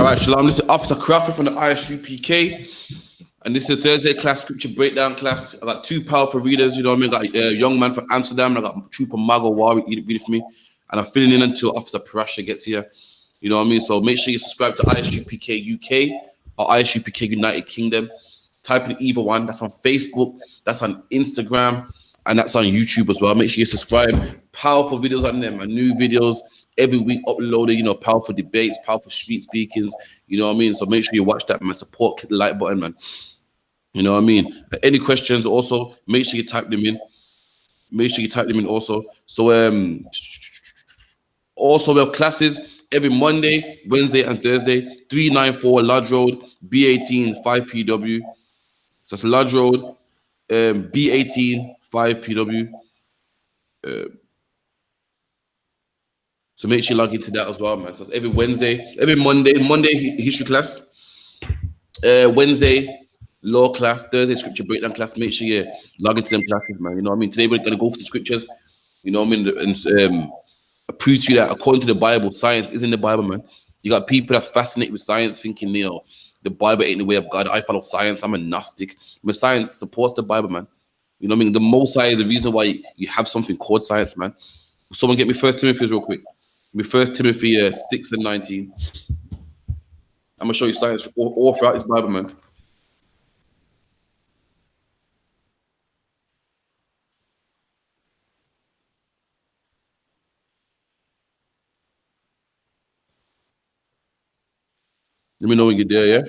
All right, Shalom. This is Officer Crawford from the I.S.U.P.K. And this is a Thursday class, scripture breakdown class. I got two powerful readers, you know what I mean? I got a young man from Amsterdam. I got Trooper Mago Wari read it for me. And I'm filling in until Officer Parasha gets here. You know what I mean? So make sure you subscribe to I.S.U.P.K UK or I.S.U.P.K United Kingdom. Type in either one. That's on Facebook. That's on Instagram. And that's on YouTube as well. Make sure you subscribe. Powerful videos on there, man. New videos every week uploaded, you know, powerful debates, powerful street speakings, you know what I mean? So make sure you watch that, man. Support, click the like button, man. You know what I mean? Any questions also, make sure you type them in. Make sure you type them in also. So also we have classes every Monday, Wednesday, and Thursday. 394 Lodge Road, B18 5PW. So that's Lodge Road, B18 5PW. So make sure you log into that as well, man. So it's every Wednesday, every Monday history class, Wednesday law class, Thursday scripture breakdown class. Make sure you log into them classes, man. You know what I mean? Today we're gonna go for the scriptures. You know what I mean? And prove to you that according to the Bible, science is in the Bible, man. You got people that's fascinated with science, thinking, you know, the Bible ain't the way of God. I follow science. I'm a Gnostic. But science supports the Bible, man. You know what I mean? The Most High is the reason why you have something called science, man. Someone get me 1 Timothy real quick. With 1 Timothy 6 and 19. I'm gonna show you science all throughout this Bible, man. Let me know when you're there, yeah?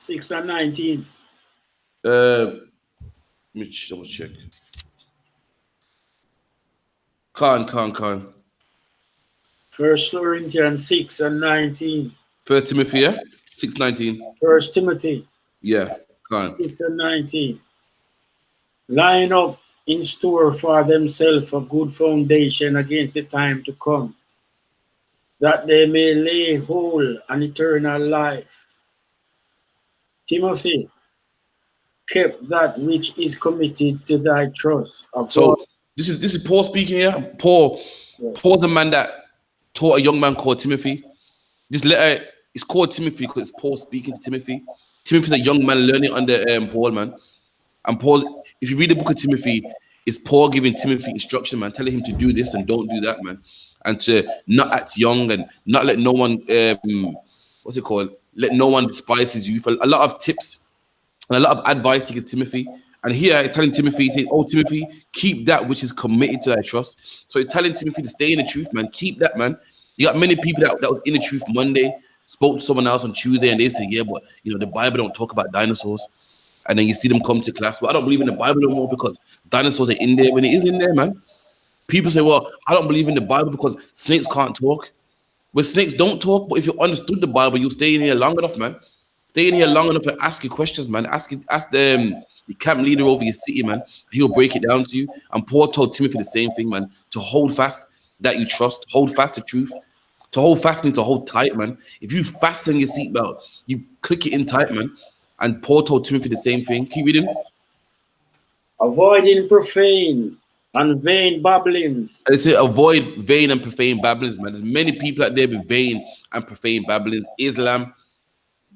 Six and 19. Let me double check. Khan. 1 Corinthians 6 and 19. 1 Timothy, yeah? 6:19. 1 Timothy. Yeah, Khan. 6 and 19. Line up in store for themselves a good foundation against the time to come, that they may lay hold on eternal life. Timothy, kept that which is committed to thy trust. So this is Paul speaking here. Paul's a man that taught a young man called Timothy. This letter is called Timothy because it's Paul speaking to Timothy. Timothy's a young man learning under Paul, man. And Paul, if you read the book of Timothy, it's Paul giving Timothy instruction, man, telling him to do this and don't do that, man. And to not act young and not let no one, what's it called? Let no one despise his youth. A lot of tips and a lot of advice he gives Timothy. And here he's telling Timothy, saying, oh, Timothy, keep that which is committed to thy trust. So he's telling Timothy to stay in the truth, man. Keep that, man. You got many people that was in the truth Monday, spoke to someone else on Tuesday, and they say, yeah, but, you know, the Bible don't talk about dinosaurs. And then you see them come to class. Well, I don't believe in the Bible no more because dinosaurs are in there when it is in there, man. People say, well, I don't believe in the Bible because snakes can't talk. Well, snakes don't talk, but if you understood the Bible, you'll stay in here long enough, man. Stay in here long enough and ask your questions, man. Ask the camp leader over your city, man. He'll break it down to you. And Paul told Timothy the same thing, man. To hold fast that you trust, hold fast the truth. To hold fast means to hold tight, man. If you fasten your seatbelt, you click it in tight, man. And Paul told Timothy the same thing. Keep reading. Avoiding profane and vain babblings. And they say avoid vain and profane babblings, man. There's many people out there with vain and profane babblings. Islam,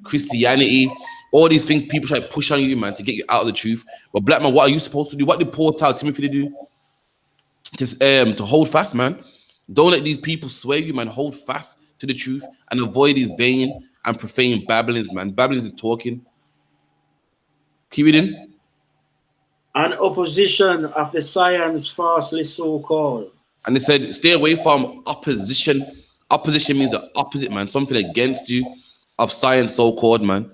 Christianity, all these things people try to push on you, man, to get you out of the truth. But black man, what are you supposed to do? What did Paul tell Timothy to do? Just to hold fast, man. Don't let these people sway you, man. Hold fast to the truth and avoid these vain and profane babblings, man. Babblings is talking. Keep reading. An opposition of the science falsely so called. And they said, stay away from opposition. Opposition means the opposite, man. Something against you of science, so-called, man.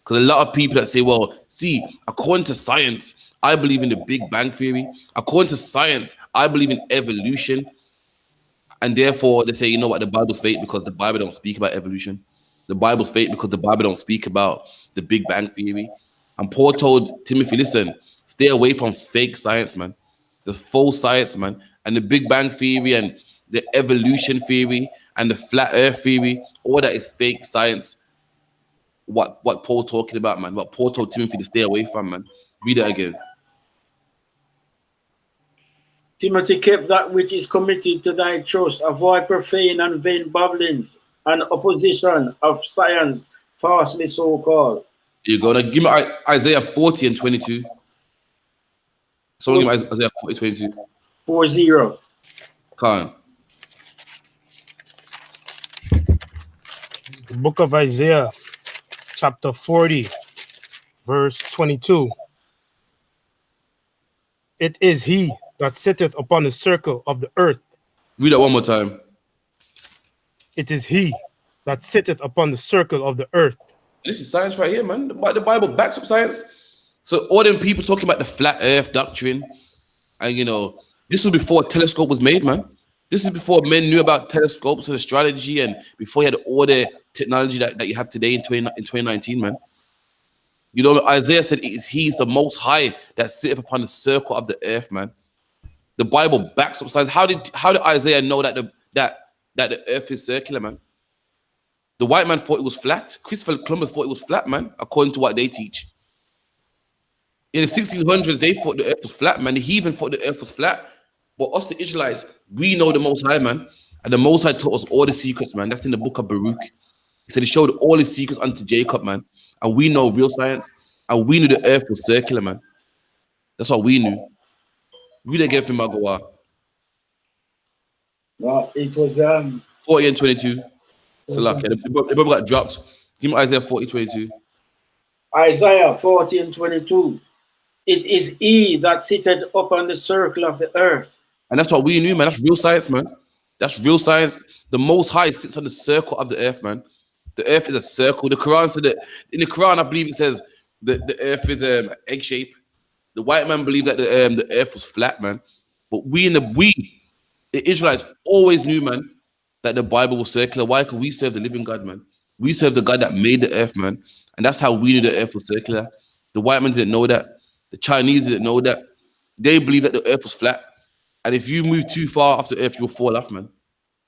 Because a lot of people that say, well, see, according to science, I believe in the Big Bang Theory. According to science, I believe in evolution. And therefore, they say, you know what, the Bible's fake because the Bible don't speak about evolution. The Bible's fake because the Bible don't speak about the Big Bang Theory. And Paul told Timothy, listen, stay away from fake science, man. There's false science, man. And the Big Bang Theory and the evolution theory and the flat earth theory, all that is fake science. What Paul talking about, man. What Paul told Timothy to stay away from, man. Read it again. Timothy, keep that which is committed to thy trust. Avoid profane and vain babblings and opposition of science, falsely so called. You're gonna give me Isaiah 40 and 22. Someone give me Isaiah 40, 22. 40. Can't. The book of Isaiah, chapter 40, verse 22. It is he that sitteth upon the circle of the earth. Read that one more time. It is he that sitteth upon the circle of the earth. This is science right here, man. The Bible backs up science. So all them people talking about the flat earth doctrine, and you know, this was before a telescope was made, man. This is before men knew about telescopes and astrology, and before you had all the technology that you have today in 2019, man. You know, Isaiah said, "It is He's the Most High that sitteth upon the circle of the earth, man." The Bible backs up science. How did Isaiah know that the earth is circular, man? The white man thought it was flat. Christopher Columbus thought it was flat, man, according to what they teach. In the 1600s, they thought the earth was flat, man. The heathen thought the earth was flat. But us, the Israelites, we know the Most High, man. And the Most High taught us all the secrets, man. That's in the book of Baruch. He said he showed all the secrets unto Jacob, man. And we know real science. And we knew the earth was circular, man. That's what we knew. We didn't give him Magawa. No, it was 40 and 22. So lucky. They both got dropped. Give me Isaiah 40, 22. Isaiah 40 and 22. It is he that sitteth upon the circle of the earth. And that's what we knew, man. That's real science, man. That's real science. The Most High sits on the circle of the earth, man. The earth is a circle. The Quran said that in the Quran, I believe it says that the earth is egg shape. The white man believed that the earth was flat, man. But the Israelites always knew, man, that the Bible was circular. Why? Because we serve the living God, man. We serve the God that made the earth, man. And that's how we knew the earth was circular. The white man didn't know that. The Chinese didn't know that. They believed that the earth was flat. And if you move too far off the earth, you'll fall off, man.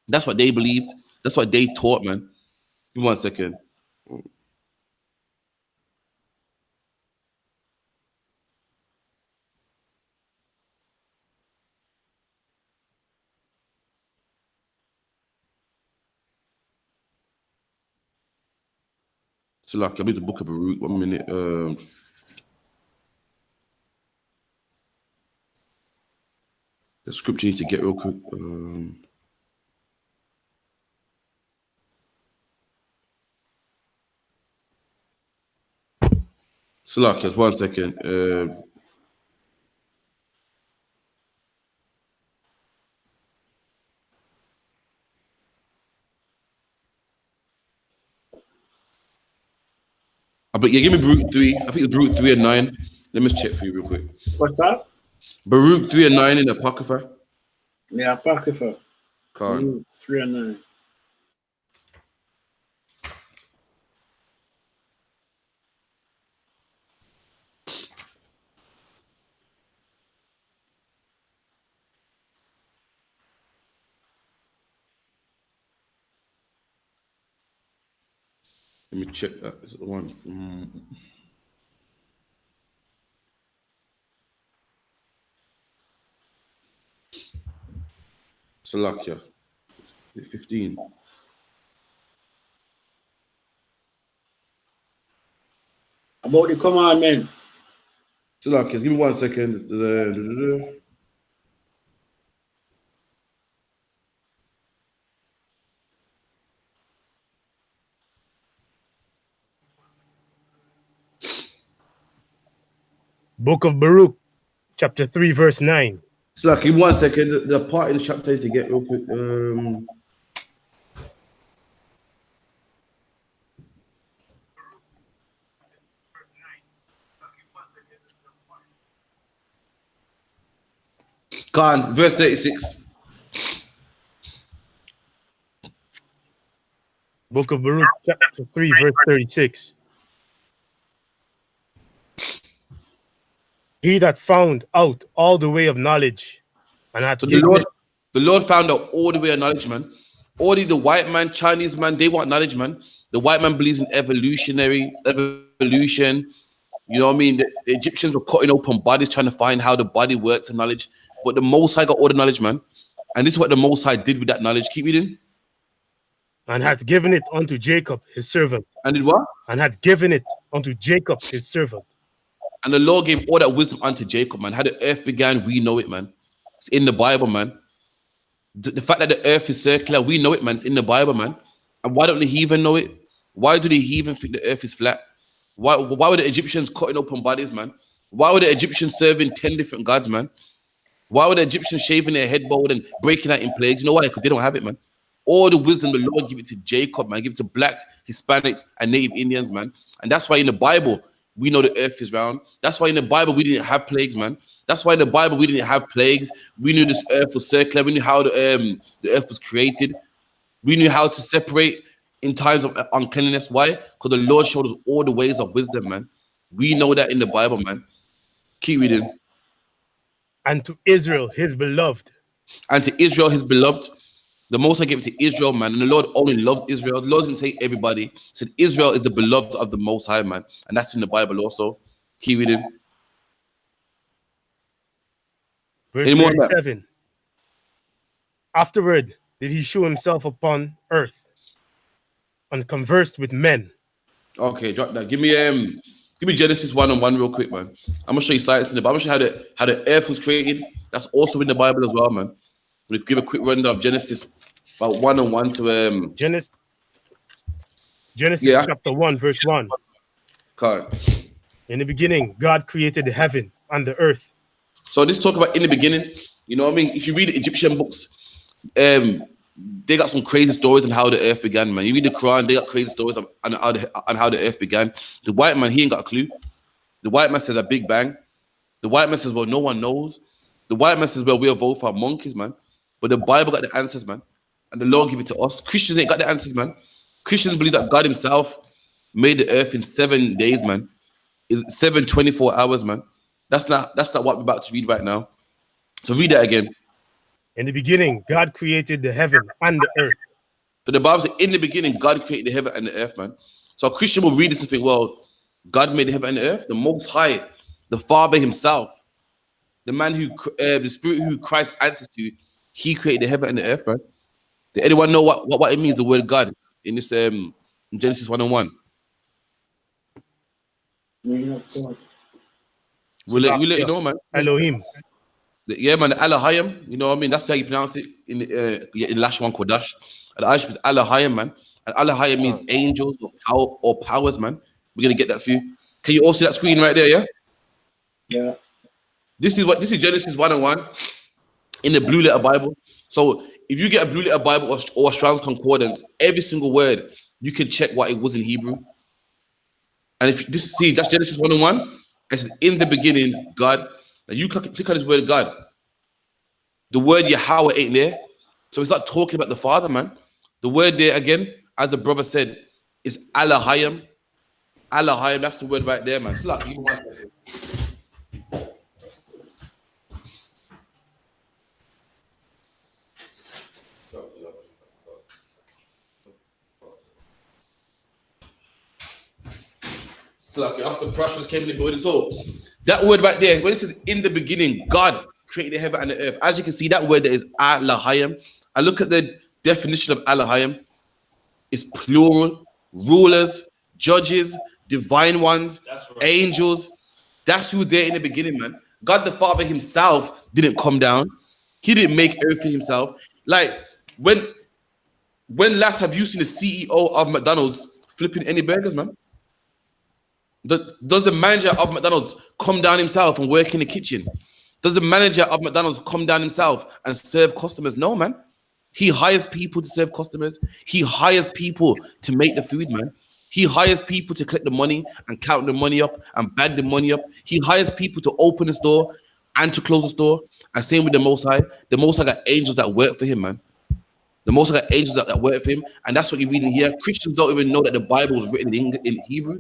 That's what they believed. That's what they taught, man. Give me 1 second. So like, I'll read the book of Baruch. 1 minute. The scripture you need to get real quick. So like, just 1 second. But yeah, give me Baruch 3. I think it's Baruch 3 and 9. Let me check for you real quick. What's that? Baruch 3 and 9 in the Apocrypha. Yeah, Apocrypha. Can't. 3 and 9. Let me check that. Is it the one? Salakia. 15. About the commandment. Salakia, give me 1 second. Book of Baruch, chapter 3, verse 9. Salakia, give me 1 second. The part in the chapter to get real quick. Gone, verse 36. Book of Baruch, chapter 3, verse 36. He that found out all the way of knowledge, and hath So given the Lord found out all the way of knowledge, man. Only the white man, Chinese man, they want knowledge, man. The white man believes in evolution. You know what I mean? The Egyptians were cutting open bodies, trying to find how the body works and knowledge. but the Most High got all the knowledge, man. And this is what the Most High did with that knowledge. Keep reading. And hath given it unto Jacob his servant. And did what? And hath given it unto Jacob his servant. And the Lord gave all that wisdom unto Jacob, man. How the earth began, we know it, man. It's in the Bible, man. The fact that the earth is circular, we know it, man. It's in the Bible, man. And why don't the heathen know it? Why do the heathen think the earth is flat? Why were the Egyptians cutting open bodies, man? Why were the Egyptians serving 10 different gods, man? Why were the Egyptians shaving their head bald and breaking out in plagues? You know why? Because they don't have it, man. All the wisdom the Lord give it to Jacob, man. Give it to blacks, Hispanics, and Native Indians, man. And that's why in the Bible, we know the earth is round. That's why in the Bible, we didn't have plagues, man. That's why in the Bible, we didn't have plagues. We knew this earth was circular. We knew how the earth was created. We knew how to separate in times of uncleanness. Why? Because the Lord showed us all the ways of wisdom, man. We know that in the Bible, man. Keep reading. And to Israel, his beloved. And to Israel, his beloved. The Most High gave it to Israel, man. And the Lord only loves Israel. The Lord didn't say everybody. He said Israel is the beloved of the Most High, man. And that's in the Bible also. Keep reading. Verse 37. Afterward did he show himself upon earth and conversed with men. Okay, drop that. Give me Genesis 1:1 real quick, man. I'm gonna show you science in the Bible. I'm gonna show you how the earth was created. That's also in the Bible as well, man. We'll give a quick rundown of Genesis about 1:1 to Genesis chapter 1, verse 1. Okay. In the beginning, God created the heaven and the earth. So this talk about in the beginning, you know what I mean? If you read the Egyptian books, they got some crazy stories on how the earth began, man. You read the Quran, they got crazy stories on how the earth began. The white man, he ain't got a clue. The white man says a big bang. The white man says, well, no one knows. The white man says, well, we evolved from monkeys, man. But the Bible got the answers, man. And the Lord give it to us. Christians ain't got the answers, man. Christians believe that God himself made the earth in 7 days, man. It's 24 hours, man. That's not what we're about to read right now. So read that again. In the beginning, God created the heaven and the earth. So the Bible says, in the beginning, God created the heaven and the earth, man. So a Christian will read this and think, well, God made the heaven and the earth. The Most High, the Father himself, the man who, the Spirit who Christ answers to, he created the heaven and the earth, man. Did anyone know what it means, the word God, in this in Genesis 1:1? We'll let you know, man. Elohim. Yeah, man, the Elohim, you know what I mean? That's how you pronounce it in Lashwan Kodash. And the I.S.U.P.K is Elohim, man. And Elohim means angels or powers, man. We're gonna get that for you. Can you all see that screen right there, yeah? Yeah. This is Genesis 1:1 in the Blue Letter Bible. So if you get a Blue Letter Bible or Strong's Concordance, every single word you can check what it was in Hebrew. And if that's Genesis 1:1. It says, in the beginning, God. Now you click on this word God. The word Yahweh ain't there. So it's not talking about the Father, man. The word there again, as the brother said, is Elohim. Elohim, that's the word right there, man. Slap, you want that. Slap, after Prussians came in the building. So that word right there, when it says in the beginning, God created the heaven and the earth. As you can see, that word there is Elohim. I look at the definition of Elohim. It's plural, rulers, judges, divine ones, angels. That's who there in the beginning, man. God the Father himself didn't come down. He didn't make everything himself. Like, when last have you seen the CEO of McDonald's flipping any burgers, man? Does the manager of McDonald's come down himself and work in the kitchen? Does the manager of McDonald's come down himself and serve customers? No, man. He hires people to serve customers. He hires people to make the food, man. He hires people to collect the money and count the money up and bag the money up. He hires people to open the store and to close the store. And same with the Most High. The Most High got angels that work for him, man. The Most High got angels that work for him. And that's what you're reading here. Christians don't even know that the Bible was written in Hebrew.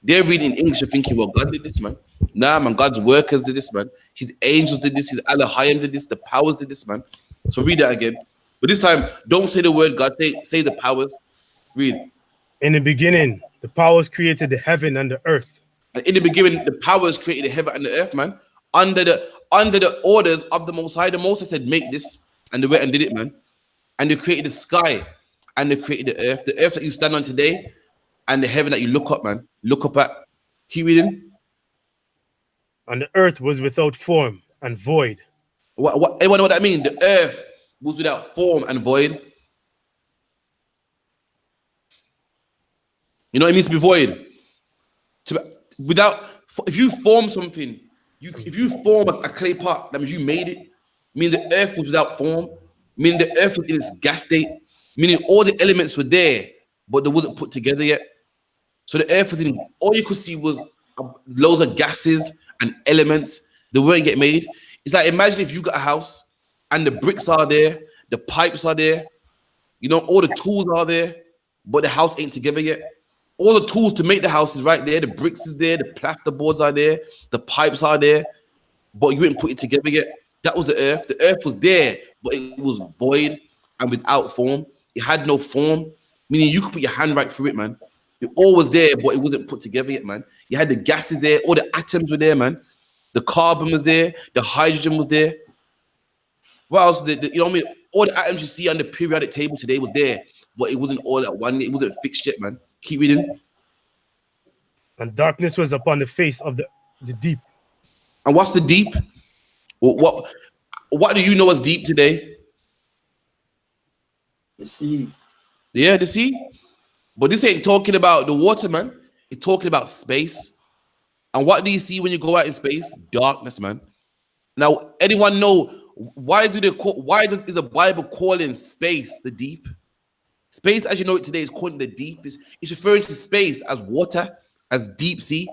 They're reading English and thinking, well, God did this, man. Nah, man, God's workers did this, man. His angels did this. His Elohim did this. The powers did this, man. So read that again. But this time, don't say the word God. Say the powers. Read. In the beginning, the powers created the heaven and the earth. And in the beginning, the powers created the heaven and the earth, man. Under under the orders of the Most High. The Most High said, make this, and they went and did it, man. And they created the sky, and they created the earth that you stand on today, and the heaven that you look up, man. Look up at. Keep reading. And the earth was without form and void. Anyone know what that means? The earth was without form and void. You know what it means to be void? If you form something, if you form a clay pot, that means you made it. Meaning the earth was without form. Meaning the earth was in its gas state. Meaning all the elements were there, but they wasn't put together yet. So the earth was in, all you could see was loads of gases and elements that weren't get made. It's like, imagine if you got a house and the bricks are there, the pipes are there, you know, all the tools are there, but the house ain't together yet. All the tools to make the house is right there. The bricks is there, the plaster boards are there, the pipes are there, but you ain't put it together yet. That was the earth. The earth was there, but it was void and without form. It had no form, meaning you could put your hand right through it, man. It all was there, but it wasn't put together yet, man. You had the gases there, all the atoms were there, man. The carbon was there, the hydrogen was there. What else? You know what I mean? All the atoms you see on the periodic table today was there, but it wasn't all at one. It wasn't fixed yet, man. Keep reading. And darkness was upon the face of the deep. And what's the deep? What do you know as deep today? The sea. Yeah, the sea. But this ain't talking about the water, man. It's talking about space. And what do you see when you go out in space? Darkness, man. Now, anyone know why is the Bible calling space the deep? Space, as you know it today, is calling the deep. It's referring to space as water, as deep sea.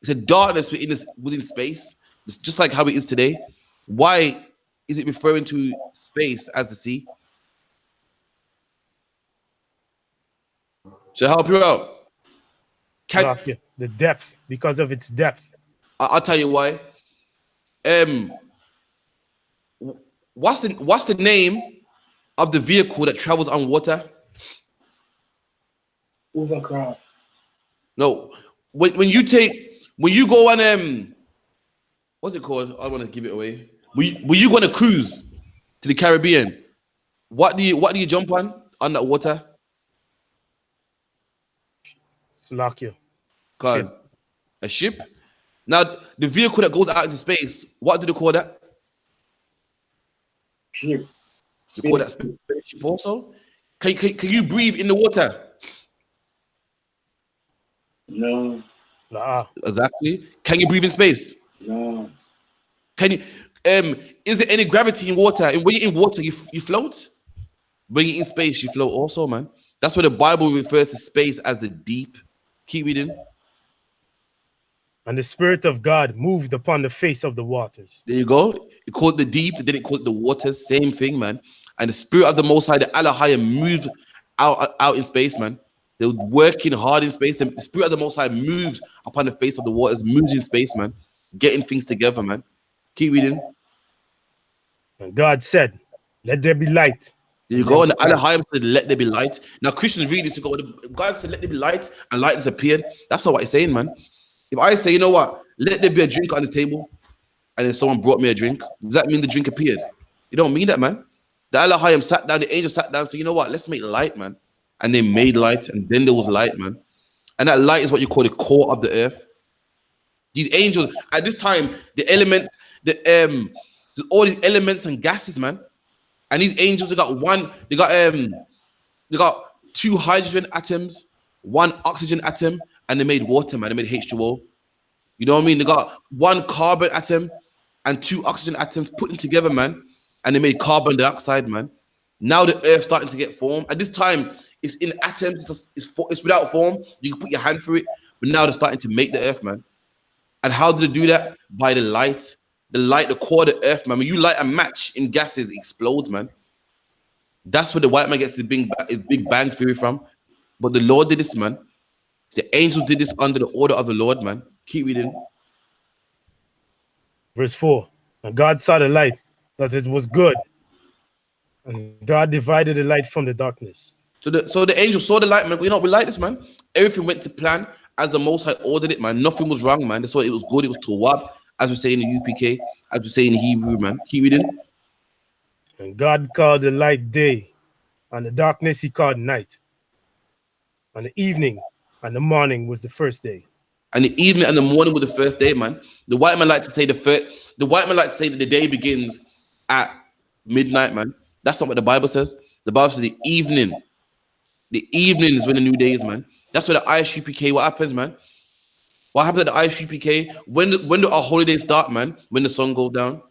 It's a darkness within space. It's just like how it is today. Why is it referring to space as the sea? To help you out. The depth, because of its depth. I'll tell you why. What's the name of the vehicle that travels on water? Overcraft. No, when you go on what's it called? I want to give it away. When you go on a cruise to the Caribbean, what do you jump on that water? Slakia. A ship. Now the vehicle that goes out into space, what do they call that? Ship. They call that spaceship also. Can you breathe in the water? No. Exactly. Can you breathe in space? No. Can you? Is there any gravity in water? And when you're in water, you float. When you're in space, you float also, man. That's why the Bible refers to space as the deep. Keep reading. And the Spirit of God moved upon the face of the waters. There you go. It called the deep, then it called the waters. Same thing, man. And the Spirit of the Most High, the Allah moved out in space, man. They were working hard in space. And the Spirit of the Most High moves upon the face of the waters, moves in space, man. Getting things together, man. Keep reading. And God said, let there be light. There you go. And the Allah said, let there be light. Now, Christians read this to go, God said, let there be light, and light disappeared. That's not what he's saying, man. If I say, you know what, let there be a drink on this table, and then someone brought me a drink, does that mean the drink appeared? You don't mean that, man. The Allah sat down, the angel sat down, so you know what, let's make light, man. And they made light, and then there was light, man. And that light is what you call the core of the earth. These angels, at this time, the elements, all these elements and gases, man. And these angels, they got two hydrogen atoms, one oxygen atom, and they made water, man. They made H2O. You know what I mean? They got one carbon atom and two oxygen atoms, put them together, man, and they made carbon dioxide, man. Now the earth's starting to get form. At this time, it's in atoms. It's without form. You can put your hand through it, but now they're starting to make the earth, man. And how do they do that? By the light. The light, the core of the earth, man. When you light a match in gases, it explodes, man. That's where the white man gets his big bang theory from. But the Lord did this, man. The angels did this under the order of the Lord, man. Keep reading. Verse 4. And God saw the light, that it was good. And God divided the light from the darkness. So the angel saw the light, man. You know, we like this, man. Everything went to plan as the Most High ordered it, man. Nothing was wrong, man. They saw it was good. It was tawab. as we say in the UPK, as we say in Hebrew, man. Keep reading. And God called the light day, and the darkness he called night. And the evening and the morning was the first day. And the evening and the morning were the first day, man. The white man like to say the white man like to say that the day begins at midnight, man. That's not what the Bible says. The Bible says the evening. The evening is when the new day is, man. That's where the I.S.U.P.K. What happens, man? What happens at the I.S.U.P.K? When do our holidays start, man? When the sun goes down.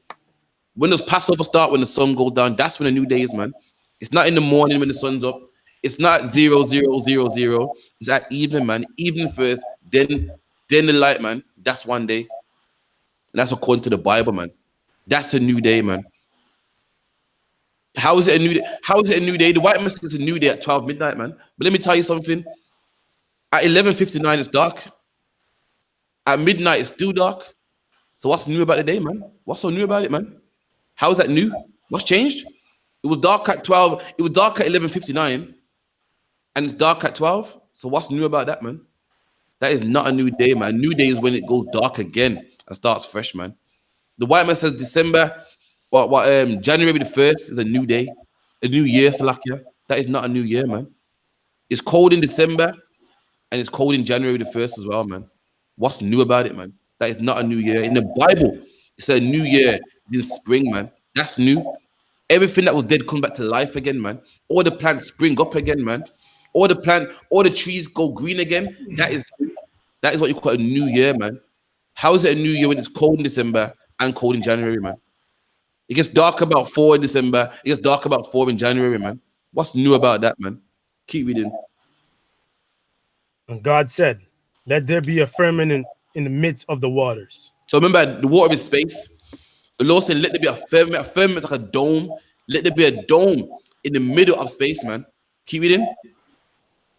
When does Passover start? When the sun goes down. That's when the new day is, man. It's not in the morning when the sun's up. It's not 0000. It's at evening, man. Evening first, then the light, man. That's one day. And that's according to the Bible, man. That's a new day, man. How is it a new day? How is it a new day? The white man says it's a new day at 12 midnight, man. But let me tell you something. At 11:59, it's dark. At midnight, it's still dark. So what's new about the day, man? What's so new about it, man? How is that new? What's changed? It was dark at 12. It was dark at 11:59, and it's dark at 12. So what's new about that, man? That is not a new day, man. A new day is when it goes dark again and starts fresh, man. The white man says January the 1st is a new day, a new year, Salakia. That is not a new year, man. It's cold in December and it's cold in January the 1st as well, man. What's new about it, man? That is not a new year. In the Bible, it's a new year. It's in spring, man. That's new. Everything that was dead comes back to life again, man. All the plants spring up again, man. All the trees go green again. That is what you call a new year, man. How is it a new year when it's cold in December and cold in January, man? It gets dark about 4 in December. It gets dark about 4 in January, man. What's new about that, man? Keep reading. And God said, let there be a firmament in the midst of the waters. So remember, the water is space. The Lord said, let there be a firmament. A firmament like a dome. Let there be a dome in the middle of space, man. Keep reading.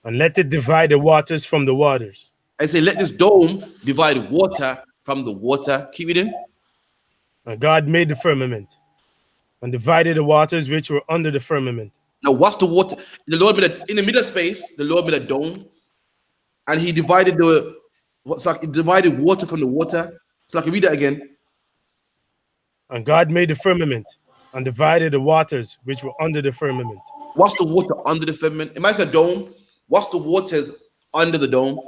And let it divide the waters from the waters. I say, let this dome divide water from the water. Keep reading. And God made the firmament and divided the waters which were under the firmament. Now, what's the water? The Lord made in the middle of space, the Lord made a dome, and he divided divided water from the water. So I can read that again. And God made the firmament and divided the waters which were under the firmament. What's the water under the firmament? It might say dome. What's the waters under the dome?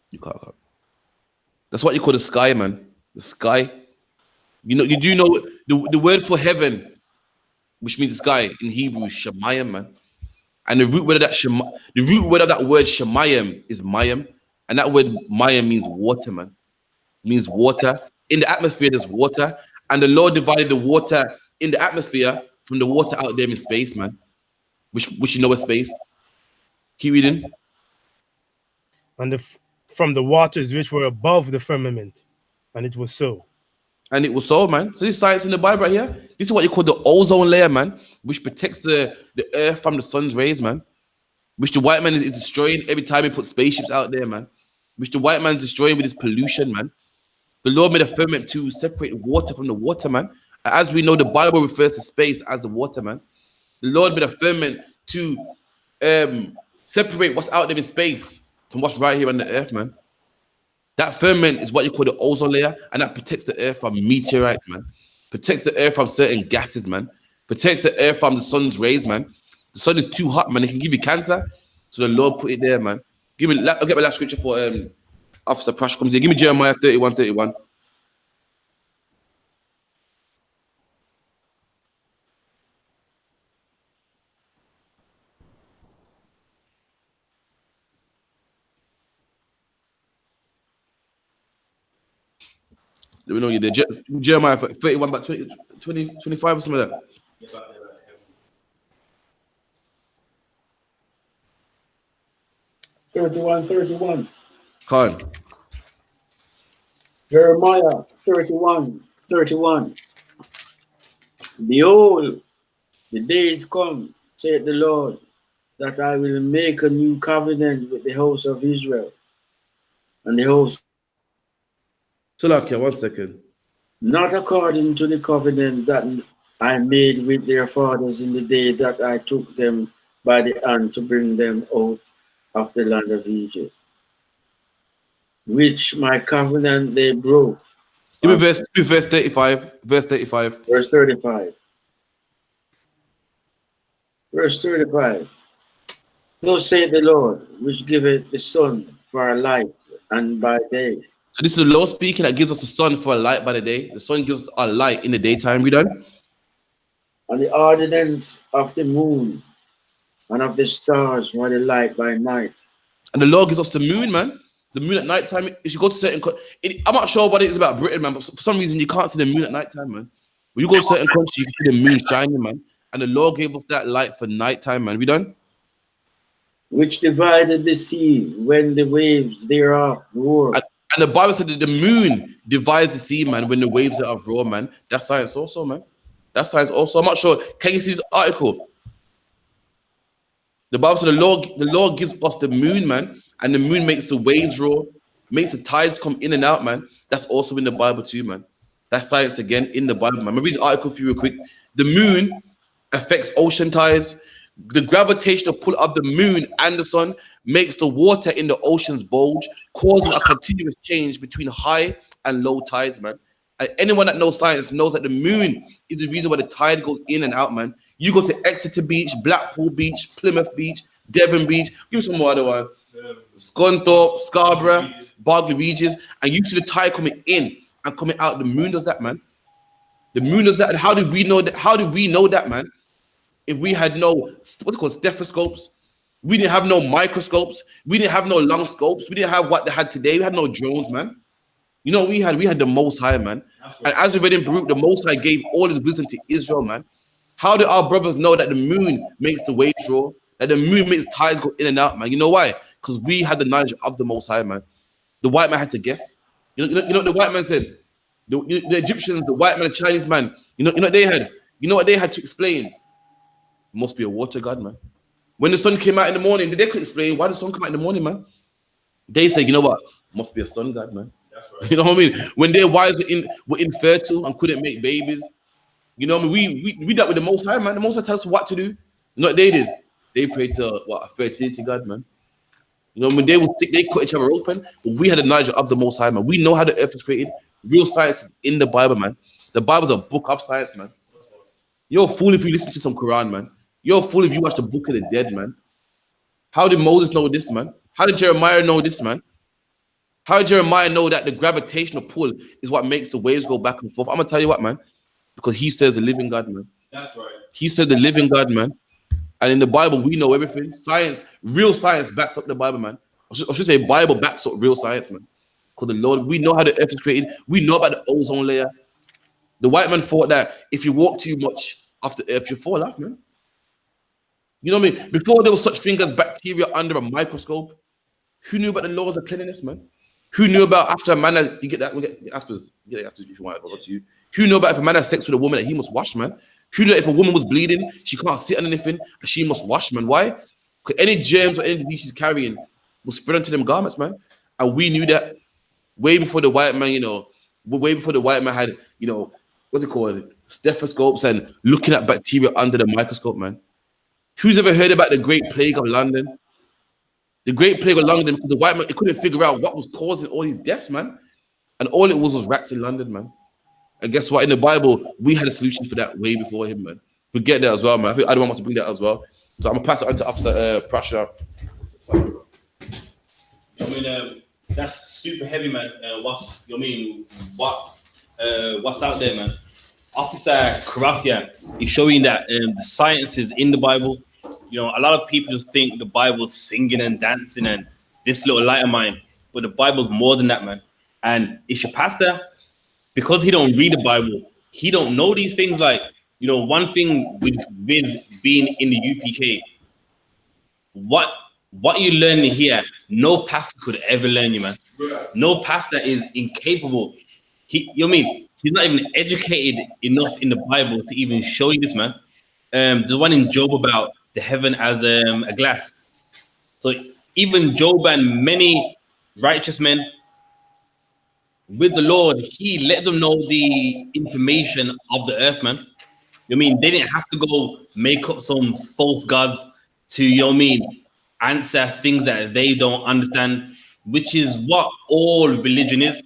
You can't. That's what you call the sky, man. The sky. You do know the word for heaven, which means the sky in Hebrew, is Shemayim, man. And the root word of that word Shemayim is Mayim, and that word Mayim means water, man. It means water. In the atmosphere, there's water, and the Lord divided the water in the atmosphere from the water out there in space, man. Which you know is space. Keep reading. And from the waters which were above the firmament, and it was so. And it was so, man. So this science in the Bible right here. This is what you call the ozone layer, man, which protects the earth from the sun's rays, man. Which the white man is destroying every time he puts spaceships out there, man. Which the white man's destroying with his pollution, man. The Lord made a firmament to separate water from the water, man. As we know, the Bible refers to space as the water, man. The Lord made a firmament to separate what's out there in space from what's right here on the earth, man. That firmament is what you call the ozone layer, and that protects the earth from meteorites, man. Protects the earth from certain gases, man. Protects the earth from the sun's rays, man. The sun is too hot, man. It can give you cancer. So the Lord put it there, man. I'll get my last scripture for Officer Prash comes here. Give me Jeremiah 31:31. Let me know you're there. Jeremiah 31, about 20, 25 or something like that. 31:31. Khan. Jeremiah 31:31. Behold, the days come, saith the Lord, that I will make a new covenant with the house of Israel and the house. Salakia, 1 second. Not according to the covenant that I made with their fathers in the day that I took them by the hand to bring them out of the land of Egypt. which my covenant they broke. Give me verse 35. Verse 35. Verse 35. Verse 35. Thus saith the Lord, which giveth the sun for a light, and by day. So this is the Lord speaking that gives us the sun for a light by the day. The sun gives us a light in the daytime. We done? And the ordinance of the moon and of the stars for the light by night. And the Lord gives us the moon, man. The moon at night time. If you go to certain, I'm not sure what it is about Britain, man, but for some reason you can't see the moon at night time, man. When you go to certain countries, you can see the moon shining, man. And the Lord gave us that light for night time, man. We done? Which divided the sea when the waves thereof roar. And the Bible said that the moon divides the sea, man, when the waves thereof roar, man. That's science also, man. That's science also. I'm not sure. Can you see this article? The Bible said the Lord gives us the moon, man, and the moon makes the waves roar, makes the tides come in and out, man. That's also in the Bible too, man. That's science again in the Bible, man. I'm gonna read the article for you real quick. The moon affects ocean tides. The gravitational pull of the moon and the sun makes the water in the oceans bulge, causing a continuous change between high and low tides, man. And anyone that knows science knows that the moon is the reason why the tide goes in and out, man. You go to Exeter Beach, Blackpool Beach, Plymouth Beach, Devon Beach, give me some more other one. Scunthorpe, Scarborough, Berkeley Regis, and you see the tide coming in and coming out. The moon does that, man. The moon does that. And how did we know that? How did we know that, man? If we had no, what's it called, stethoscopes, we didn't have no microscopes, we didn't have no long scopes, we didn't have what they had today. We had no drones, man. You know, we had the Most High, man. And as we read in Baruch, the Most High gave all his wisdom to Israel, man. How did our brothers know that the moon makes the waves roar, that the moon makes tides go in and out, man? You know why? Because we had the knowledge of the Most High, man. The white man had to guess. You know what the white man said? The Egyptians, the white man, the Chinese man, you know what they had? You know what they had to explain? Must be a water god, man. When the sun came out in the morning, they could explain why the sun came out in the morning, man. They say, you know what? Must be a sun god, man. That's right. You know what I mean? When their wives were infertile and couldn't make babies, you know what I mean? We dealt with the Most High, man. The Most High tells us what to do. You know what they did? They prayed to a fertility god, man. You know, when they were sick, they cut each other open. But we had the knowledge of the Most High, man. We know how the earth was created. Real science is in the Bible, man. The Bible's a book of science, man. You're a fool if you listen to some Quran, man. You're a fool if you watch the Book of the Dead, man. How did Moses know this, man? How did Jeremiah know this, man? How did Jeremiah know that the gravitational pull is what makes the waves go back and forth? I'm going to tell you what, man. Because he says the living God, man. That's right. He said the living God, man. And in the Bible, we know everything. Science, real science backs up the Bible, man. I should say Bible backs up real science, man. Because the Lord, we know how the earth is created. We know about the ozone layer. The white man thought that if you walk too much off the earth, you fall off, man. You know what I mean? Before there was such thing as bacteria under a microscope, who knew about the laws of cleanliness, man? Who knew about after a man you get that? We'll get afterwards. Get it afterwards if you want. I'll go to you. Who knew about if a man has sex with a woman that he must wash, man? Who knew that if a woman was bleeding, she can't sit on anything and she must wash, man? Why? Because any germs or any disease she's carrying will spread onto them garments, man. And we knew that way before the white man, you know, way before the white man had, you know, what's it called? Stethoscopes and looking at bacteria under the microscope, man. Who's ever heard about the Great Plague of London? The Great Plague of London, the white man, he couldn't figure out what was causing all these deaths, man. And all it was rats in London, man. And guess what? In the Bible, we had a solution for that way before him, man. We get that as well, man. I think Adam wants to bring that as well. So I'm going to pass it on to Officer Prasha. I mean, that's super heavy, man. What's out there, man? Officer Karafia is showing that the science is in the Bible. You know, a lot of people just think the Bible's singing and dancing and this little light of mine, but the Bible's more than that, man. And it's your pastor, because he don't read the Bible, he don't know these things. Like, you know, one thing with being in the UPK, what you learn here, no pastor could ever learn you, man. No pastor is incapable. You know what I mean? He's not even educated enough in the Bible to even show you this, man. There's one in Job about the heaven as a glass. So even Job and many righteous men with the Lord, he let them know the information of the earth, man. You know what I mean? They didn't have to go make up some false gods to, you know what I mean, answer things that they don't understand. which is what all religion is.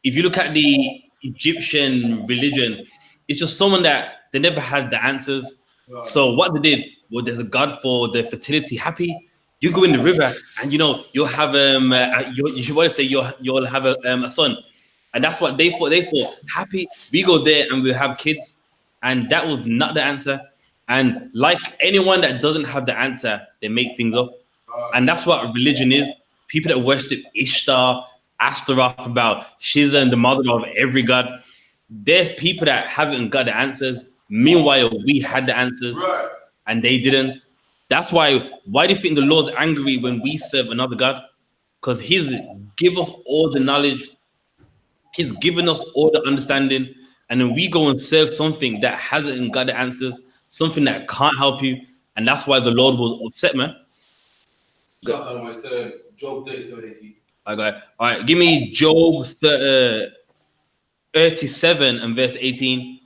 If you look at the Egyptian religion, it's just someone that they never had the answers. So what they did, well, there's a god for the fertility. Happy, you go in the river, and you'll have you should want to say you'll have a son, and that's what they thought. They thought happy, we go there and we'll have kids, and that was not the answer. And like anyone that doesn't have the answer, they make things up. And that's what religion is. People that worship Ishtar, Astaroth, about Shiza and the mother of every god. There's people that haven't got the answers. Meanwhile, we had the answers and they didn't. That's why do you think the Lord's angry when we serve another God? Because he's give us all the knowledge. He's given us all the understanding. And then we go and serve something that hasn't got the answers, something that can't help you. And that's why the Lord was upset, man. It's Job 37:18. Okay. All right. Give me Job 37 and verse 18.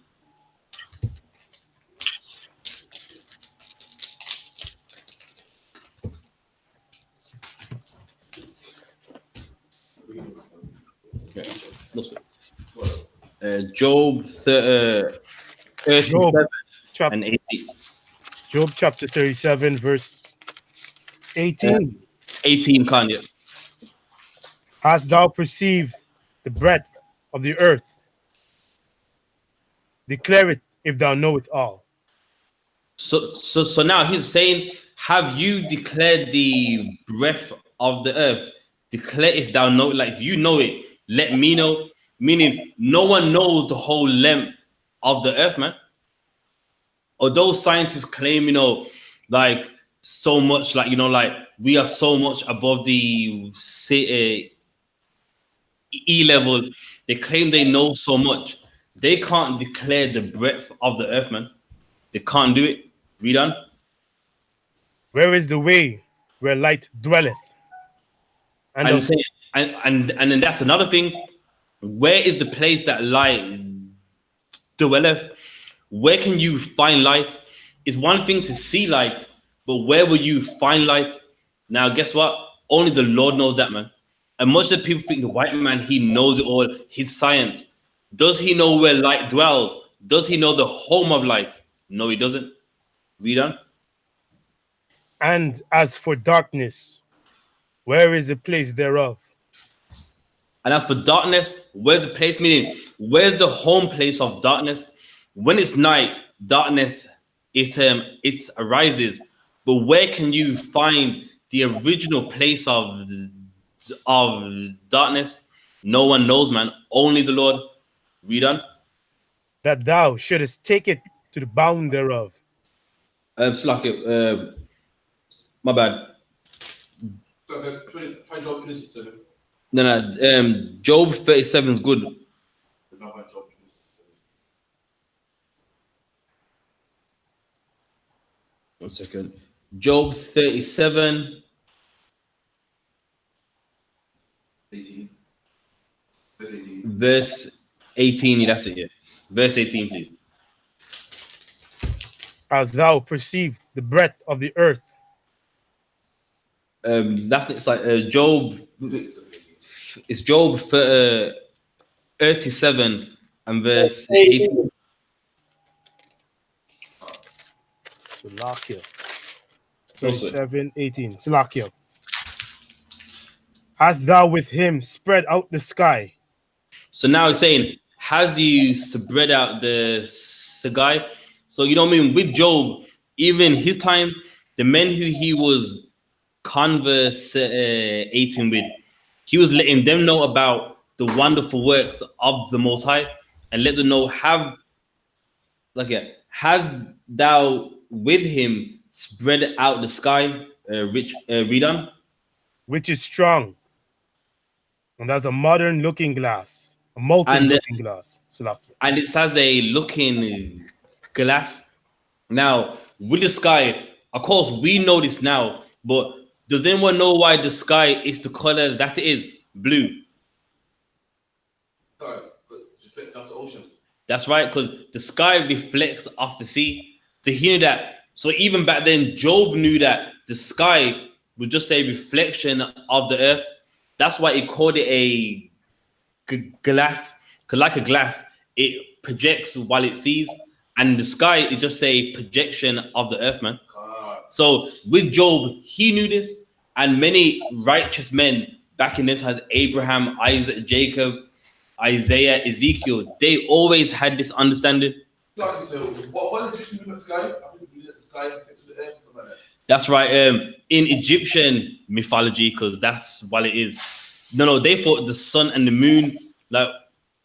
Job 37 and 18. Job chapter 37, verse 18. 18, Kanye. Hast thou perceived the breadth of the earth? Declare it if thou know it all. So now he's saying, have you declared the breadth of the earth? Declare if thou know it. Like, if you know it, let me know. Meaning, no one knows the whole length of the earth, man. Although scientists claim, like so much, like, like we are so much above the E level, they claim they know so much. They can't declare the breadth of the earth, man. They can't do it. Read on. Where is the way where light dwelleth? And I'm saying, and then that's another thing. Where is the place that light dwelleth? Where can you find light? It's one thing to see light, but where will you find light? Now, guess what? Only the Lord knows that, man. And much of people think the white man, he knows it all, his science. Does he know where light dwells? Does he know the home of light? No, he doesn't. Read on. And as for darkness, where is the place thereof? And as for darkness, where's the place? Meaning, where's the home place of darkness? When it's night, darkness it arises. But where can you find the original place of darkness? No one knows, man. Only the Lord. Read on. That thou shouldest take it to the bound thereof. It's like my bad. Try Job 37. No. Job 37 is good. One second. Job 37. 18. Verse 18. That's it, yeah. Verse 18, please. As thou perceived the breadth of the earth. It's like Job. It's Job 37 and verse 18. Salakia. 37, 18. Salakia. Hast thou with him spread out the sky? So now it's saying, has you spread out the sky? So you know what I mean? With Job, even his time, the men who he was conversating with, he was letting them know about the wonderful works of the Most High and let them know, has thou with him spread out the sky, read on? Which is strong and has a modern looking glass, a molten looking glass. Salakia. And it has a looking glass. Now, with the sky, of course, we know this now, but does anyone know why the sky is the color that it is? Blue. Reflects off the ocean. That's right, because the sky reflects off the sea. To hear that, so even back then, Job knew that the sky would just say reflection of the earth. That's why he called it a glass, because like a glass, it projects while it sees, and the sky is just a projection of the earth, man. So with Job, he knew this, and many righteous men back in the times, Abraham, Isaac, Jacob, Isaiah, Ezekiel, they always had this understanding. What is the difference between the sky? I think the sky and the earth, something like that. That's right. In Egyptian mythology, because that's what it is. No, they thought the sun and the moon, like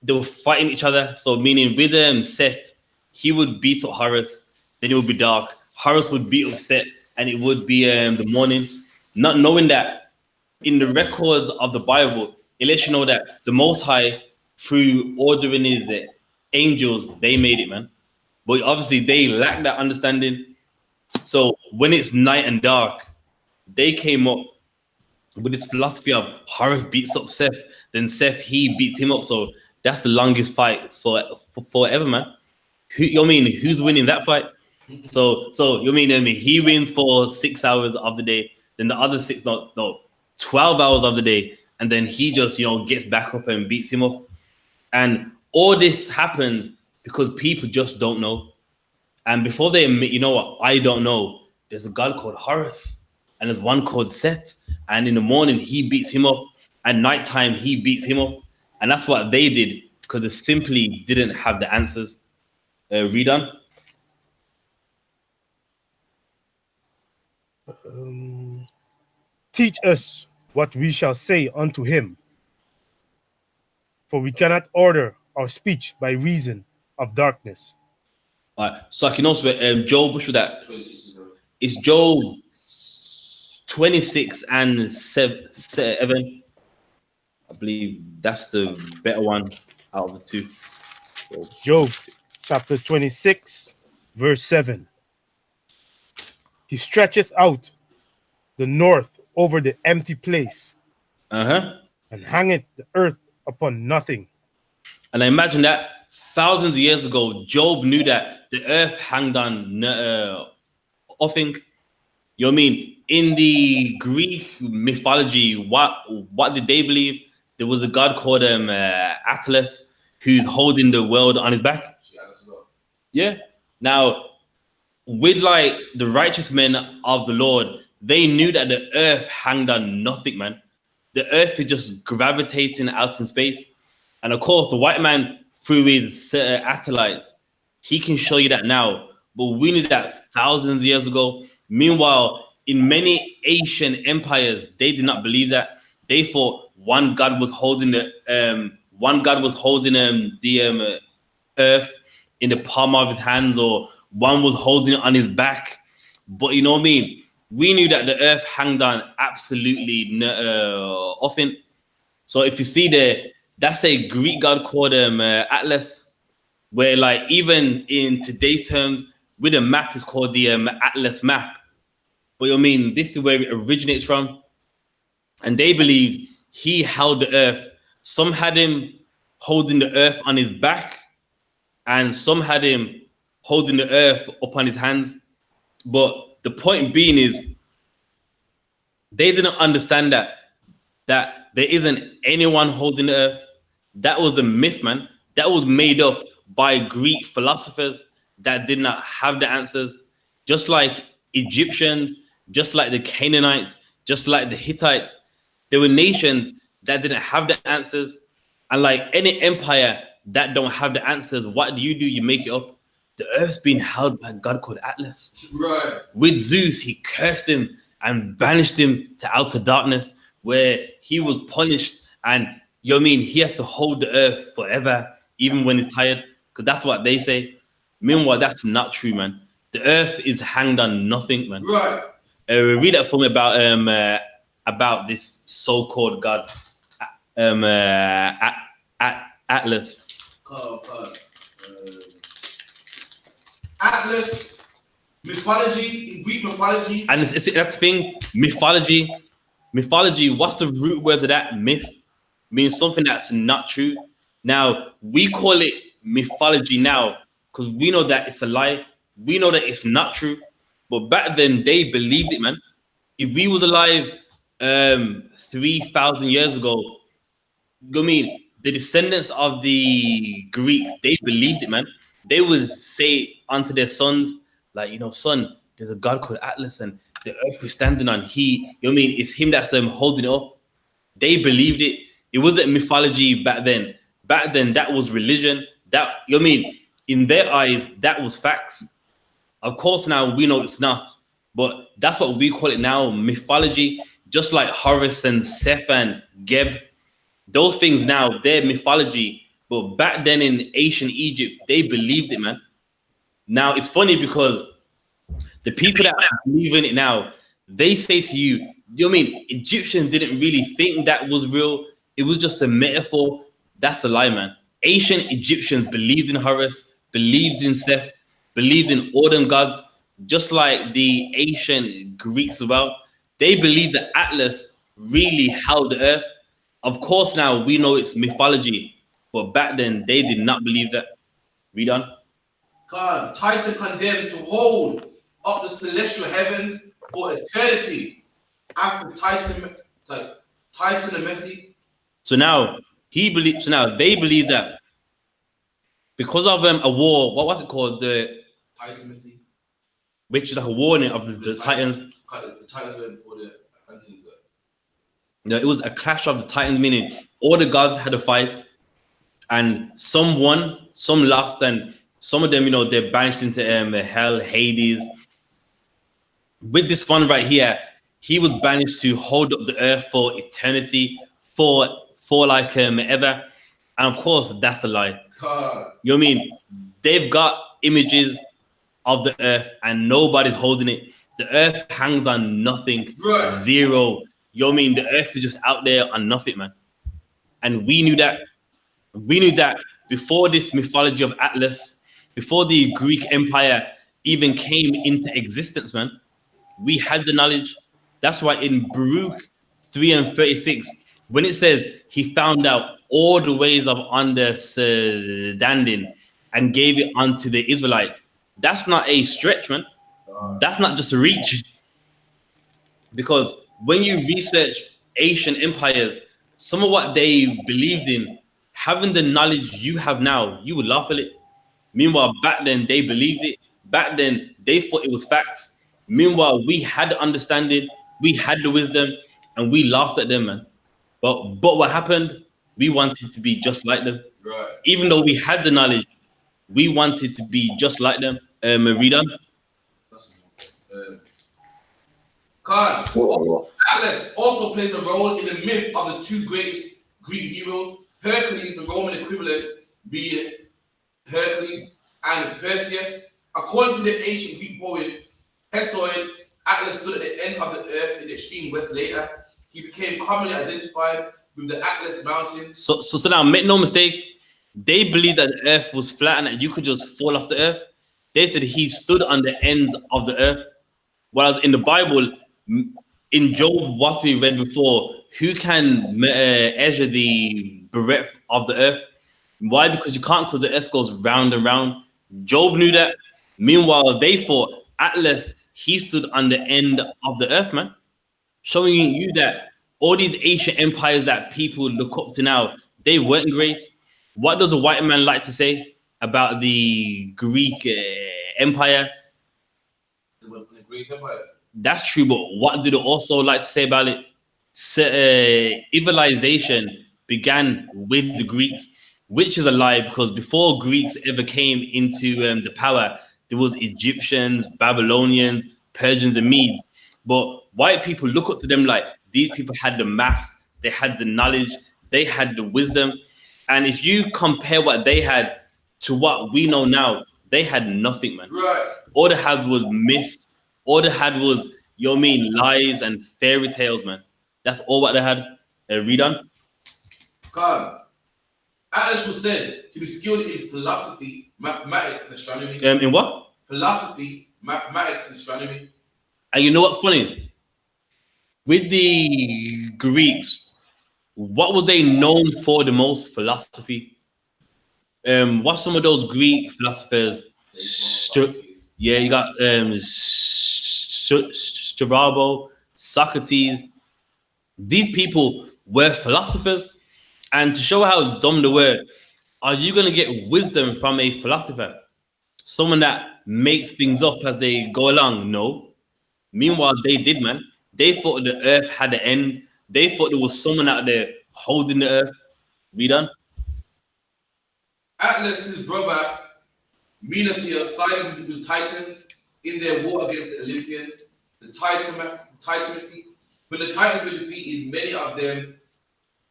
they were fighting each other. So meaning with Seth, he would beat up Horus, then it would be dark. Horus would beat up Seth, and it would be the morning. Not knowing that in the records of the Bible, it lets you know that the Most High, through ordering his angels, they made it, man. But obviously they lack that understanding. So when it's night and dark, they came up with this philosophy of Horus beats up Seth, then Seth, he beats him up. So that's the longest fight for forever, man. Who's winning that fight? So he wins for 6 hours of the day, then the other 12 hours of the day, and then he just gets back up and beats him up. And all this happens because people just don't know. And before they admit, you know what, I don't know, there's a God called Horus, and there's one called Seth, and in the morning he beats him up, at nighttime he beats him up. And that's what they did, because they simply didn't have the answers. Read on. Teach us what we shall say unto him, for we cannot order our speech by reason of darkness. So I can also Job, which was that? It's Job 26 and 7. I believe that's the better one out of the two. Job chapter 26, verse 7. He stretcheth out the north over the empty place, and hangeth the earth upon nothing. And I imagine that thousands of years ago, Job knew that the earth hanged on nothing. You know what I mean? In the Greek mythology, what did they believe? There was a god called Atlas, who's holding the world on his back. Yeah. Now, with like the righteous men of the Lord, they knew that the earth hanged on nothing, man. The earth is just gravitating out in space. And of course, the white man, through his satellites, he can show you that now. But we knew that thousands of years ago. Meanwhile, in many Asian empires, they did not believe that. They thought one God was holding the earth in the palm of his hands, or one was holding it on his back. But you know what I mean? We knew that the earth hanged on absolutely nothing. So if you see there, that's a Greek god called Atlas, where like even in today's terms, with a map is called the Atlas map. But you know what I mean, this is where it originates from. And they believed he held the earth. Some had him holding the earth on his back, and some had him holding the earth upon his hands. But the point being is, they didn't understand that there isn't anyone holding the earth. That was a myth, man. That was made up by Greek philosophers that did not have the answers. Just like Egyptians, just like the Canaanites, just like the Hittites. There were nations that didn't have the answers. And like any empire that don't have the answers, what do? You make it up. The earth's being held by a god called Atlas. Right. With Zeus, he cursed him and banished him to outer darkness, where he was punished. And you know what I mean? He has to hold the earth forever, even when he's tired, because that's what they say. Meanwhile, that's not true, man. The earth is hanged on nothing, man. Right. Read that for me about this so-called god, Atlas. Atlas, mythology, in Greek mythology. And that's the thing, mythology. Mythology, what's the root word of that? Myth means something that's not true. Now, we call it mythology now because we know that it's a lie. We know that it's not true. But back then, they believed it, man. If we was alive 3,000 years ago. I mean, the descendants of the Greeks, they believed it, man. They would say unto their sons, like, son, there's a god called Atlas, and the earth we're standing on, it's him that's holding it up. They believed it. It wasn't mythology back then. Back then, that was religion. That, in their eyes, that was facts. Of course, now we know it's not, but that's what we call it now, mythology. Just like Horus and Seth and Geb, those things now, they're mythology. But back then in ancient Egypt, they believed it, man. Now, it's funny because the people that believe in it now, they say to you, Egyptians didn't really think that was real. It was just a metaphor. That's a lie, man. Ancient Egyptians believed in Horus, believed in Seth, believed in all them gods, just like the ancient Greeks as well. They believed that Atlas really held the earth. Of course, now we know it's mythology, but back then they did not believe that. Read on. God, Titan condemned to hold up the celestial heavens for eternity after Titan and Messi. So now they believe that because of a war, what was it called? The Titan Messi. Which is like a warning of the Titans. The Titans were before the Atlanteans. No, it was a clash of the Titans, meaning all the gods had a fight, and some won, some lost, and some of them, they're banished into hell, Hades. With this one right here, he was banished to hold up the earth for eternity, for like ever. And of course, that's a lie. God. They've got images of the earth, and nobody's holding it. The earth hangs on nothing, right. Zero. The earth is just out there on nothing, man. And we knew that. We knew that before this mythology of Atlas, before the Greek Empire even came into existence, man. We had the knowledge. That's why in Baruch 3:36, when it says he found out all the ways of understanding and gave it unto the Israelites, that's not a stretch, man. That's not just a reach. Because when you research ancient empires, some of what they believed in, having the knowledge you have now, you would laugh at it. Meanwhile, back then they believed it. Back then they thought it was facts. Meanwhile, we had the understanding, we had the wisdom, and we laughed at them, man. But what happened? We wanted to be just like them. Right. Even though we had the knowledge, we wanted to be just like them. Read on. Atlas also plays a role in the myth of the two greatest Greek heroes, Hercules, the Roman equivalent, being Hercules, and Perseus. According to the ancient Greek poet Hesiod, Atlas stood at the end of the earth in the extreme west. Later, he became commonly identified with the Atlas Mountains. So now, make no mistake, they believed that the earth was flat and that you could just fall off the earth. They said he stood on the ends of the earth. Whereas in the Bible, in Job, what we read before, who can measure the breadth of the earth? Why? Because you can't, because the earth goes round and round. Job knew that. Meanwhile, they thought Atlas, he stood on the end of the earth, man. Showing you that all these ancient empires that people look up to now, they weren't great. What does a white man like to say about the Greek Empire? The Greek Empire. That's true, but what do they also like to say about it? Civilization began with the Greeks, which is a lie, because before Greeks ever came into the power, there was Egyptians, Babylonians, Persians, and Medes. But white people look up to them like these people had the maths, they had the knowledge, they had the wisdom. And if you compare what they had to what we know now, they had nothing, man. Right. All they had was myths. All they had was, lies and fairy tales, man. That's all what they had. Read on. God. Atlas was said to be skilled in philosophy, mathematics, and astronomy. In what? Philosophy, mathematics, and astronomy. And you know what's funny? With the Greeks, what was they known for the most? Philosophy. What's some of those Greek philosophers? Yeah, you got Strabo, Socrates. These people were philosophers, and to show how dumb they were, are you going to get wisdom from a philosopher? Someone that makes things up as they go along? No. Meanwhile, they did, man. They thought the earth had an end. They thought there was someone out there holding the earth. We done? Atlas' brother Minotaur sided with the Titans in their war against the Olympians. The Titanesy. When the Titans were defeated, many of them,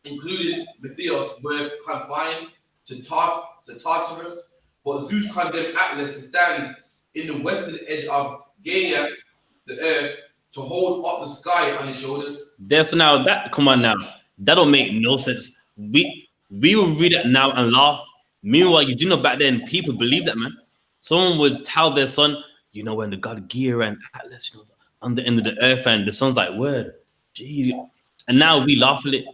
including Metheos, were confined to Tartarus, but Zeus condemned Atlas to stand in the western edge of Gaia, the earth, to hold up the sky on his shoulders. There's now that, come on now, that don't make no sense. We will read it now and laugh. Meanwhile, you do know back then people believe that, man. Someone would tell their son, you know, when the god Gaia and Atlas, you know, on the end of the earth, and the son's like, word, jeez. And now we laugh at it.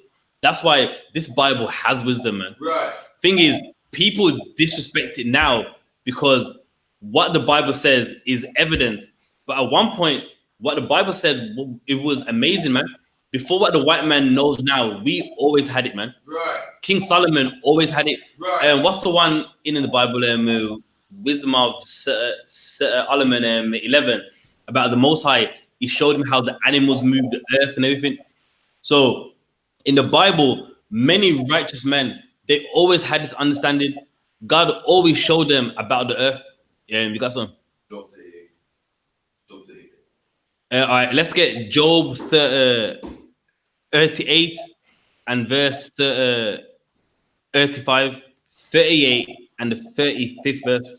That's why this Bible has wisdom, man. Right. Thing is, people disrespect it now because what the Bible says is evidence. But at one point, what the Bible said, it was amazing, man. Before what the white man knows now, we always had it, man. Right. King Solomon always had it. Right. And what's the one in the Bible, Wisdom of Solomon 11, about the Most High? He showed him how the animals move the earth and everything. So in the Bible, many righteous men, they always had this understanding. God always showed them about the earth. Yeah, you got some? Job 38. All right, let's get Job 38 and verse 35, 38, and the 35th verse.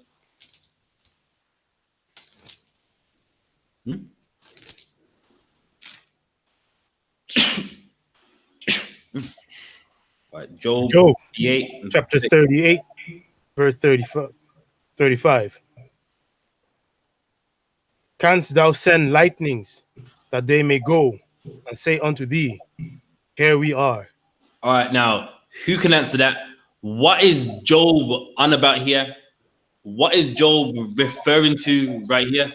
All right, Job 38, chapter 38, verse 35. Canst thou send lightnings that they may go and say unto thee, here we are? All right, now, who can answer that? What is Job on about here? What is Job referring to right here?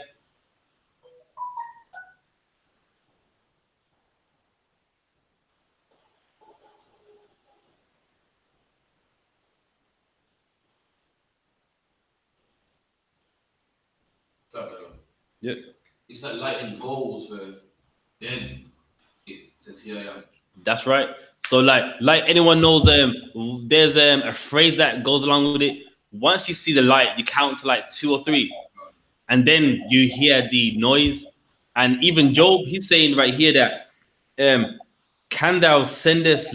Yep. It's like lighting goals first. Then it says here I am. That's right. So like anyone knows, there's a phrase that goes along with it. Once you see the light, you count to like 2 or 3, and then you hear the noise. And even Job, he's saying right here that can thou send us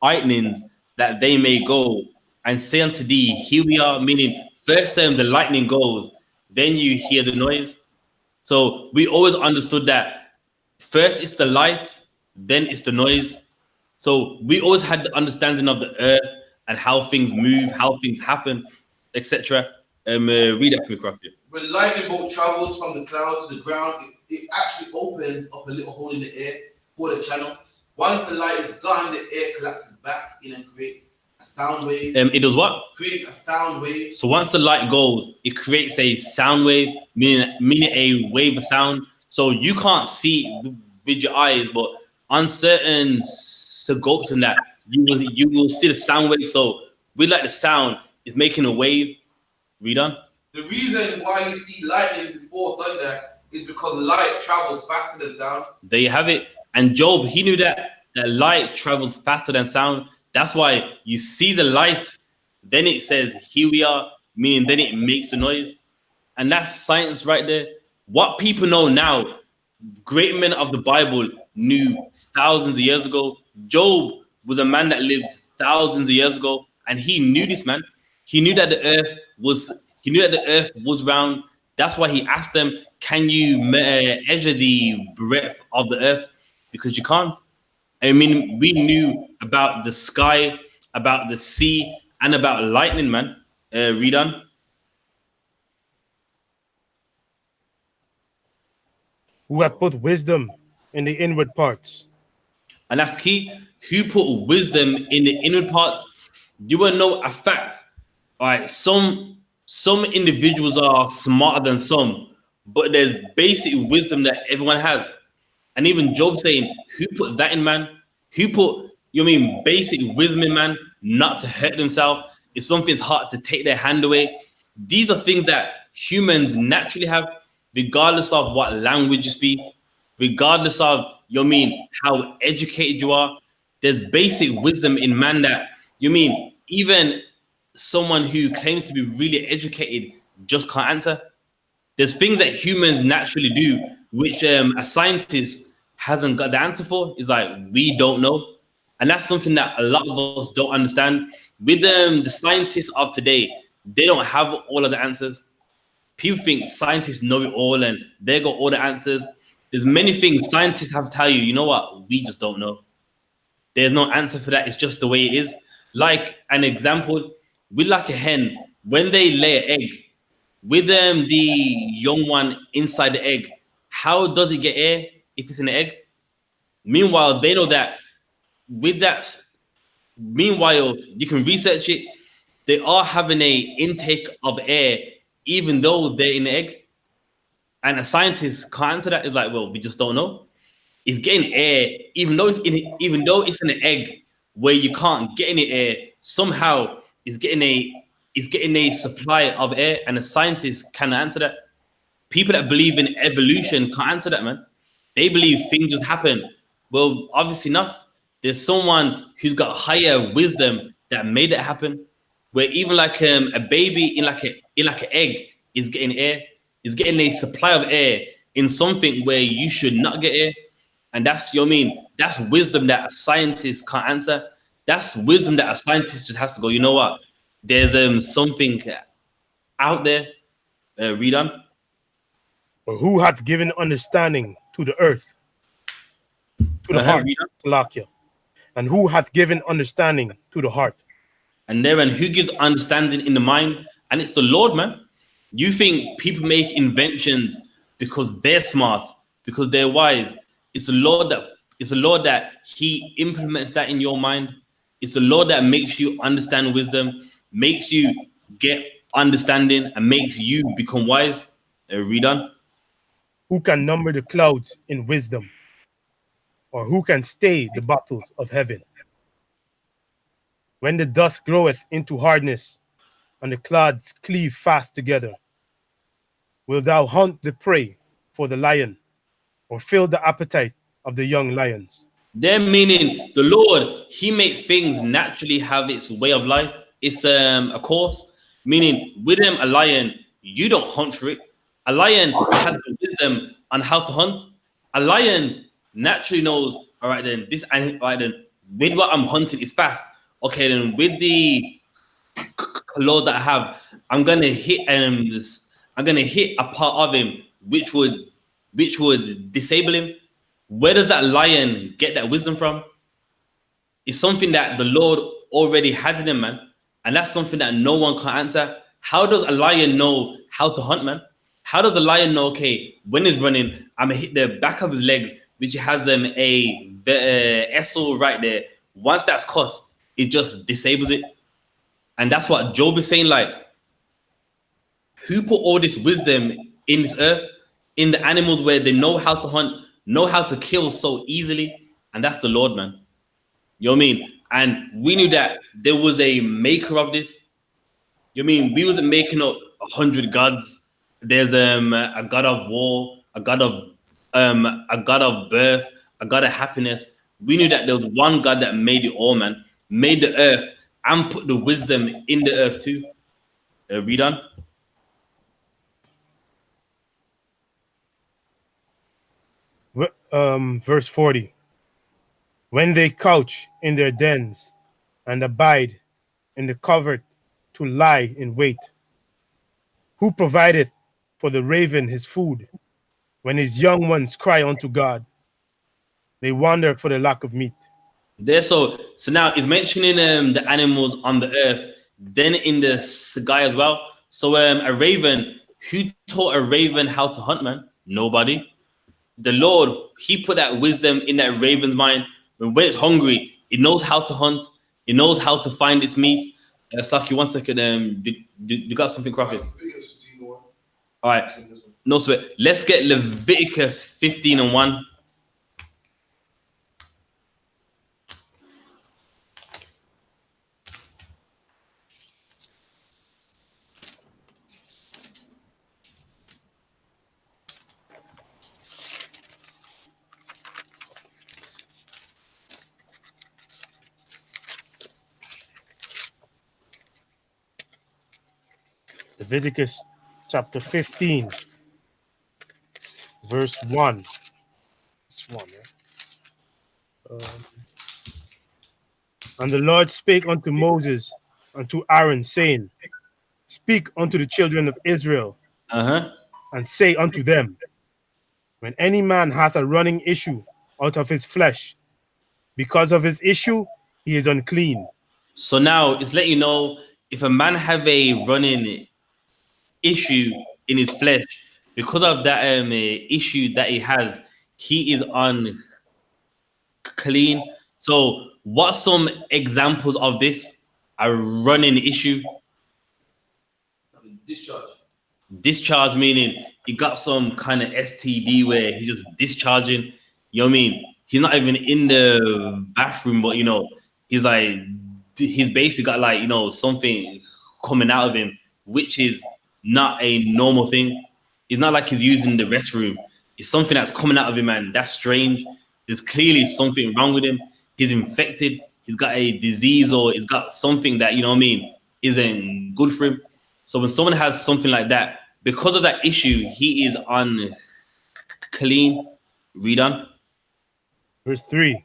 lightnings that they may go and say unto thee, here we are, meaning first the lightning goes, then you hear the noise. So we always understood that first it's the light, then it's the noise. So we always had the understanding of the earth and how things move, how things happen, etc. Read that for me, Crafty. When lightning bolt travels from the clouds to the ground, it actually opens up a little hole in the air for the channel. Once the light is gone, the air collapses back in and creates a sound wave. It does what? Creates a sound wave. So once the light goes, it creates a sound wave, meaning a wave of sound. So you can't see with your eyes, but on certain scopes and that, you will see the sound wave. So we like the sound is making a wave. Read on. The reason why you see lightning before thunder is because light travels faster than sound. There you have it. And Job, he knew that light travels faster than sound. That's why you see the light, then it says, here we are, meaning then it makes a noise. And that's science right there. What people know now, great men of the Bible knew thousands of years ago. Job was a man that lived thousands of years ago, and he knew this, man. He knew that the earth was round. That's why he asked them, can you measure the breadth of the earth? Because you can't. I mean, we knew about the sky, about the sea, and about lightning, man. Read on. Who have put wisdom in the inward parts. And that's key. Who put wisdom in the inward parts? You will know a fact. All right, some individuals are smarter than some, but there's basic wisdom that everyone has. And even Job saying, who put that in man? Who put, basic wisdom in man, not to hurt themselves? If something's hard, to take their hand away. These are things that humans naturally have, regardless of what language you speak, regardless of, how educated you are. There's basic wisdom in man that, even someone who claims to be really educated just can't answer. There's things that humans naturally do, which a scientist hasn't got the answer for. Is like, we don't know. And that's something that a lot of us don't understand. With the scientists of today, they don't have all of the answers. People think scientists know it all and they got all the answers. There's many things scientists have to tell you, you know what, we just don't know. There's no answer for that. It's just the way it is. Like an example, with like a hen, when they lay an egg, with the young one inside the egg, how does it get air if it's in the egg? Meanwhile, they know that with that, meanwhile, you can research it. They are having a intake of air, even though they're in the egg. And a scientist can't answer that. It's like, well, we just don't know. It's getting air, even though it's in an egg where you can't get any air. Somehow, it's getting a supply of air, and a scientist can answer that. People that believe in evolution can't answer that, man. They believe things just happen. Well, obviously not. There's someone who's got higher wisdom that made it happen. Where even like a baby in like an egg is getting air, is getting a supply of air in something where you should not get air. And that's, that's wisdom that a scientist can't answer. That's wisdom that a scientist just has to go, you know what? There's something out there. Read on. Or who hath given understanding to the earth, to the heart, Talakia? And who hath given understanding to the heart? And who gives understanding in the mind? And it's the Lord, man. You think people make inventions because they're smart, because they're wise. It's the Lord that He implements that in your mind. It's the Lord that makes you understand wisdom, makes you get understanding, and makes you become wise. Read on. Who can number the clouds in wisdom? Or who can stay the battles of heaven? When the dust groweth into hardness, and the clouds cleave fast together, wilt thou hunt the prey for the lion, or fill the appetite of the young lions? They're meaning the Lord, He makes things naturally have its way of life. It's a course. Meaning with him, a lion, you don't hunt for it. A lion has the wisdom on how to hunt. A lion naturally knows, all right then, with what I'm hunting is fast. Okay, then with the laws that I have, I'm gonna hit a part of him which would disable him. Where does that lion get that wisdom from? It's something that the Lord already had in him, man. And that's something that no one can answer. How does a lion know how to hunt, man? How does a lion know, okay, when he's running, I'm gonna hit the back of his legs, which has the SL right there. Once that's cut, it just disables it. And that's what Job is saying, like, who put all this wisdom in this earth, in the animals where they know how to hunt, know how to kill so easily? And that's the Lord, man. You know what I mean? And we knew that there was a maker of this. You know what I mean? We wasn't making up 100 gods. There's a god of war, a god of birth, a god of happiness. We knew that there was one God that made it all, man. Made the earth and put the wisdom in the earth too. Read on. Verse 40. When they couch in their dens and abide in the covert to lie in wait, who provideth for the raven his food? When his young ones cry unto God, they wander for the lack of meat. There, so now it's mentioning the animals on the earth, then in the sky as well. So a raven, who taught a raven how to hunt, man? Nobody. The Lord, He put that wisdom in that raven's mind. When it's hungry, it knows how to hunt. It knows how to find its meat. Saki, 1 second. You got something cracking? All right. No sweat. Let's get Leviticus 15:1. Leviticus chapter 15, verse 1. It's 1, yeah? And the Lord spake unto Moses and to Aaron, saying, Speak unto the children of Israel, and say unto them, When any man hath a running issue out of his flesh, because of his issue, he is unclean. So now it's letting you know, if a man have a running issue in his flesh, because of that issue that he is unclean. So what's some examples of this? A running issue. Discharge meaning he got some kind of STD where he's just discharging. You know what I mean? He's not even in the bathroom, but he's like, he's basically got like, something coming out of him, which is not a normal thing. It's not like he's using the restroom. It's something that's coming out of him, and that's strange. There's clearly something wrong with him. He's infected. He's got a disease, or he's got something that, isn't good for him. So when someone has something like that, because of that issue, he is unclean. Read on. Verse 3.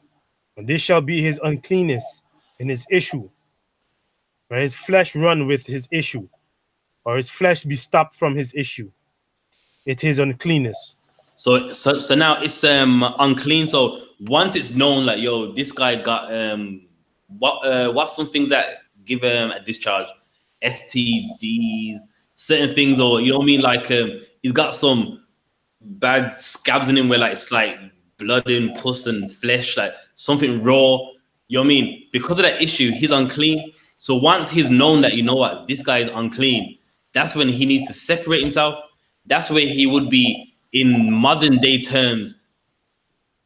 And this shall be his uncleanness in his issue, where his flesh run with his issue, or his flesh be stopped from his issue. It is uncleanness. So now it's unclean. So once it's known, like, yo, this guy got what's some things that give him a discharge? STDs, certain things, or you know what I mean, like he's got some bad scabs in him where like it's like blood and pus and flesh, like something raw. You know what I mean? Because of that issue, he's unclean. So once he's known that, you know what, this guy is unclean, that's when he needs to separate himself. That's where he would be, in modern day terms,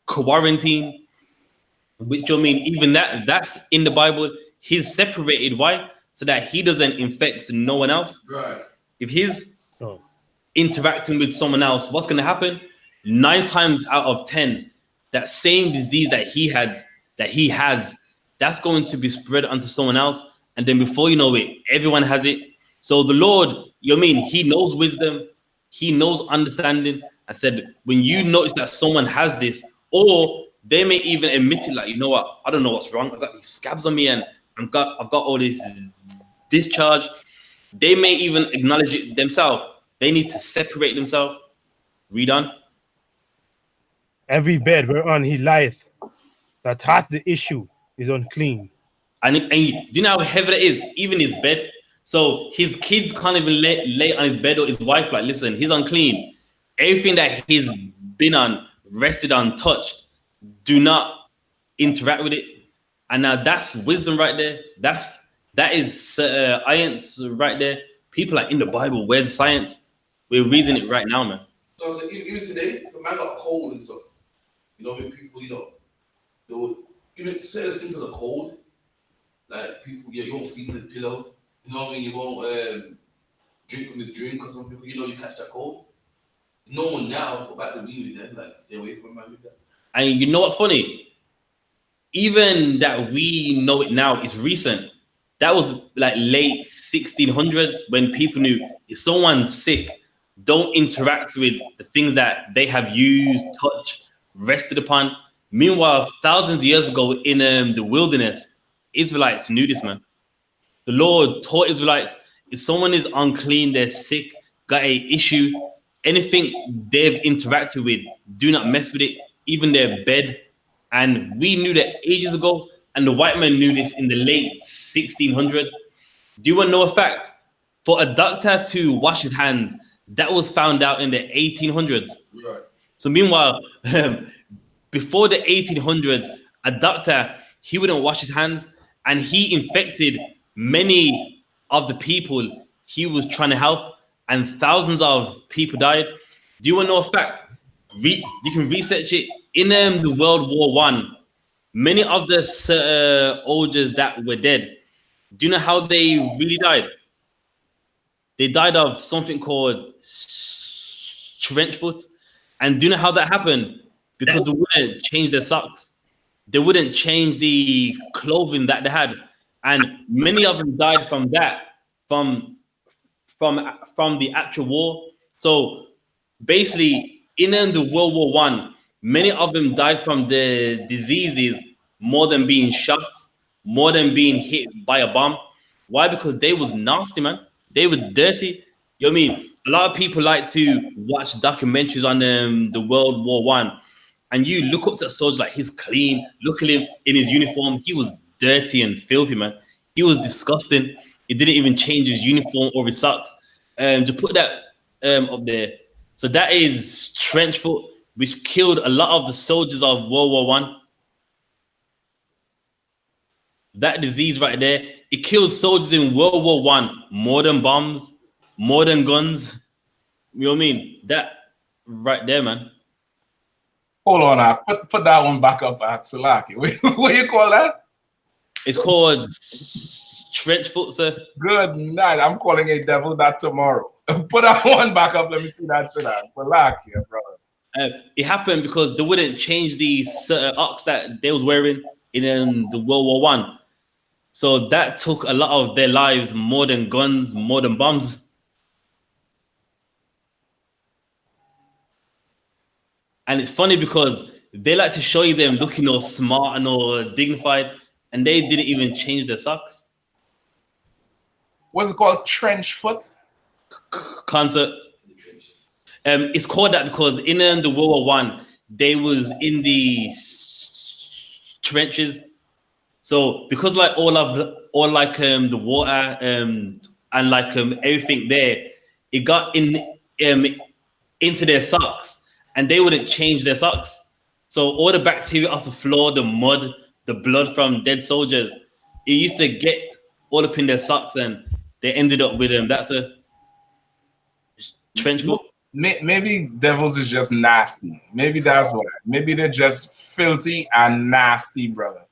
quarantine. Which, I mean, even that's in the Bible. He's separated. Why? So that he doesn't infect no one else. Right. If he's interacting with someone else, what's going to happen? 9 times out of 10, that same disease that he has, that's going to be spread onto someone else. And then before you know it, everyone has it. So the Lord, you know what I mean, he knows wisdom, he knows understanding. I said, when you notice that someone has this, or they may even admit it, like, you know what, I don't know what's wrong. I've got these scabs on me and I've got all this discharge. They may even acknowledge it themselves. They need to separate themselves. Read on. Every bed whereon he lieth that hath the issue is unclean. And do you know how heavy that is? Even his bed. So his kids can't even lay on his bed, or his wife, like, listen, he's unclean. Everything that he's been on, rested on, touched, do not interact with it. And now that's wisdom right there. That is science right there. People are in the Bible. Where's the science? We're reasoning it right now, man. So even today, if a man got a cold and stuff, when people, they would, even say as simple as a cold, like people, you won't sleep on his pillow, you know what I mean? You won't drink from his drink, or some people, you catch that cold. No one now, but back then we would like stay away from a man like that. And you know what's funny? Even that we know it now is recent. That was like late 1600s when people knew if someone's sick, don't interact with the things that they have used, touched, rested upon. Meanwhile, thousands of years ago in the wilderness, Israelites knew this, man. The Lord taught Israelites, if someone is unclean, they're sick, got a issue, anything they've interacted with, do not mess with it, even their bed. And we knew that ages ago, and the white man knew this in the late 1600s. Do you want to know a fact? For a doctor to wash his hands, that was found out in the 1800s. Right. So meanwhile, before the 1800s, a doctor, he wouldn't wash his hands, and he infected many of the people he was trying to help, and thousands of people died. Do you want to know a fact? You can research it. In the World War I, many of the soldiers that were dead, do you know how they really died? They died of something called trench foot. And do you know how that happened? Because they wouldn't change their socks. They wouldn't change the clothing that they had. And many of them died from that, from from the actual war. So basically, in the World War One, many of them died from the diseases more than being shot, more than being hit by a bomb. Why? Because they was nasty, man. They were dirty. You know what I mean? A lot of people like to watch documentaries on the World War One, and you look up to a soldier like he's clean. Look at him in his uniform. He was dirty and filthy, man. He was disgusting. He didn't even change his uniform or his socks. To put that up there, so that is trench foot, which killed a lot of the soldiers of World War One. That disease right there, it killed soldiers in World War One more than bombs, more than guns. You know what I mean? That right there, man. Hold on now. Put that one back up at Salaki. What you call that? It's called trench foot, sir. Good night. I'm calling a devil that tomorrow. Put that one back up. Let me see that shit out. Salaki, brother. It happened because they wouldn't change the ox that they was wearing in the World War One. So that took a lot of their lives, more than guns, more than bombs. And it's funny because they like to show you them looking all smart and all dignified, and they didn't even change their socks. What's it called? Trench foot? Concert. It's called that because in the World War One, they was in the trenches. So because like all the water and like everything there, it got in into their socks, and they wouldn't change their socks. So all the bacteria off the floor, the mud, the blood from dead soldiers, it used to get all up in their socks, and they ended up with that's a trench foot. Maybe devils is just nasty. Maybe that's why. Maybe they're just filthy and nasty, brother.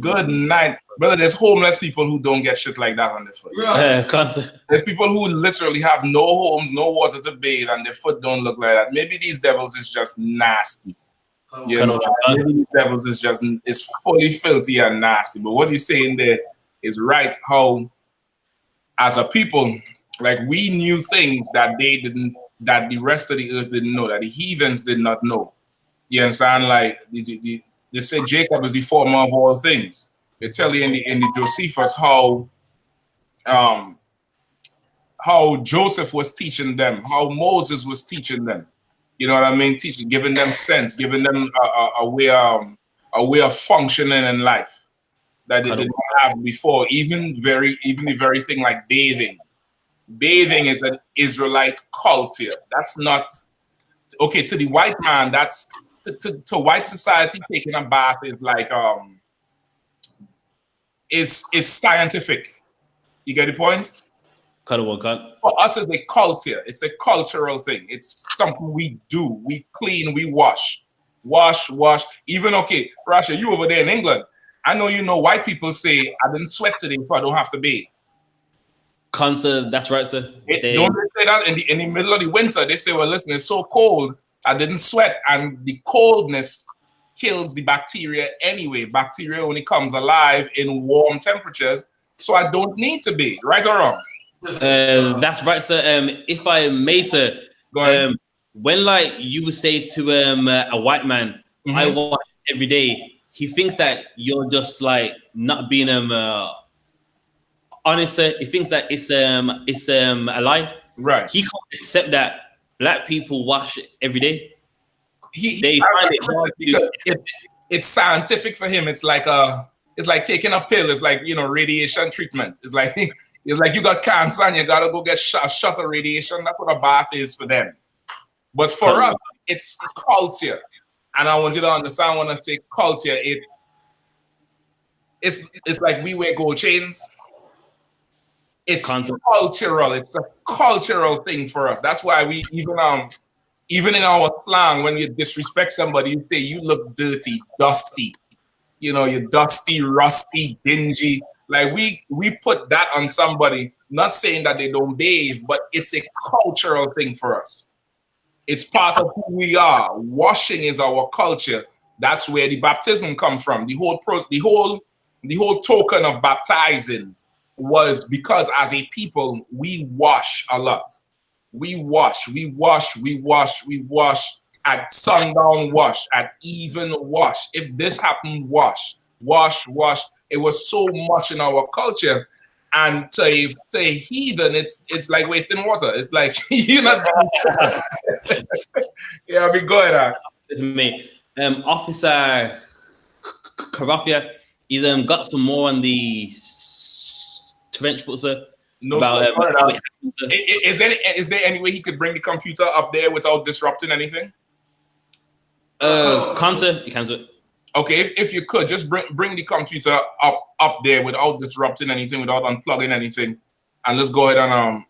Good night, brother. There's homeless people who don't get shit like that on their foot. There's people who literally have no homes, no water to bathe, and their foot don't look like that. Maybe these devils is just nasty. You know, maybe these devils is fully filthy and nasty. But what you're saying there is right. How, as a people, like we knew things that they didn't, that the rest of the earth didn't know, that the heathens did not know. You understand? Like they say Jacob is the former of all things. They tell you in the Josephus how Joseph was teaching them, how Moses was teaching them. You know what I mean? Teaching, giving them sense, giving them a way of functioning in life that they didn't have before. Even the very thing like bathing. Bathing is an Israelite culture. That's not okay to the white man. That's to white society. Taking a bath is like is scientific. You get the point? For us, it's a culture. It's a cultural thing. It's something we do. We clean. We wash. Even okay, Rasha, you over there in England. I know you know white people say I didn't sweat today, so I don't have to bathe. Concert, that's right, sir. Don't they say that in the middle of the winter? They say, well, listen, it's so cold, I didn't sweat, and the coldness kills the bacteria anyway. Bacteria only comes alive in warm temperatures, so I don't need to bathe. Right or wrong? That's right, sir. If I may, sir, go ahead. When like you would say to a white man, I wash every day, he thinks that you're just like not being honest, sir. He thinks that it's a lie. Right. He can't accept that black people wash every day. They find it hard to it's scientific for him. It's like taking a pill. It's like, you know, radiation treatment. It's like you got cancer and you gotta go get a shot of radiation. That's what a bath is for them. But for us, it's culture. And I want you to understand when I say culture, it's like we wear gold chains. It's cultural. It's a cultural thing for us. That's why we even in our slang, when you disrespect somebody, you say you look dirty, dusty. You know, you're dusty, rusty, dingy. Like we put that on somebody, not saying that they don't bathe, but it's a cultural thing for us. It's part of who we are. Washing is our culture. That's where the baptism comes from. The whole token of baptizing was because as a people, we wash a lot. We wash at sundown, wash at even, wash. If this happened, wash. It was so much in our culture. And to a heathen, it's like wasting water. It's like you're not. Yeah, be good. Me, Officer Karafia, he's got some more on the trench foot, sir. No, about how it happens, sir. Is there any way he could bring the computer up there without disrupting anything? Cancer, you can do it. Okay, if you could just bring the computer up there without disrupting anything, without unplugging anything, and let's go ahead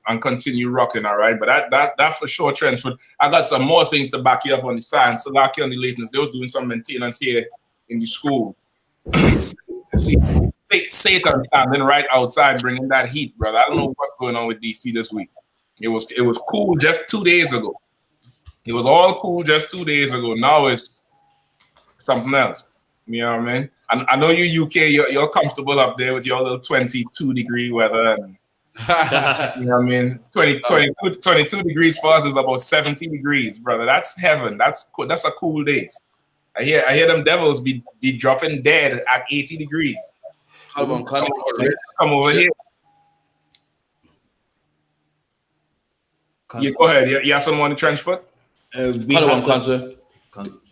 and continue rocking. All right, but that for sure, Trenchford. I got some more things to back you up on the science. So lucky on the lateness, they was doing some maintenance here in the school. See, Satan standing right outside, bringing that heat, brother. I don't know what's going on with DC this week. It was cool just 2 days ago. It was all cool just 2 days ago. Now it's something else. You know what I mean? And I know you UK, you're comfortable up there with your little 22-degree weather. And, you know what I mean? 22 degrees for us is about 70 degrees, brother. That's heaven. That's cool. That's a cool day. I hear them devils be dropping dead at 80 degrees. Come over here. You go ahead. You have someone in trench foot? We have cancer.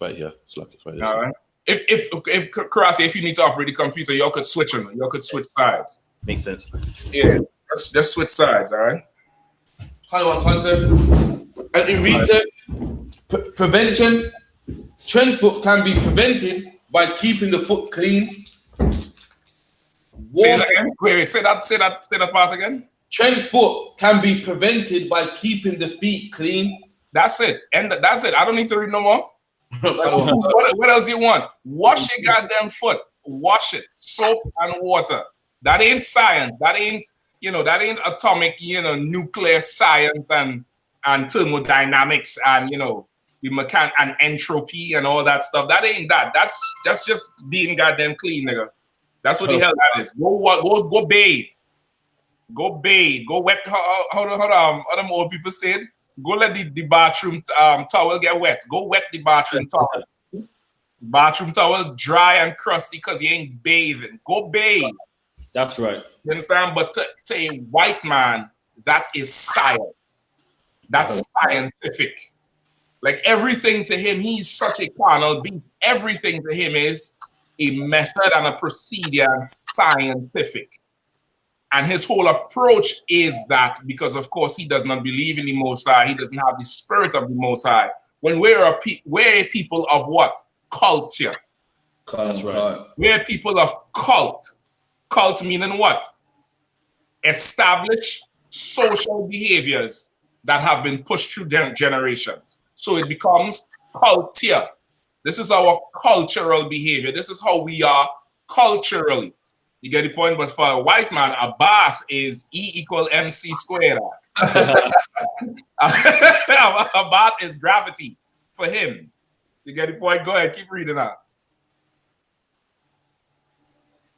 Right here. It's like it's right here. All right. If Karafi, if you need to operate the computer, y'all could switch them. Y'all could switch sides. Makes sense. Yeah. Just switch sides, all right? Cancer. And in research, prevention, trench foot can be prevented by keeping the foot clean. Say that again. Wait, say that part again. Trench foot can be prevented by keeping the feet clean. That's it. And that's it. I don't need to read no more. What else you want? Wash your goddamn foot. Wash it. Soap and water. That ain't science. That ain't atomic, nuclear science and thermodynamics and the and entropy and all that stuff. That ain't that. That's just being goddamn clean, nigga. That's what the hell that is. Go bathe. Go bathe. Go wet. How them old people said? Go let the bathroom towel get wet. Go wet the bathroom towel. Bathroom towel dry and crusty because you ain't bathing. Go bathe. That's right. You understand? But to a white man, that is science. That's scientific. Like everything to him, he's such a carnal beast. Everything to him is a method and a procedure and scientific. And his whole approach is that because, of course, he does not believe in the Most High. He doesn't have the spirit of the Most High. When we're a people of what? Culture. That's right. We're people of cult. Cult meaning what? Established social behaviors that have been pushed through generations. So it becomes culture. This is our cultural behavior. This is how we are culturally. You get the point? But for a white man, a bath is E=mc². A bath is gravity for him. You get the point? Go ahead, keep reading out.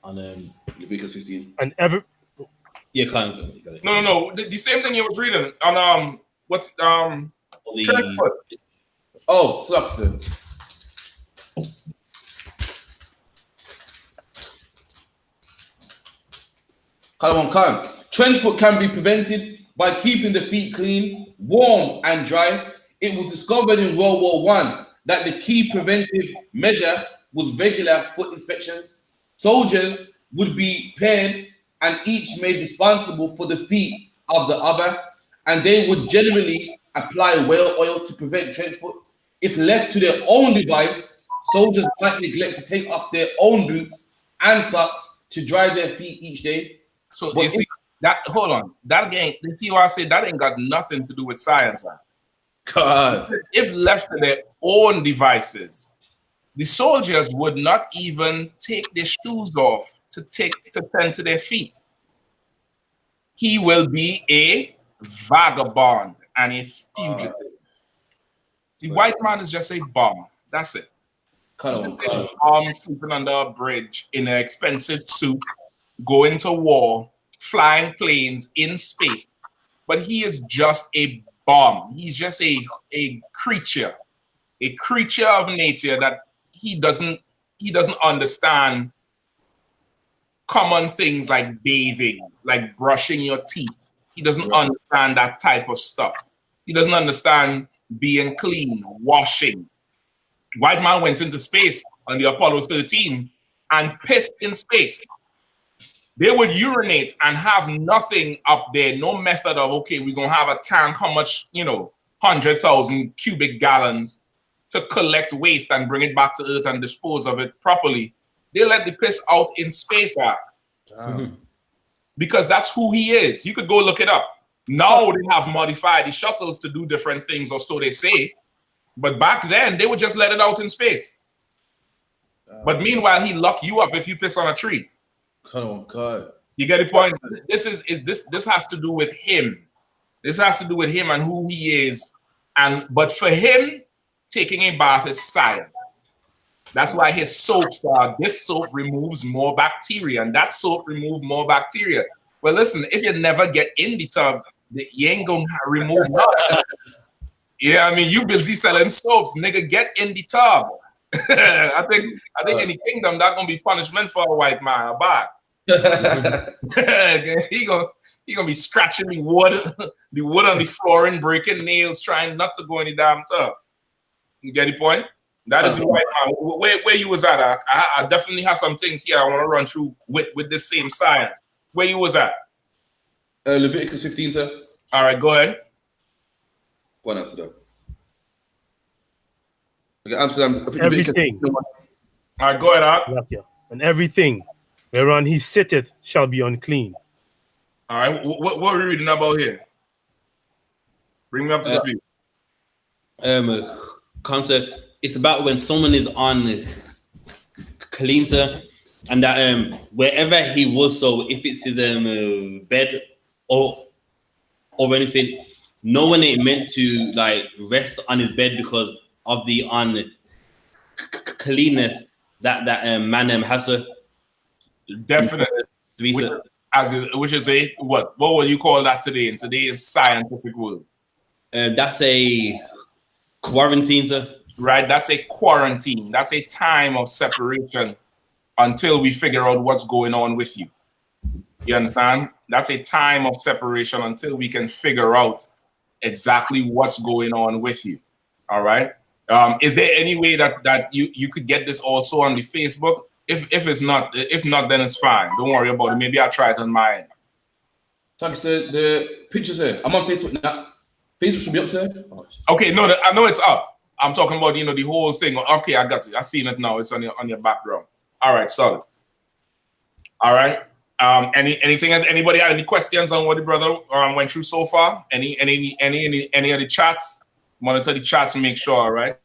On Leviticus 15. And every kind of. No. The same thing you was reading on what's church foot. Oh, flux. Trench foot can be prevented by keeping the feet clean, warm, and dry. It was discovered in World War I that the key preventive measure was regular foot inspections. Soldiers would be paired and each made responsible for the feet of the other, and they would generally apply whale oil to prevent trench foot. If left to their own device, soldiers might neglect to take off their own boots and socks to dry their feet each day. So you see that? Hold on, that again. You see why I said that ain't got nothing to do with science. God, if left to their own devices, the soldiers would not even take their shoes off to tend to their feet. He will be a vagabond and a fugitive. The white man is just a bum. That's it. Sleeping under a bridge in an expensive suit, going to war, flying planes in space, but he is just a bomb. He's just a creature of nature that he doesn't understand common things like bathing, like brushing your teeth. He doesn't understand that type of stuff. He doesn't understand being clean, washing. White man went into space on the Apollo 13 and pissed in space. They would urinate and have nothing up there, no method of, okay, we're going to have a tank, how much, 100,000 cubic gallons to collect waste and bring it back to Earth and dispose of it properly. They let the piss out in space, because that's who he is. You could go look it up. Now they have modified the shuttles to do different things, or so they say. But back then, they would just let it out in space. But meanwhile, he lock you up if you piss on a tree. Oh God! You get the point. This has to do with him. This has to do with him and who he is. But for him, taking a bath is science. That's why his soaps are. This soap removes more bacteria, and that soap removes more bacteria. Well, listen, if you never get in the tub, you ain't gonna remove nothing. Yeah, I mean, you busy selling soaps, nigga. Get in the tub. I think in the kingdom that's gonna be punishment for a white man. Bye. he gonna be scratching the wood on the floor and breaking nails, trying not to go in the damn tub. You get the point? That is the white man. Where you was at? I definitely have some things here I want to run through with the same science. Where you was at? Leviticus 15, sir. All right, go ahead. Go on after that. Okay, Amsterdam. Everything. All right, go ahead, Art. And everything whereon he sitteth shall be unclean. All right, what are we reading about here? Bring me up to speed. Concept. It's about when someone is on clean, sir, and that wherever he was, so if it's his bed or anything, no one ain't meant to like rest on his bed because of the uncleanness that man has, sir. Definitely. Which is a what would you call that today in today's scientific world? That's a quarantine, sir. Right, that's a quarantine. That's a time of separation until we figure out what's going on with you. You understand? That's a time of separation until we can figure out exactly what's going on with you. All right. Is there any way that you could get this also on the Facebook? If not, then it's fine. Don't worry about it. Maybe I'll try it on my end. Thanks. The pictures here. I'm on Facebook now. Facebook should be up there. Okay, no, I know it's up. I'm talking about the whole thing. Okay, I got it. I seen it now. It's on your background. All right, solid. All right. Anything else? Anybody had any questions on what the brother went through so far? Any of the chats? Monitor the chats and make sure. All right.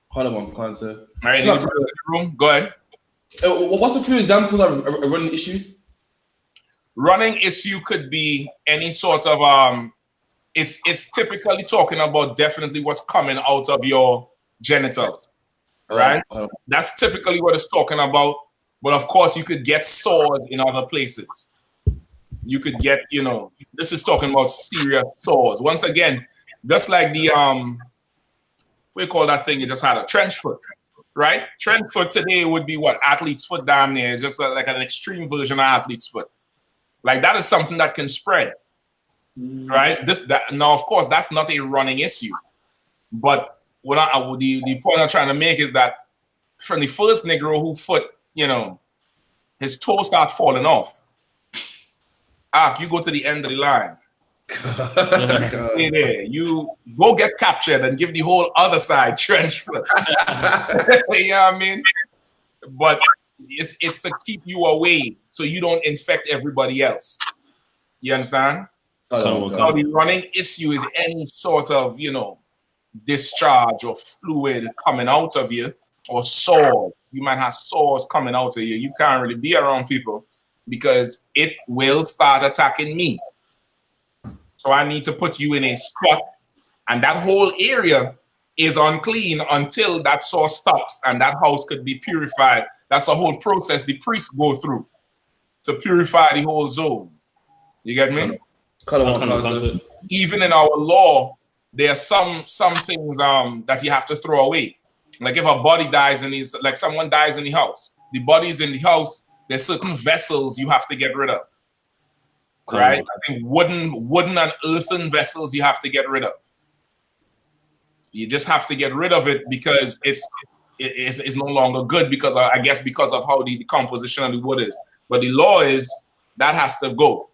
Hold on, can't. All right. In the room. Go ahead. What's a few examples of a running issue? Running issue could be any sort of It's typically talking about definitely what's coming out of your genitals, right? That's typically what it's talking about. But of course, you could get sores in other places. You could get, this is talking about serious sores. Once again, just like the we call that thing you just had, a trench foot, right? Trench foot today would be what? Athlete's foot down there. It's just like an extreme version of athlete's foot. Like that is something that can spread. Right. Now, of course, that's not a running issue. But the point I'm trying to make is that from the first Negro who foot, his toe start falling off. You go to the end of the line. Stay there. You go get captured and give the whole other side trench foot. You know what I mean? But it's to keep you away so you don't infect everybody else. You understand? Now, the running issue is any sort of, discharge or fluid coming out of you, or sores. You might have sores coming out of you. You can't really be around people because it will start attacking me. So I need to put you in a spot, and that whole area is unclean until that sore stops, and that house could be purified. That's a whole process the priests go through to purify the whole zone. You get me? Even in our law, there are some things that you have to throw away. Like if a body dies like someone dies in the house, the body's in the house, there's certain vessels you have to get rid of. Right? I think wooden and earthen vessels you have to get rid of. You just have to get rid of it because it's no longer good because I guess because of how the composition of the wood is. But the law is that has to go.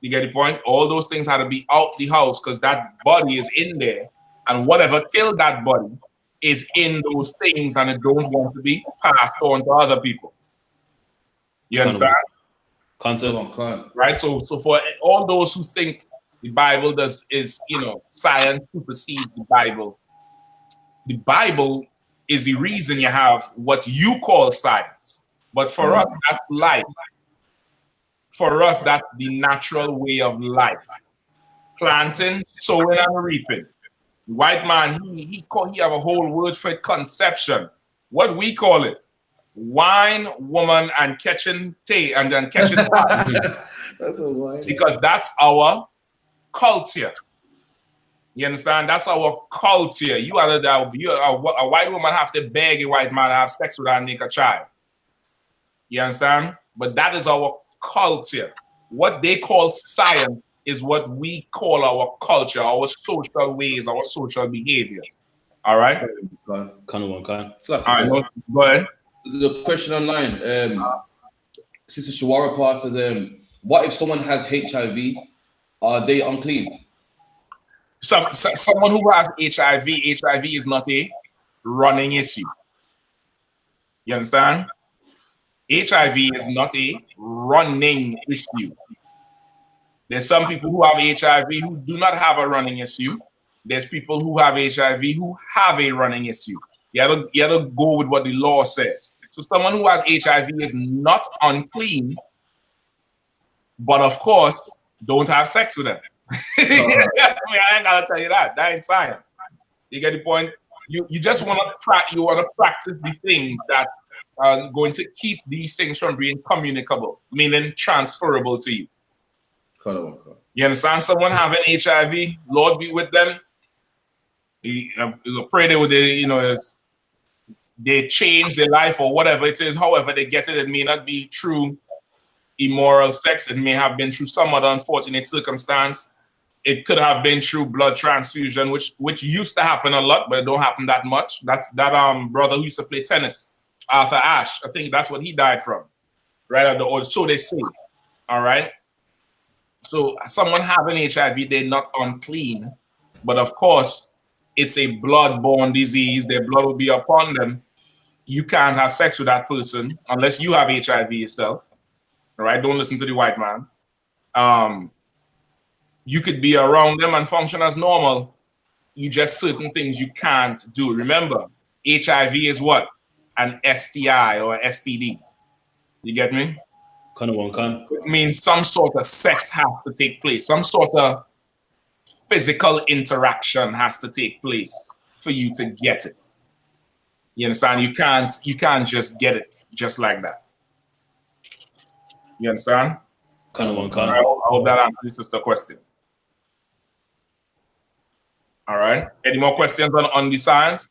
You get the point? All those things had to be out the house because that body is in there, and whatever killed that body is in those things, and it don't want to be passed on to other people. You understand? Right? So for all those who think the Bible is science supersedes the Bible. The Bible is the reason you have what you call science, but for us that's life. For us, that's the natural way of life. Planting, sowing, and reaping. The white man, he have a whole word for it, conception. What we call it, wine, woman, and catching tea, and then catching That's a wine. Because that's our culture. You understand? That's our culture. A white woman have to beg a white man to have sex with her and make a child. You understand? But that is our culture. What they call science is what we call our culture, our social ways, our social behaviors. All right? All right, go ahead. The question online, Sister Shawara passes, what if someone has HIV? Are they unclean? Someone who has HIV is not a running issue. You understand? HIV is not a running issue. There's some people who have HIV who do not have a running issue. There's people who have HIV who have a running issue. You have to go with what the law says. So someone who has HIV is not unclean, but of course, don't have sex with them. I ain't gotta tell you that. That ain't science. You get the point? You just want to practice the things that are going to keep these things from being communicable, meaning transferable to you. You understand? Someone having HIV, Lord be with them. Pray they change their life or whatever it is. However they get it, it may not be through immoral sex. It may have been through some other unfortunate circumstance. It could have been through blood transfusion, which used to happen a lot, but it don't happen that much. That brother who used to play tennis, Arthur Ashe, I think that's what he died from, right? Or so they say. All right. So someone having HIV, they're not unclean, but of course, it's a blood-borne disease. Their blood will be upon them. You can't have sex with that person unless you have HIV yourself. All right. Don't listen to the white man. You could be around them and function as normal. You just certain things you can't do. Remember, HIV is what? An STI or STD. You get me? It means some sort of sex has to take place. Some sort of physical interaction has to take place for you to get it. You understand? You can't just get it just like that. You understand? I hope that answers the sister question. All right. Any more questions on the science?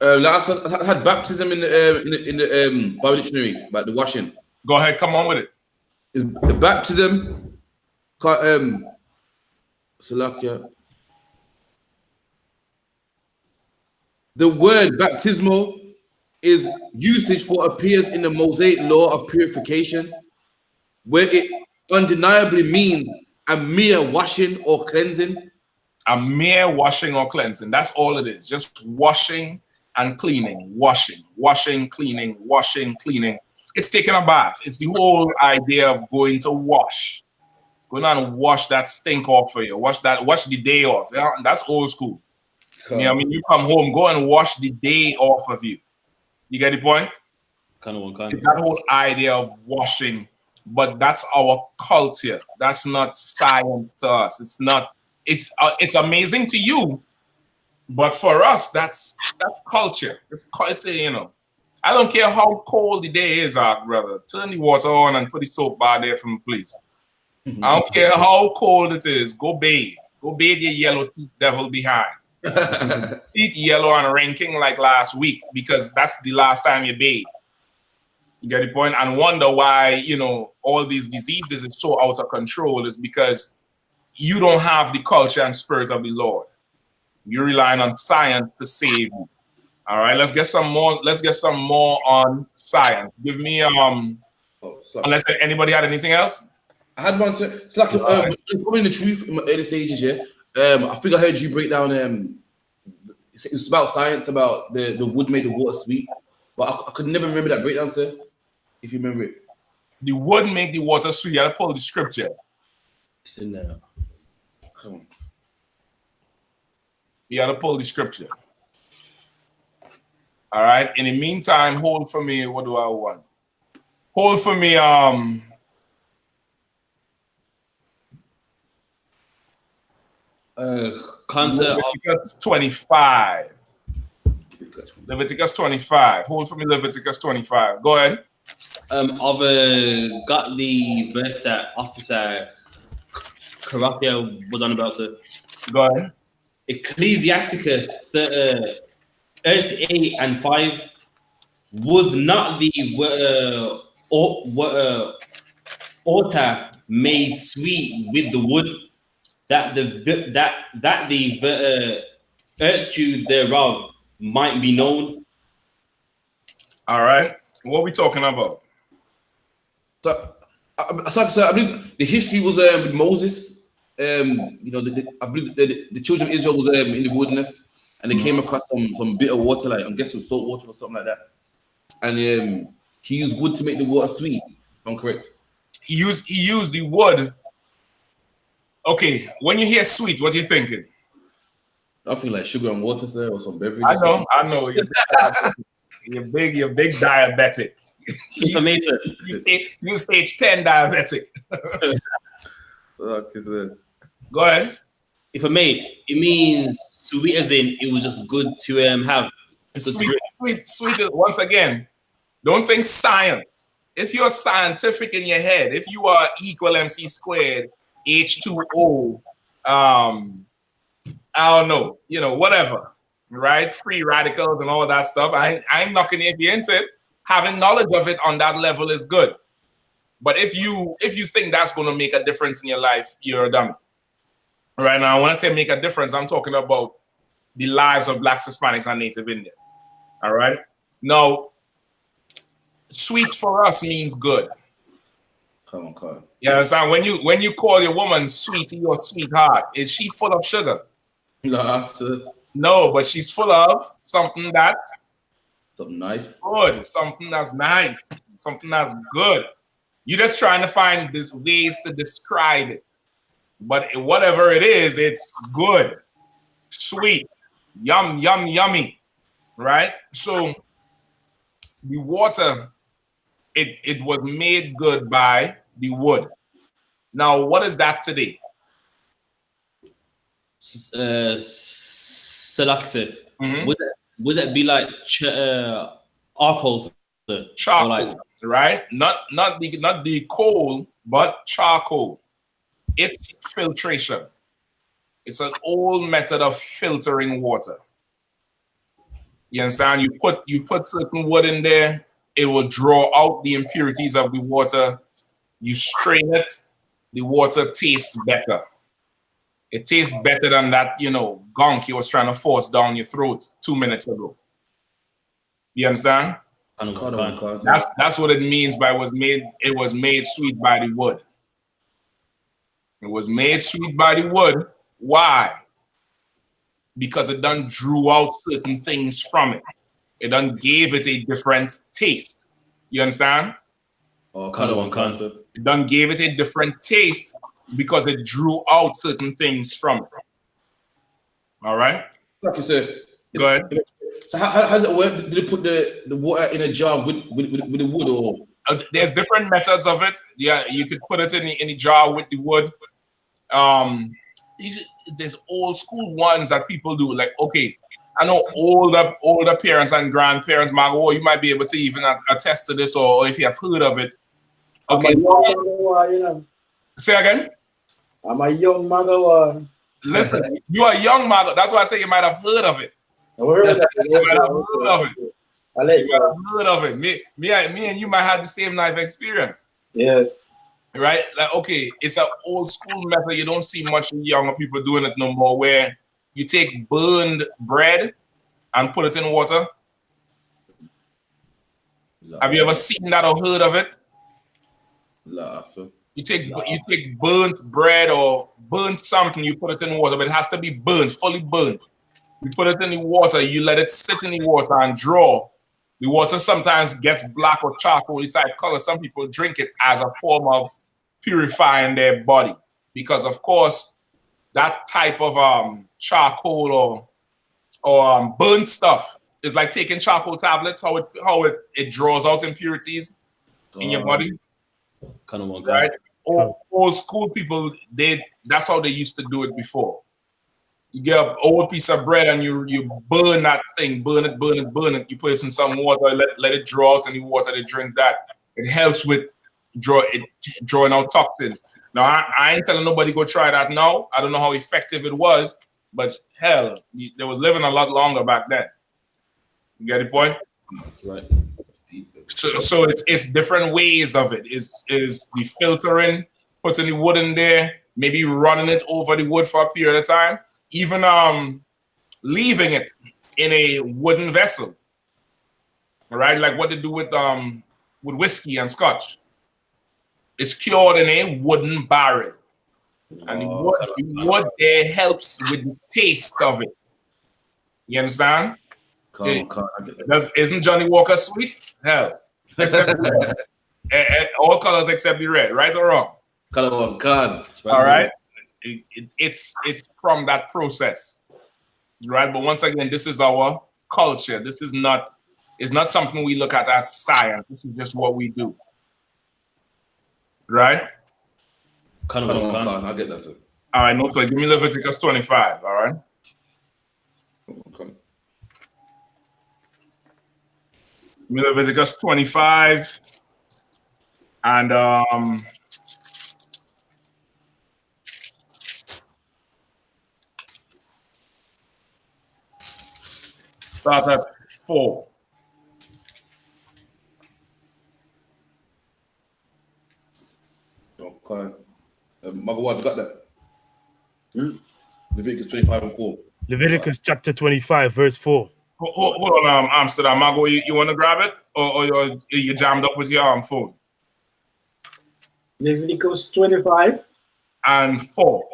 Last I had baptism in the Bible dictionary about the washing. Go ahead, come on with it. Is baptism, Salakia. The word baptismal is usage for appears in the Mosaic law of purification, where it undeniably means a mere washing or cleansing. A mere washing or cleansing. That's all it is. Just washing and cleaning. Washing, cleaning, washing, cleaning. It's taking a bath. It's the whole idea of going to wash. Going on and wash that stink off for you. Wash the day off. Yeah? That's old school. You know what I mean? You come home, go and wash the day off of you. You get the point? It's that whole idea of washing, but that's our culture. That's not science to us. It's not. It's amazing to you, but for us, that's culture. It's I don't care how cold the day is, brother. Turn the water on and put the soap bar there for me, please. I don't care how cold it is. Go bathe. Go bathe your yellow teeth devil behind. Teeth yellow and ranking like last week because that's the last time you bathe. You get the point? And wonder why, you know, all these diseases is so out of control is because you don't have the culture and spirit of the Lord. You're relying on science to save you. All right, let's get some more. Let's get some more on science. Give me unless anybody had anything else. I had one. It's like probably the truth in my early stages. Yeah, I think I heard you break down. It's about science about the wood made the water sweet, but I could never remember that breakdown, sir. If you remember it, the wood make the water sweet. You gotta pull the scripture. It's in there. come on. You gotta pull the scripture. All right. In the meantime, hold for me. What do I want? Hold for me. Concept Leviticus 25. Leviticus 25. Hold for me. Leviticus 25. Go ahead. I've got the verse that Officer Karakia was on about, sir. Go ahead. Ecclesiasticus 38 and 5 was not the water made sweet with the wood that the virtue thereof might be known. All right. What are we talking about? So, like I said, I believe the history was with Moses. You know, I believe the children of Israel was in the wilderness, and they came across some bitter water, like I'm guessing salt water or something like that. And he used wood to make the water sweet. If I'm correct. He used the wood. Okay, when you hear sweet, what are you thinking? I feel like sugar and water, sir, or some beverage. I know. You're big diabetic. Information. You stage 10 diabetic. Okay, sir. Go ahead. If I may, it means sweet as in it was just good to have. Sweet. Once again, don't think science. If you're scientific in your head, if you are equal MC squared, H2O, I don't know, you know, whatever, right? Free radicals and all that stuff. I'm not gonna be into it. Having knowledge of it on that level is good. But if you think that's gonna make a difference in your life, you're a dummy. Right now, when I say make a difference, I'm talking about the lives of Blacks, Hispanics, and Native Indians. All right. Now, sweet for us means good. Come on. You understand? When you call your woman sweetie or sweetheart, is she full of sugar? No, but she's full of something that's nice. good, something that's nice, something that's good. You're just trying to find these ways to describe it. But whatever it is, it's good, sweet, yummy, right? So the water, it was made good by the wood. Now, what is that today? Selected. Would that be like charcoal? Charcoal, like, right? Not the coal, but charcoal. It's filtration. It's an old method of filtering water. You understand? You put certain wood in there, it will draw out the impurities of the water. You strain it, the water tastes better. It tastes better than that, you know, gunk you was trying to force down your throat 2 minutes ago. You understand? That's what it means by it was made sweet by the wood. It was made sweet by the wood. Why? Because it done drew out certain things from it. It done gave it a different taste. You understand? It done gave it a different taste because it drew out certain things from it. All right? Like you said. Go ahead. So how does it work? Did they put the water in a jar with the wood, or? There's different methods of it. Yeah, you could put it in the jar with the wood. There's old school ones that people do. Like, okay, I know older parents and grandparents, Margo, you might be able to even attest to this, or if you have heard of it. Okay. Say again. I'm a young Magawan. Listen, you are a young mother. That's why I say you might have heard of it. I heard that. You might have heard of it. I let You might have heard of it. Me and you might have the same life experience. Yes. Right? Like, okay, it's an old school method. You don't see much younger people doing it no more, where you take burned bread and put it in water. Have you ever seen that or heard of it? You take burnt bread or burnt something, you put it in water, but it has to be burnt, fully burnt. You put it in the water, you let it sit in the water and draw. The water sometimes gets black or charcoal type color. Some people drink it as a form of purifying their body, because of course that type of charcoal or burnt stuff is like taking charcoal tablets, how it draws out impurities in your body. Kind of one, right? Old school people, that's how they used to do it before. You get an old piece of bread and you burn that thing, burn it. You put it in some water, let it draw out in the water. They drink that. It helps with drawing out toxins. Now I ain't telling nobody go try that now. I don't know how effective it was, but hell, they was living a lot longer back then. You get the point? Right. So it's different ways of it. Is the filtering, putting the wood in there, maybe running it over the wood for a period of time, even leaving it in a wooden vessel. All right, like what they do with whiskey and scotch. It's cured in a wooden barrel, and the wood there helps with the taste of it. You understand? Isn't Johnny Walker sweet? Hell, except all colors except the red, right or wrong? Color God. All right. It's from that process, right? But once again, this is our culture. This is not. It's not something we look at as science. This is just what we do, right? I get that. Sir. All right. No, so give me Leviticus 25. All right. Okay. Leviticus 25 and start at 4. Okay. Mother, what got that? Leviticus 25 and 4. Leviticus chapter 25, verse 4. Hold on, Amsterdam. Margo, you want to grab it, or you jammed up with your phone? Leviticus 25 and 4.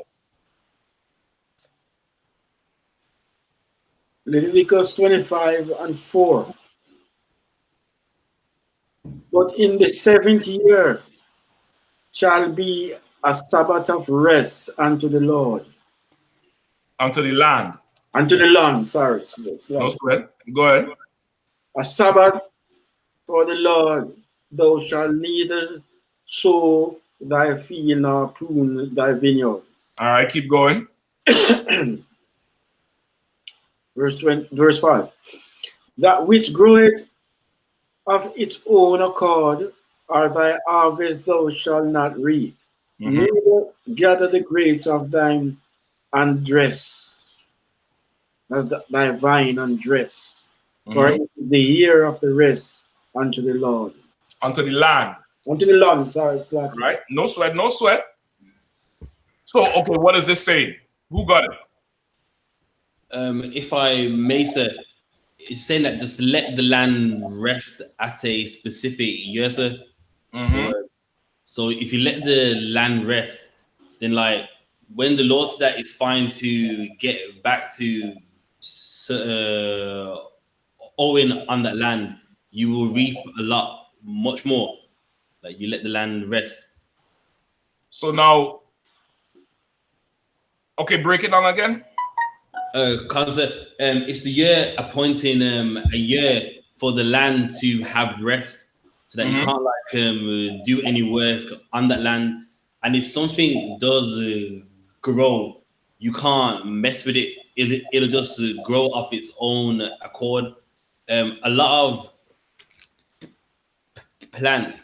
Leviticus 25 and 4. But in the 7th year shall be a Sabbath of rest unto the Lord. Unto the land. Unto the land, sorry. No sweat. Go ahead. A Sabbath for the Lord. Thou shalt neither sow thy field nor prune thy vineyard. All right, keep going. Verse 5. That which groweth of its own accord, or thy harvest thou shalt not reap. Neither gather the grapes of thine and dress, as thy vine and dress. For it is the year of the rest unto the Lord. Unto the land. Unto the land, sorry. Right? No sweat, no sweat. So, okay, what does this say? Who got it? If I may say, it's saying that just let the land rest at a specific year, sir. So if you let the land rest, then like when the Lord said that it's fine to get back to owing on that land, you will reap a lot, much more. Like you let the land rest. So now, okay, break it down again. Because it's the year appointing a year for the land to have rest, so that you can't like do any work on that land. And if something does grow, you can't mess with it. It'll just grow of its own accord. A lot of plants,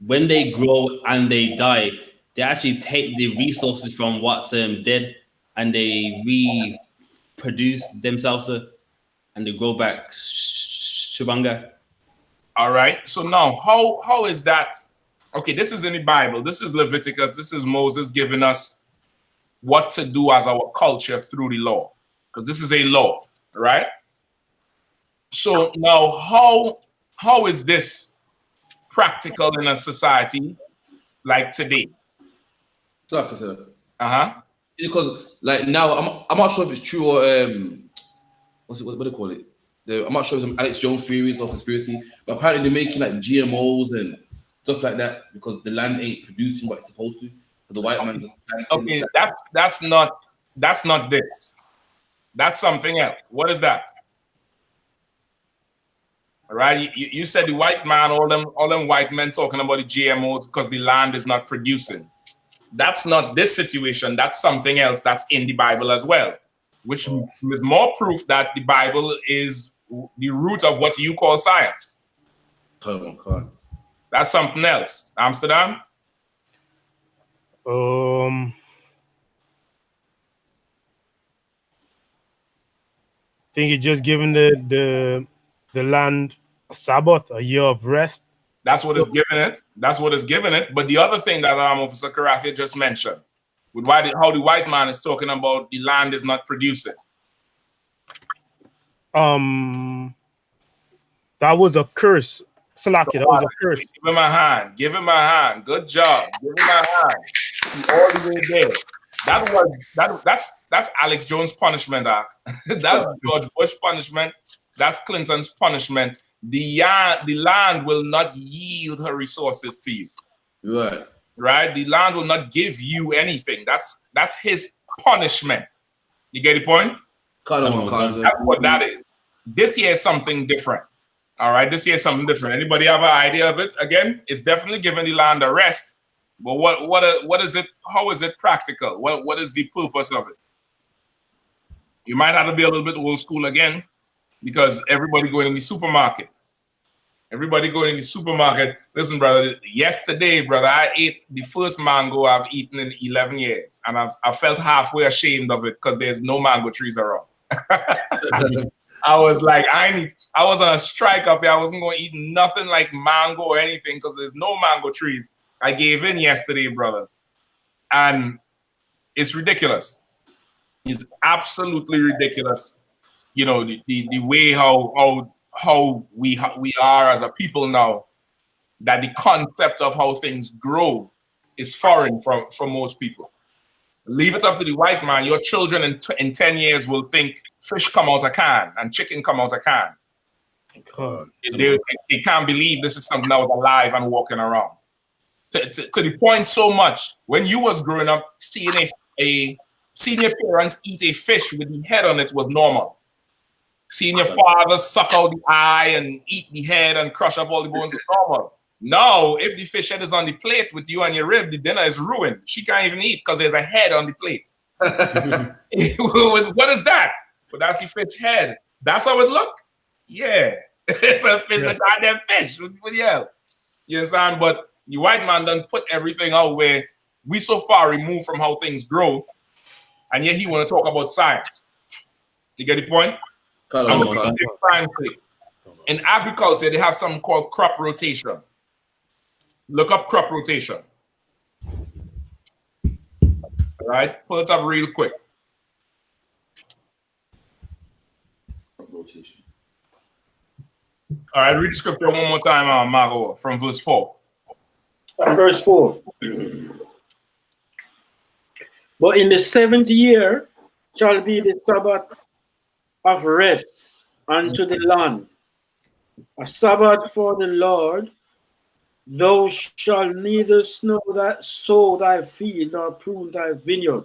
when they grow and they die, they actually take the resources from what's dead and they reproduce themselves and they grow back stronger. All right. So now, how is that? Okay, this is in the Bible. This is Leviticus. This is Moses giving us what to do as our culture through the law, because this is a law, right? So now, how is this practical in a society like today? So like I said, Uh-huh. because like now I'm not sure if it's true or what do they call it? I'm not sure if it's Alex Jones theories or conspiracy, but apparently they're making like GMOs and stuff like that because the land ain't producing what it's supposed to. But the white man just Okay, that's not this. That's something else. What is that? All right. You said the white man, all them white men talking about the GMOs because the land is not producing. That's not this situation. That's something else that's in the Bible as well, which is more proof that the Bible is the root of what you call science. That's something else. Amsterdam? I think you're just giving the land a Sabbath, a year of rest. That's what it's giving it. That's what it's giving it. But the other thing that Officer Karafia just mentioned, with how the white man is talking about the land is not producing. That was a curse. Salaki, that was a curse. Give him a hand. Give him a hand. Good job. Give him a hand. All the way there. That's Alex Jones' punishment, Doc. That's George Bush punishment. That's Clinton's punishment. The land will not yield her resources to you. Right. Right? The land will not give you anything. That's his punishment. You get the point? That's what that is. This year is something different. All right, this year is something different. Anybody have an idea of it? Again, it's definitely giving the land a rest. But what is it? How is it practical? What is the purpose of it? You might have to be a little bit old school again, because everybody going in the supermarket. Everybody going in the supermarket. Listen, brother, yesterday, brother, I ate the first mango I've eaten in 11 years. And I felt halfway ashamed of it because there's no mango trees around. I was like, I was on a strike up here. I wasn't going to eat nothing like mango or anything because there's no mango trees. I gave in yesterday, brother. And it's ridiculous. It's absolutely ridiculous. You know, the way how we are as a people now, that the concept of how things grow is foreign for most people. Leave it up to the white man. Your children in 10 years will think fish come out a can and chicken come out a can. They can't believe this is something that was alive and walking around. To the point so much, when you was growing up, seeing seeing your parents eat a fish with the head on it was normal. Seeing your father suck out the eye and eat the head and crush up all the bones was normal. Now, if the fish head is on the plate with you and your rib, the dinner is ruined. She can't even eat because there's a head on the plate. What is that? But that's the fish head. That's how it look? Yeah. It's a goddamn fish. Yeah. You understand? But the white man done put everything out where we so far removed from how things grow, and yet he want to talk about science. You get the point? In agriculture, they have something called crop rotation. Look up crop rotation. All right, pull it up real quick. Crop rotation. All right, read the scripture one more time, Margot, from verse 4. Verse 4. But in the 7th year shall be the Sabbath of rest unto the land, a Sabbath for the Lord. Thou shalt neither sow thy field nor prune thy vineyard.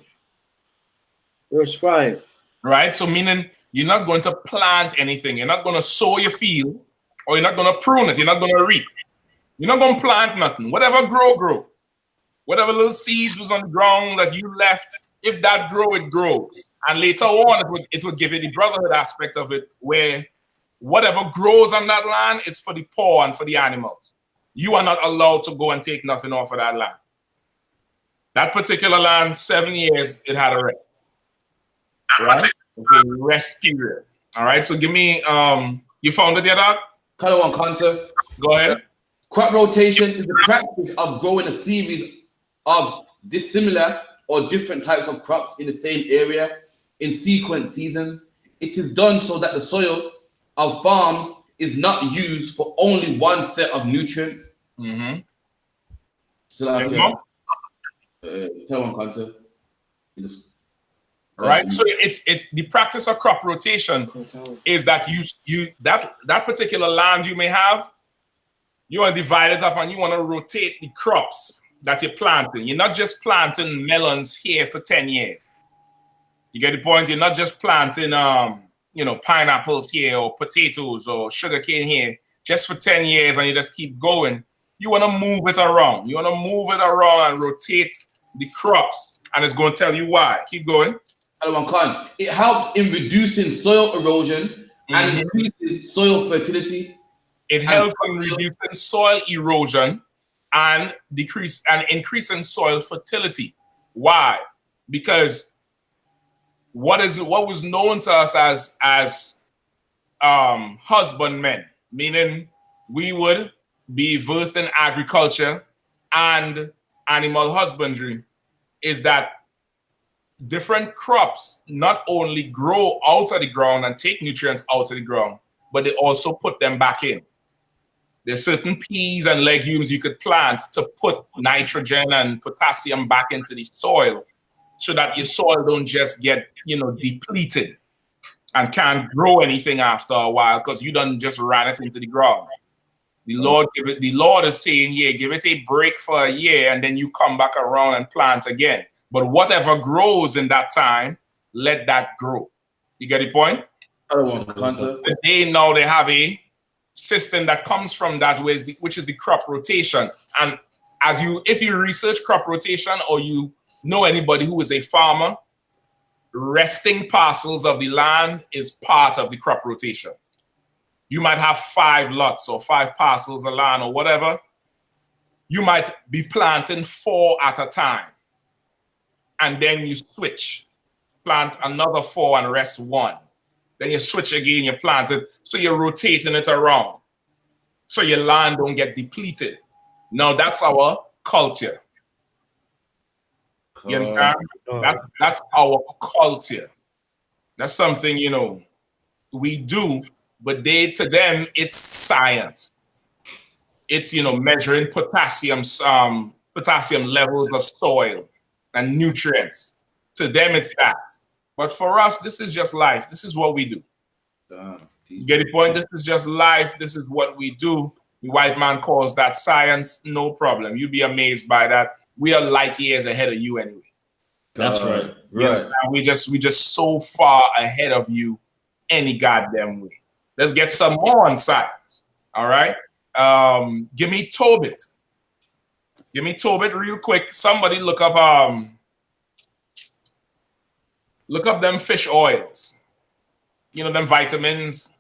Verse 5. Right, so meaning you're not going to plant anything. You're not going to sow your field, or you're not going to prune it. You're not going to reap. You're not going to plant nothing. Whatever grow. Whatever little seeds was on the ground that you left, if that grow, it grows. And later on, it would give you the brotherhood aspect of it, where whatever grows on that land is for the poor and for the animals. You are not allowed to go and take nothing off of that land. That particular land, 7 years, it had a rest. Right? It's a rest period. All right. So give me you found it yet, Doc? Color one cancer. Go ahead. Crop rotation is the practice of growing a series of dissimilar or different types of crops in the same area in sequence seasons. It is done so that the soil of farms is not used for only one set of nutrients. Mm-hmm. So like color one cancer. Right. So it's the practice of crop rotation is that you that particular land you may have, you want to divide it up and you want to rotate the crops that you're planting. You're not just planting melons here for 10 years. You get the point? You're not just planting pineapples here or potatoes or sugarcane here just for 10 years and you just keep going. You want to move it around. You want to move it around and rotate the crops, and it's going to tell you why. Keep going. It helps in reducing soil erosion and increases soil fertility. It helps in reducing soil erosion and increasing soil fertility. Why? Because what was known to us as husbandmen, meaning we would be versed in agriculture and animal husbandry, is that different crops not only grow out of the ground and take nutrients out of the ground, but they also put them back in. There's certain peas and legumes you could plant to put nitrogen and potassium back into the soil so that your soil don't just get, depleted and can't grow anything after a while because you done just ran it into the ground. The Lord is saying, give it a break for a year and then you come back around and plant again. But whatever grows in that time, let that grow. You get the point? Today now they have a system that comes from that, which is the crop rotation. And if you research crop rotation or you know anybody who is a farmer, resting parcels of the land is part of the crop rotation. You might have 5 lots or 5 parcels of land or whatever. You might be planting 4 at a time. And then you switch, plant another 4 and rest 1. Then you switch again, you plant it. So you're rotating it around. So your land don't get depleted. Now that's our culture. You understand? That's our culture. That's something, we do, but to them, it's science. It's, measuring potassium levels of soil and nutrients. To them, it's that. But for us, this is just life. This is what we do. You get the point? This is just life. This is what we do. The white man calls that science. No problem. You'd be amazed by that. We are light years ahead of you anyway. That's right. We just so far ahead of you any goddamn way. Let's get some more on science. All right. Give me Tobit. Give me Tobit real quick. Somebody look up them fish oils. Them vitamins.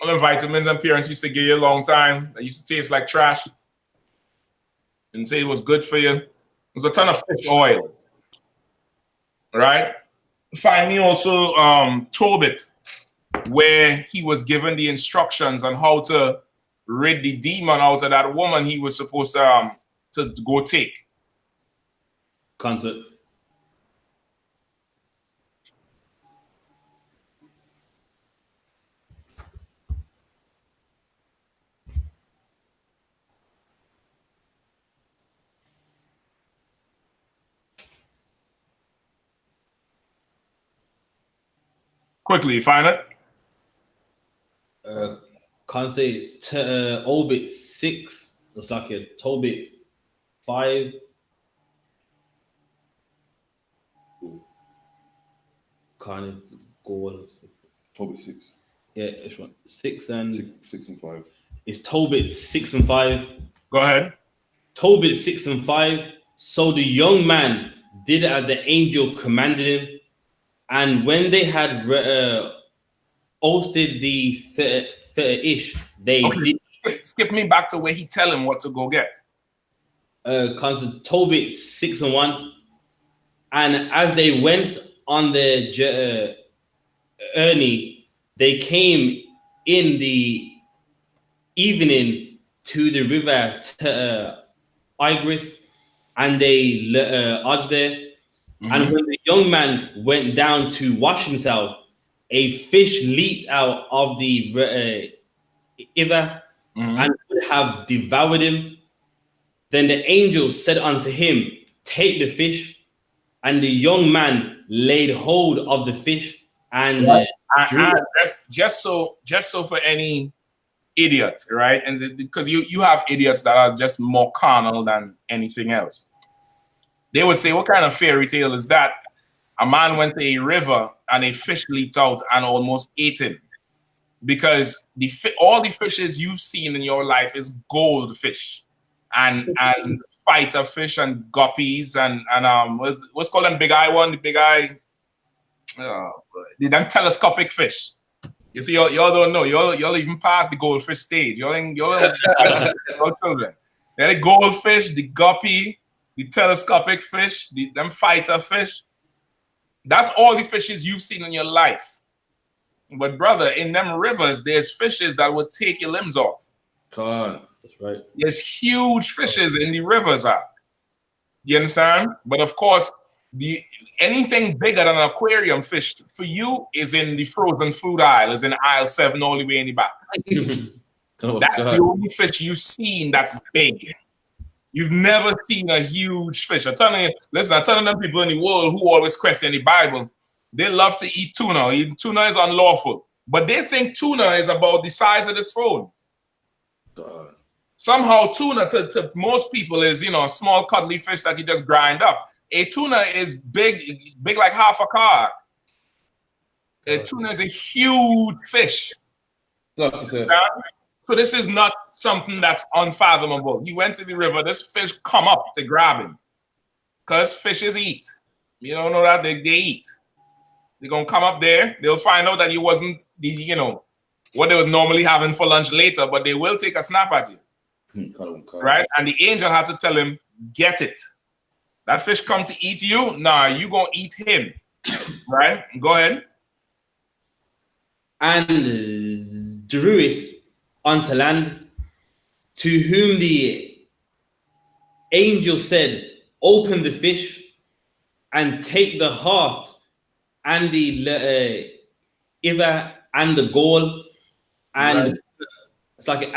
All them vitamins and parents used to give you a long time. That used to taste like trash. And say it was good for you. There's a ton of fish oils. All right. Find me also Tobit, where he was given the instructions on how to rid the demon out of that woman he was supposed to go take. Concert. Quickly, you find it? Can't say it's Obit 6. Looks like a Tobit 5. Can't go on. Tobit 6. Yeah, it's one 6 and 6 and 5. It's Tobit 6 and 5. Go ahead. Tobit 6 and 5. So the young man did as the angel commanded him, and when they had ousted the ish, they did. Skip me back to where he tell him what to go get. comes to Tobit 6:1, and as they went on their journey, they came in the evening to the river Igris, and they lodged there. And when the young man went down to wash himself, a fish leaped out of the river and would have devoured him. Then the angel said unto him, Take the fish. And the young man laid hold of the fish and drew it. Just so for any idiot, right? And because you have idiots that are just more carnal than anything else. They would say, what kind of fairy tale is that? A man went to a river and a fish leaped out and almost ate him. Because all the fishes you've seen in your life is goldfish and fighter fish and guppies and what's called them big eye one, the big eye, them telescopic fish. You see, y'all don't know. Y'all even past the goldfish stage. Y'all children. They're the goldfish, the guppy, the telescopic fish, them fighter fish. That's all the fishes you've seen in your life. But brother, in them rivers, there's fishes that would take your limbs off. God, that's right. There's huge fishes in the rivers. You understand? But of course, anything bigger than an aquarium fish for you is in the frozen food aisle, is in aisle 7 all the way in the back. That's the only fish you've seen that's big. You've never seen a huge fish. I'm telling you, listen, I'm telling them people in the world who always question the Bible, they love to eat tuna. Eating tuna is unlawful. But they think tuna is about the size of this phone. God. Somehow tuna to most people is, a small cuddly fish that you just grind up. A tuna is big like half a car. A tuna is a huge fish. So this is not something that's unfathomable. You went to the river, this fish come up to grab him. Because fishes eat. You don't know that they eat. They're going to come up there. They'll find out that you wasn't, what they was normally having for lunch later, but they will take a snap at you. Right? And the angel had to tell him, get it. That fish come to eat you? Nah, you going to eat him. Right? Go ahead. And drew it unto land, to whom the angel said, Open the fish and take the heart and the liver and the gall and it's like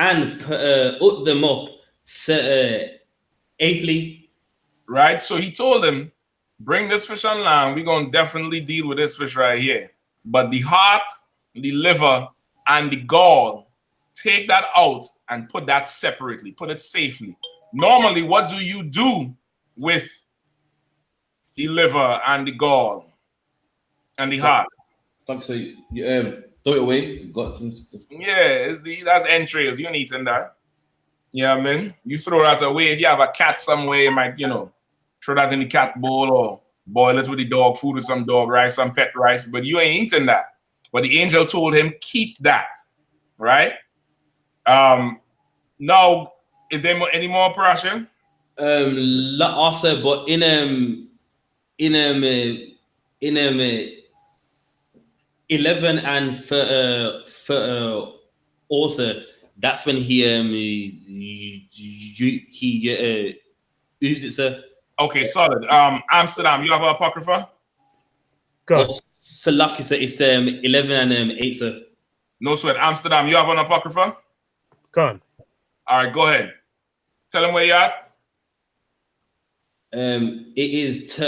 put them up safely. Right. So he told him, bring this fish on land. We're gonna definitely deal with this fish right here. But the heart, the liver, and the gall, take that out and put that separately. Put it safely. Normally, what do you do with the liver and the gall and the heart? Like I say, throw it away, guts and stuff. Yeah, that's entrails. You ain't eating that. Yeah, man. You throw that away. If you have a cat somewhere, you might, throw that in the cat bowl or boil it with the dog food with some dog rice, some pet rice, but you ain't eating that. But the angel told him, keep that. Right? Now, is there any more pressure? Also, but in 11 and for also, that's when he used it, sir. Okay, solid. Amsterdam, you have an apocrypha? Go. So lucky, sir. It's 11 and 8, sir. No sweat. Amsterdam, you have an apocrypha? Go on. All right, go ahead. Tell them where you're at. It is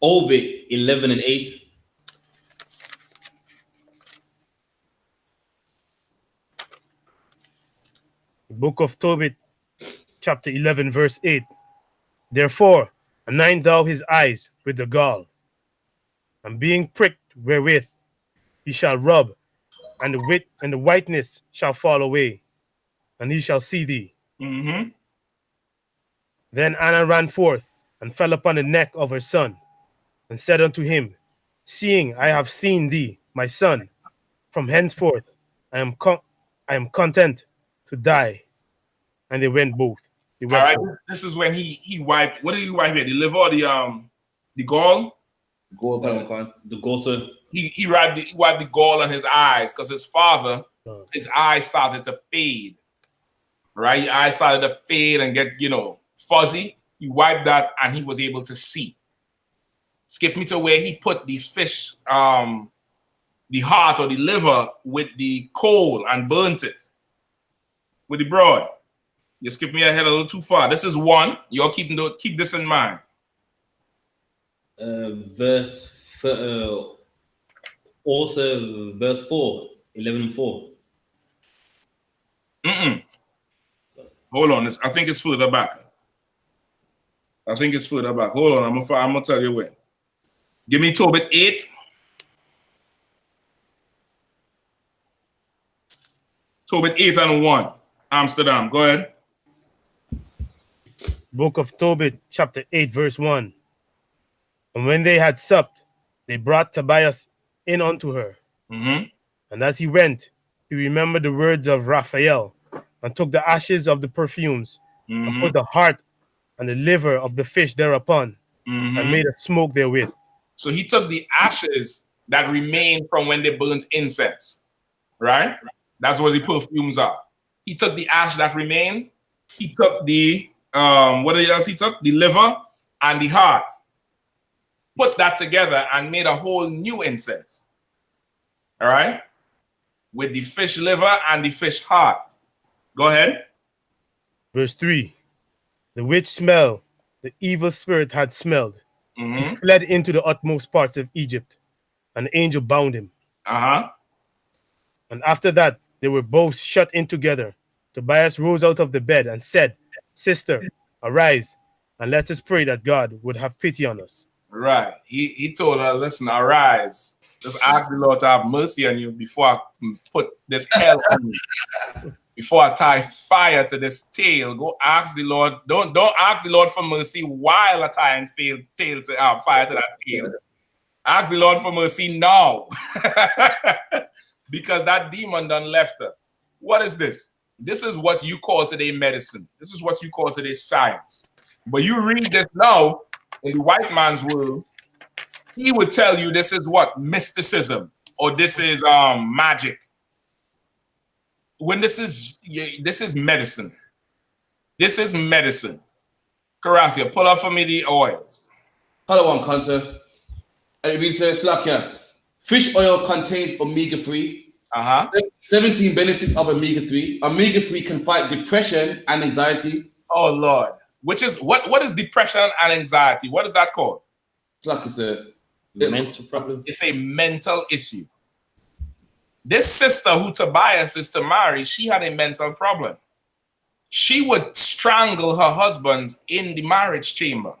Obit 11 and 8. Book of Tobit, chapter 11, verse 8. Therefore, anoint thou his eyes with the gall, and being pricked wherewith he shall rub, and the whiteness shall fall away, and he shall see thee. Mm-hmm. Then Anna ran forth and fell upon the neck of her son, and said unto him, Seeing I have seen thee, my son, from henceforth I am content to die. And they went both. the All wet right, cloth. this is when he wiped. What did he wipe here? The liver or the gall? Go on. The Gosa. He wiped the gall on his eyes because his father, Oh. his eyes started to fade. Right, his eyes started to fade and get fuzzy. He wiped that and he was able to see. Skip me to where he put the fish, the heart or the liver with the coal and burnt it with the broad. You skip me ahead a little too far. This is one. Y'all keep this in mind. Also verse 4, 11 and 4. Hold on. I think it's further back. Hold on. I'm gonna tell you when. Give me Tobit 8. Tobit 8 and 1. Amsterdam. Go ahead. Book of Tobit, chapter 8, verse 1. And when they had supped, they brought Tobias in unto her. And as he went, he remembered the words of Raphael, and took the ashes of the perfumes, and put the heart and the liver of the fish thereupon, and made a smoke therewith. So he took the ashes that remained from when they burnt incense, right? That's what the perfumes are. He took the ash that remained. He took the, what else he took? The liver and the heart. Put that together and made a whole new incense. All right? With the fish liver and the fish heart. Go ahead. Verse 3. The which smell the evil spirit had smelled. He fled into the utmost parts of Egypt, and the angel bound him. And after that, they were both shut in together. Tobias rose out of the bed and said, Sister, arise, and let us pray that God would have pity on us. Right. He told her, listen, arise. Just ask the Lord to have mercy on you before I put this hell on you. Before I tie fire to this tail, go ask the Lord. Don't ask the Lord for mercy while I tie fire to that tail. Ask the Lord for mercy now. Because that demon done left her. What is this? This is what you call today medicine. This is what you call today science. But you read this now in the white man's world, he would tell you this is what? Mysticism, or this is magic. When this is medicine. This is medicine. Karathia, pull up for me the oils. Hello, one cancer. And it says like fish oil contains omega-3. 17 benefits of omega-3. Omega-3 can fight depression and anxiety. Oh Lord. Which is what is depression and anxiety? What is that called? It's like it's a mental problem. It's a mental issue. This sister who Tobias is to marry, she had a mental problem. She would strangle her husbands in the marriage chamber.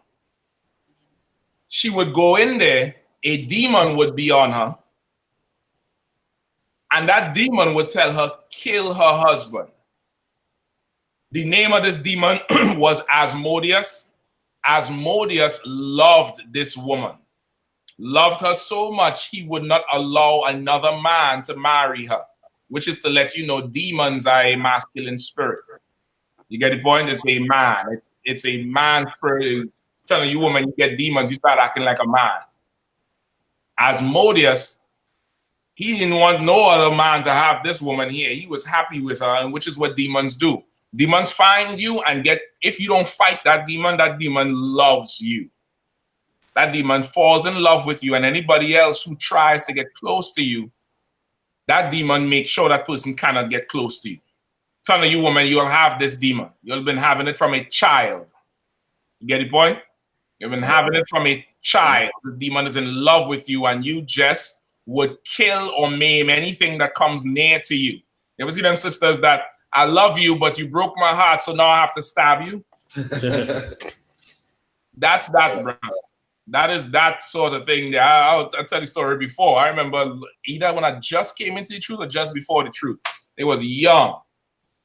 She would go in there, a demon would be on her, and that demon would tell her, kill her husband. The name of this demon was Asmodeus. Asmodeus loved this woman. Loved her so much, he would not allow another man to marry her, which is to let you know demons are a masculine spirit. You get the point? It's a man. It's a man spirit. It's telling you, woman, you get demons, you start acting like a man. Asmodeus, he didn't want no other man to have this woman here. He was happy with her, and which is what demons do. Demons find you and if you don't fight that demon loves you. That demon falls in love with you, and anybody else who tries to get close to you, that demon makes sure that person cannot get close to you. Telling you, woman, you'll have this demon. You've been having it from a child. You get the point? You've been having it from a child. This demon is in love with you, and you just would kill or maim anything that comes near to you. You ever see them sisters that, I love you, but you broke my heart, so now I have to stab you? That's that, bro. That is that sort of thing. I'll tell the story before. I remember either when I just came into the truth or just before the truth. It was young.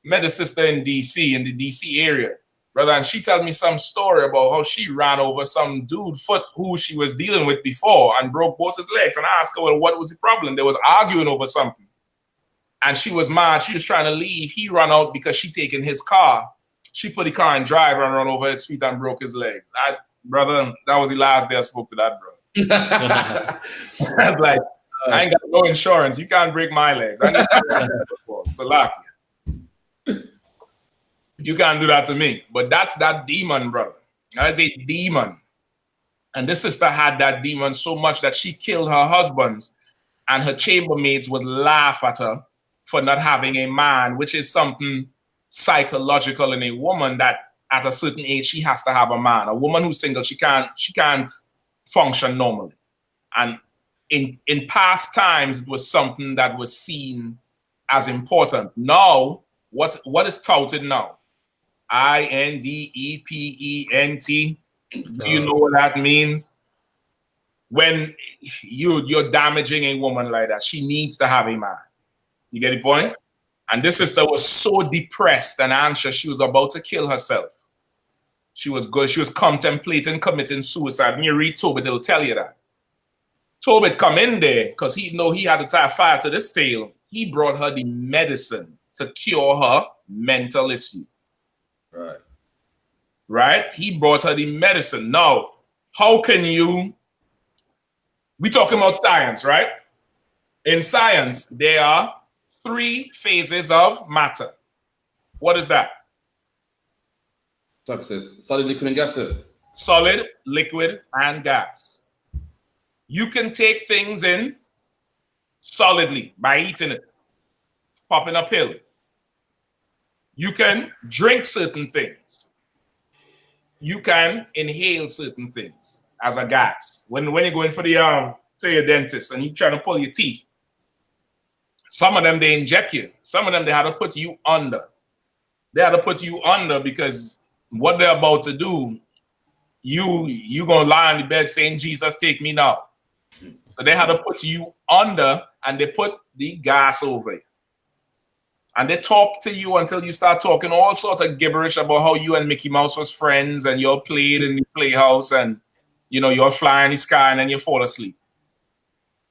Met a sister in D.C., in the D.C. area, brother, and she told me some story about how she ran over some dude foot who she was dealing with before and broke both his legs. And I asked her, well, what was the problem? They was arguing over something. And she was mad. She was trying to leave. He ran out because she taken his car she put the car in drive and run over his feet and broke his legs. Brother, that was the last day I spoke to that brother. I was like, I ain't got no insurance. You can't break my legs. I need Salaki. You can't do that to me. But that's that demon, brother. That is a demon. And this sister had that demon so much that she killed her husbands, and her chambermaids would laugh at her for not having a man, which is something psychological in a woman, that at a certain age she has to have a man. A woman who's single, she can't function normally. And in past times, it was something that was seen as important. Now, what is touted now? INDEPENT. Do you know what that means? When you're damaging a woman like that, she needs to have a man. You get the point? And this sister was so depressed and anxious, she was about to kill herself. She was good. She was contemplating committing suicide. When you read Tobit, it'll tell you that. Tobit come in there because he know he had to tie fire to this tale. He brought her the medicine to cure her mental issue. Right. Right? He brought her the medicine. Now, how can you... We talking about science, right? In science, there are 3 phases of matter. What is that? Success. Solid, liquid, and gas. Solid, liquid, and gas. You can take things in solidly by eating it, popping a pill. You can drink certain things. You can inhale certain things as a gas. When you go in for the say your dentist and you trying to pull your teeth, some of them they inject you. Some of them they had to put you under. They had to put you under because what they're about to do, you gonna lie on the bed saying, Jesus, take me now. So they had to put you under and they put the gas over you. And they talk to you until you start talking all sorts of gibberish about how you and Mickey Mouse was friends and y'all played in the playhouse and you're flying in the sky and then you fall asleep.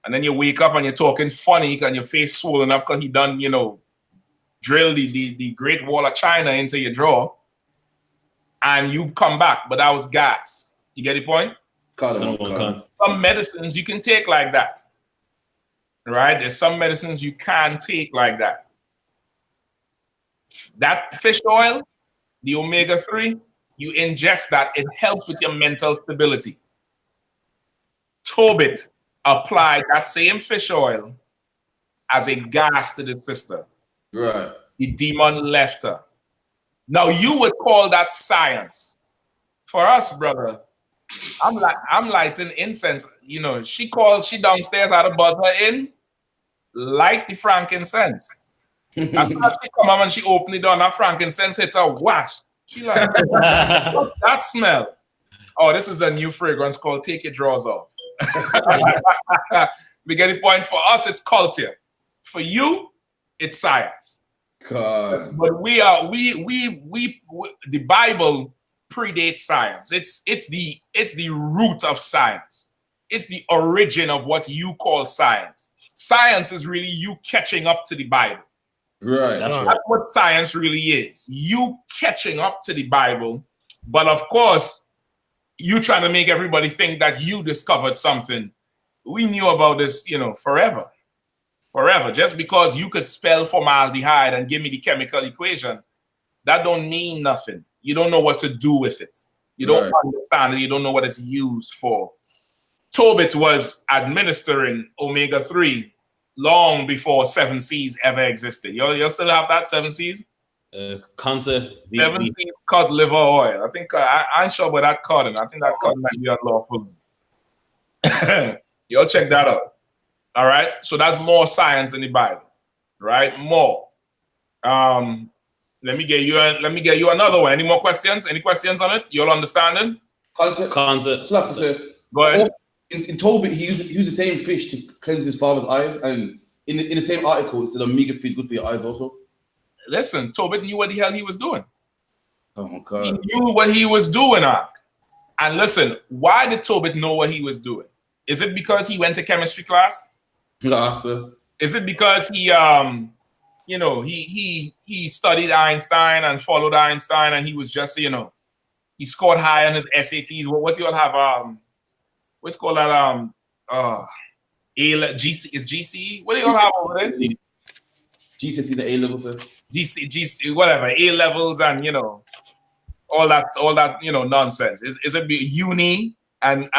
And then you wake up and you're talking funny and your face swollen up because he done, drill the Great Wall of China into your jaw. And you come back, but that was gas. You get the point? Some medicines you can take like that. Right? There's some medicines you can take like that. That fish oil, the omega-3, you ingest that, it helps with your mental stability. Tobit applied that same fish oil as a gas to the sister. Right. The demon left her. Now you would call that science. For us, brother, I'm lighting incense. She downstairs had to buzz her in, light the frankincense. After she come up and she opened the door and that frankincense hit her, wash. She like, what's that smell? Oh, this is a new fragrance called Take Your Drawers Off. We get the point. For us, it's culture. For you, it's science. God. But we the Bible predates science. It's the root of science. It's the origin of what you call science. Science is really you catching up to the Bible. Right. That's what science really is. You catching up to the Bible, but of course, you trying to make everybody think that you discovered something. We knew about this, forever. Forever. Just because you could spell formaldehyde and give me the chemical equation, that don't mean nothing. You don't know what to do with it. You don't understand it. You don't know what it's used for. Tobit was administering omega-3 long before 7 C's ever existed. You still have that 7 C's? Concept. 7 C's cod liver oil. I think I ain't sure about that cotton. I think that cotton might be unlawful. You'll check that out. All right. So that's more science in the Bible, right? More. Let me get you another one. Any more questions? Any questions on it? You'll understand it? Concept. Go ahead. In Tobit, he used the same fish to cleanse his father's eyes, and in the same article, it said omega-3 is good for your eyes also. Listen, Tobit knew what the hell he was doing. Oh my God. He knew what he was doing, Ark. And listen, why did Tobit know what he was doing? Is it because he went to chemistry class? No, sir. Is it because he you know, he studied Einstein and followed Einstein, and he was just, you know, he scored high on his SATs. What do you all have? What's called that? GC is GCE. What do you all have over there? GCSE, the A level, sir. GC, whatever, A levels, and you know, all that, you know, nonsense. Is it uni and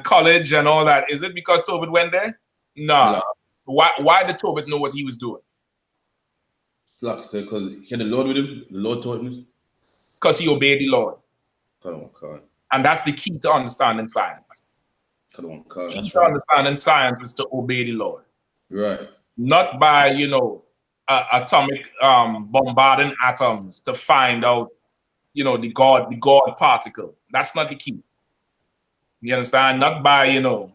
college and all that? Is it because Tobit went there? No. No. Why did Tobit know what he was doing? Like, so because he had the Lord with him, the Lord taught him this. Because he obeyed the Lord. Come on. And that's the key to understanding science. Come on. Key to understanding science is to obey the Lord. Right. Not by, you know, atomic bombarding atoms to find out, you know, the God particle. That's not the key. You understand? Not by, you know,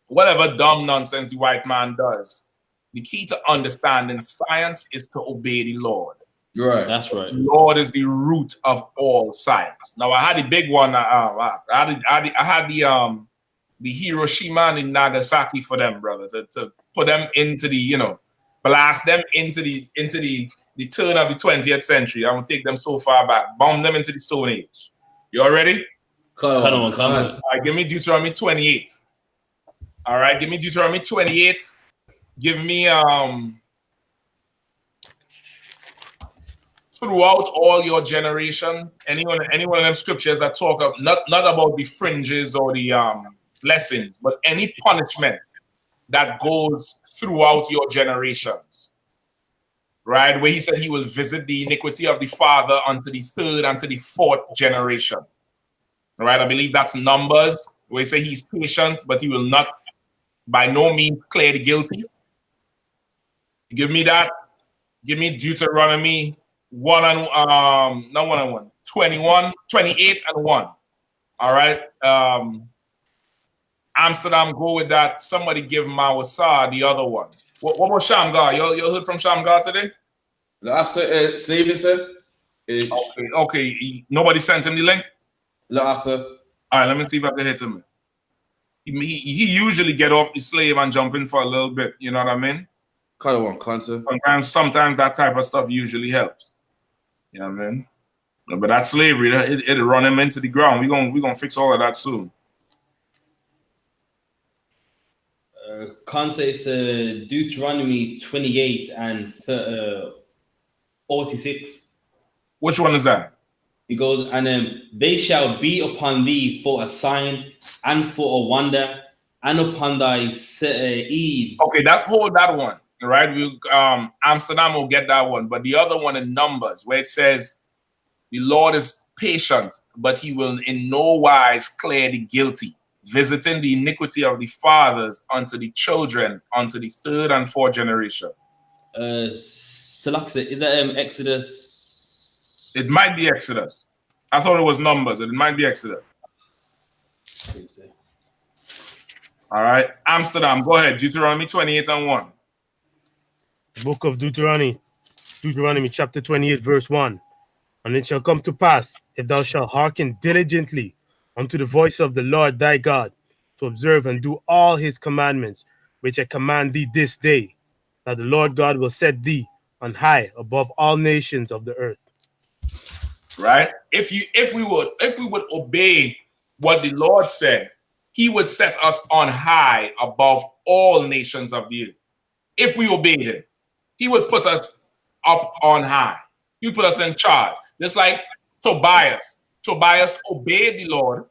whatever dumb nonsense the white man does. The key to understanding science is to obey the Lord. Right. That's right. The Lord is the root of all science. Now I had the big one. I had the Hiroshima and Nagasaki for them, brother, to put them into the, you know, blast them into the turn of the 20th century. I won't take them so far back. Bomb them into the Stone Age. You all ready? Come on. All right, give me Deuteronomy 28. All right, give me Deuteronomy 28. Give me throughout all your generations, any one of them scriptures that talk of not about the fringes or the blessings, but any punishment that goes throughout your generations. Right? Where he said he will visit the iniquity of the father unto the third and to the fourth generation. All right, I believe that's Numbers, where he say he's patient, but he will not by no means clear the guilty. Give me that. Give me Deuteronomy 21, 28 and 1. All right. Amsterdam, go with that. Somebody give Mawasa the other one. What about Shamgar? You heard from Shamgar today? Last slavery, sir. Okay. Nobody sent him the link? Last, sir. All right, let me see if I can hit him. He usually get off the slave and jump in for a little bit. You know what I mean? Come on, sir. Sometimes that type of stuff usually helps. You know what I mean? But that slavery, it'll run him into the ground. We're gonna fix all of that soon. Kansa is Deuteronomy 28 and 46. Which one is that? He goes, and they shall be upon thee for a sign and for a wonder and upon thy seed. Okay, hold that one. All right, Amsterdam will get that one, but the other one in Numbers, where it says, "The Lord is patient, but He will in no wise clear the guilty, visiting the iniquity of the fathers unto the children, unto the third and fourth generation." Salaksa, is that Exodus? It might be Exodus. I thought it was Numbers. It might be Exodus. All right, Amsterdam, go ahead. Deuteronomy 28 and 1. Book of Deuteronomy chapter 28, verse 1. And it shall come to pass, if thou shalt hearken diligently unto the voice of the Lord thy God, to observe and do all his commandments, which I command thee this day, that the Lord God will set thee on high above all nations of the earth. Right? If we would obey what the Lord said, He would set us on high above all nations of the earth. If we obeyed Him, He would put us up on high. He would put us in charge. Just like Tobias. Tobias obeyed the Lord,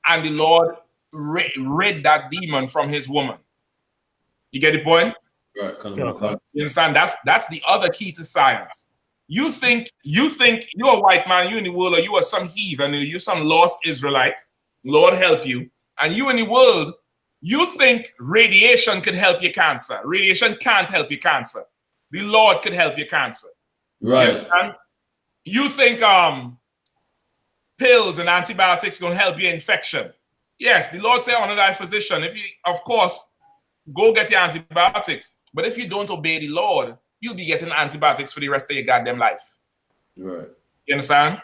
and the Lord rid that demon from his woman. You get the point? Right. You understand? That's the other key to science. You think you're a white man, you in the world, or you are some heathen, or you're some lost Israelite. Lord help you. And you in the world, you think radiation could help your cancer. Radiation can't help your cancer. The Lord could help your cancer. Right. You think pills and antibiotics gonna help your infection. Yes, the Lord say, honor thy physician. If you, of course, go get your antibiotics. But if you don't obey the Lord, you'll be getting antibiotics for the rest of your goddamn life. Right. You understand?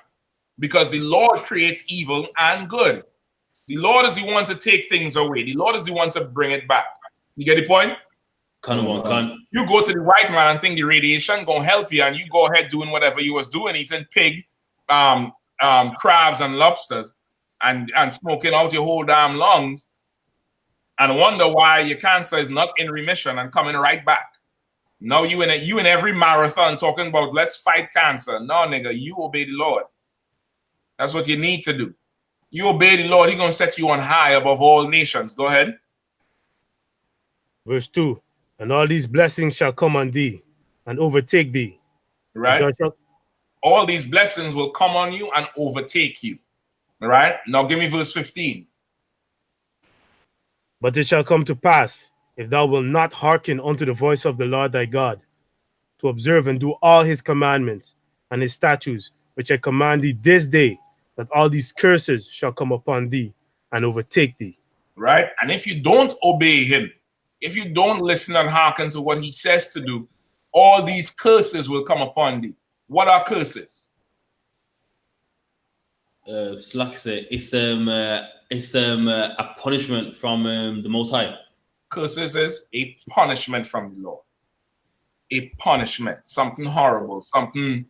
Because the Lord creates evil and good. The Lord is the one to take things away. The Lord is the one to bring it back. You get the point? You go to the white man and think the radiation gonna help you, and you go ahead doing whatever you was doing, eating pig, crabs and lobsters, and smoking out your whole damn lungs, and wonder why your cancer is not in remission and coming right back. Now you in every marathon talking about let's fight cancer. No, nigga, you obey the Lord. That's what you need to do. You obey the Lord, He's gonna set you on high above all nations. Go ahead. Verse 2. And all these blessings shall come on thee and overtake thee. Right? All these blessings will come on you and overtake you. All right? Now give me verse 15. But it shall come to pass, if thou wilt not hearken unto the voice of the Lord thy God, to observe and do all his commandments and his statutes, which I command thee this day, that all these curses shall come upon thee and overtake thee. Right? And if you don't obey him, if you don't listen and hearken to what he says to do, all these curses will come upon thee. What are curses? Like I say, it's a punishment from the Most High. Curses is a punishment from the Lord. A punishment, something horrible, something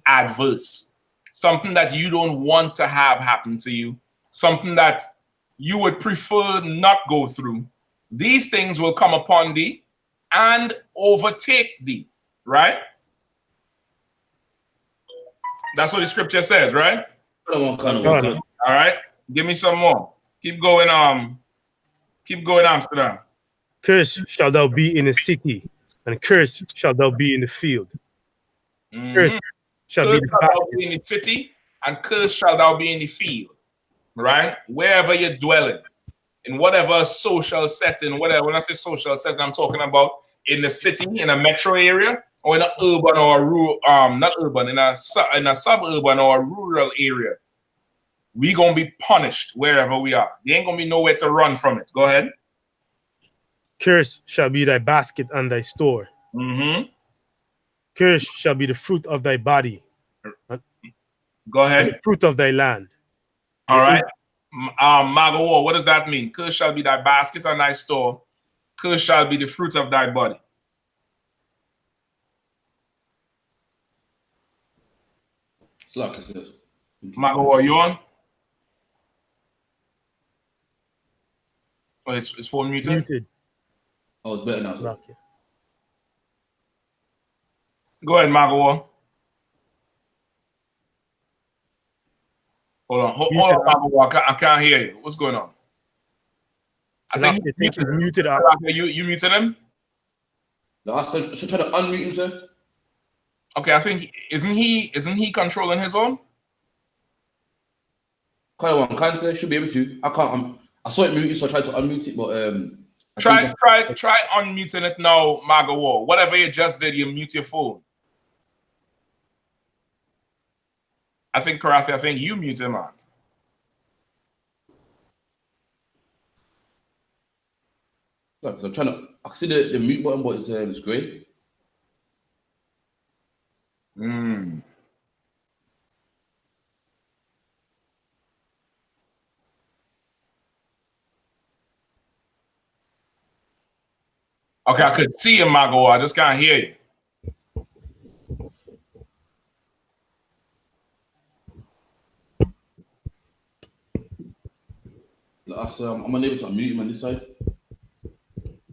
adverse, something that you don't want to have happen to you, something that you would prefer not go through. These things will come upon thee and overtake thee, right? That's what the scripture says, right? All right, give me some more. Keep going, Amsterdam. Cursed shall thou be in the city, and cursed shall thou be in the field. Cursed shall be in the city, and cursed shall thou be in the field. Right? Wherever you're dwelling, in whatever social setting, whatever. When I say social setting, I'm talking about in the city, in a metro area, or in an urban or a rural, not urban, in a suburban or a rural area. We gonna be punished wherever we are. There ain't gonna be nowhere to run from it. Go ahead. Cursed shall be thy basket and thy store. Cursed shall be the fruit of thy body. Go ahead. The fruit of thy land. All right. Magawa, what does that mean? Cursed shall be thy basket and thy store. Cursed shall be the fruit of thy body. Magawa, you on? Oh, it's phone muted? Oh, it's better now. Sir. Go ahead, Magawa. Hold on, Magawa. I can't hear you. What's going on? I think he's muted. You muted him? No, I should try to unmute him, sir. Okay, I think isn't he controlling his own? Cancer should be able to. I can't. I saw it muted, so I tried to unmute it, but try unmuting it now, Magawa. Whatever you just did, you mute your phone. I think Karafi, I think you mute him on. Look, I'm trying to. I see the mute button, but it's grey. Okay, I could see you, Magawa. I just can't hear you. I'm unable to unmute him on this side.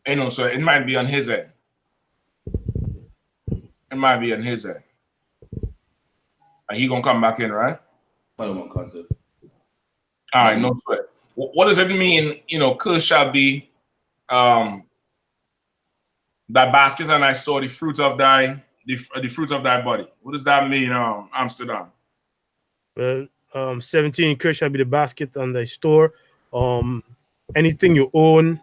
You know, so it might be on his end. It might be on his end. And he gonna come back in, right? I don't want cancer. All right, no sweat. What does it mean? You know, cursed shall be thy basket and thy store, the fruit of thy body. What does that mean, Amsterdam? Well, 17, cursed shall be the basket and thy store. Anything you own,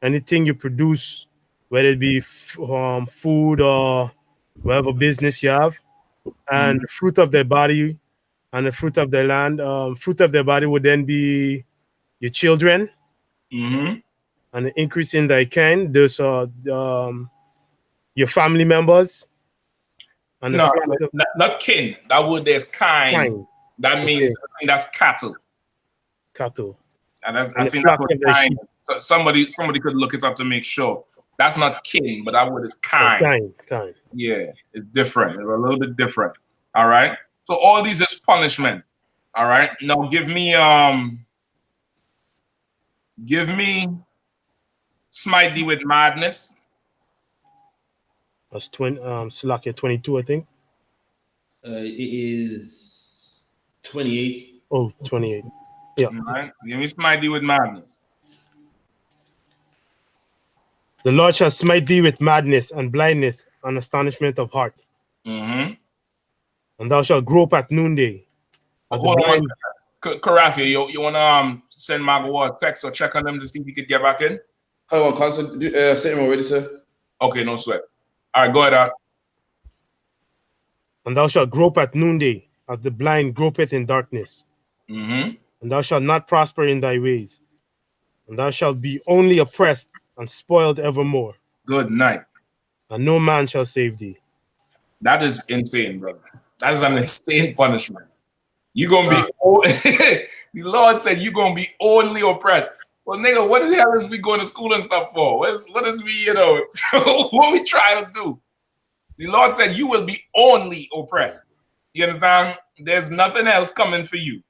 anything you produce, whether it be food or whatever business you have, and the fruit of their body and the fruit of their land. Fruit of their body would then be your children, and the increase in thy kind. There's your family members. And no, not kin. That word there's kind. That means that's cattle. Cattle. And I think that's what kind. So somebody could look it up to make sure. That's not king, but that word is kind. Kind. Yeah, it's different. It's a little bit different. All right. So all these is punishment. All right. Now give me smite thee with madness. That's Slakia 22, I think. It is 28. Oh, 28. Yeah. All right. Give me smite thee with madness. The Lord shall smite thee with madness and blindness and astonishment of heart. Mm-hmm. And thou shalt grope at noonday. At the Hold on one blind. second. Karafi, you wanna send Magawa a text or check on them to see if he could get back in? Hold on, Council. Sent him already, sir. Okay, no sweat. All right, go ahead. And thou shalt grope at noonday, as the blind gropeth in darkness. Mm-hmm. And thou shalt not prosper in thy ways. And thou shalt be only oppressed and spoiled evermore. Good night. And no man shall save thee. That is insane, brother. That is an insane punishment. You're gonna be the Lord said you're gonna be only oppressed. Well, nigga, what the hell is we going to school and stuff for? What is we, what we trying to do? The Lord said you will be only oppressed. You understand? There's nothing else coming for you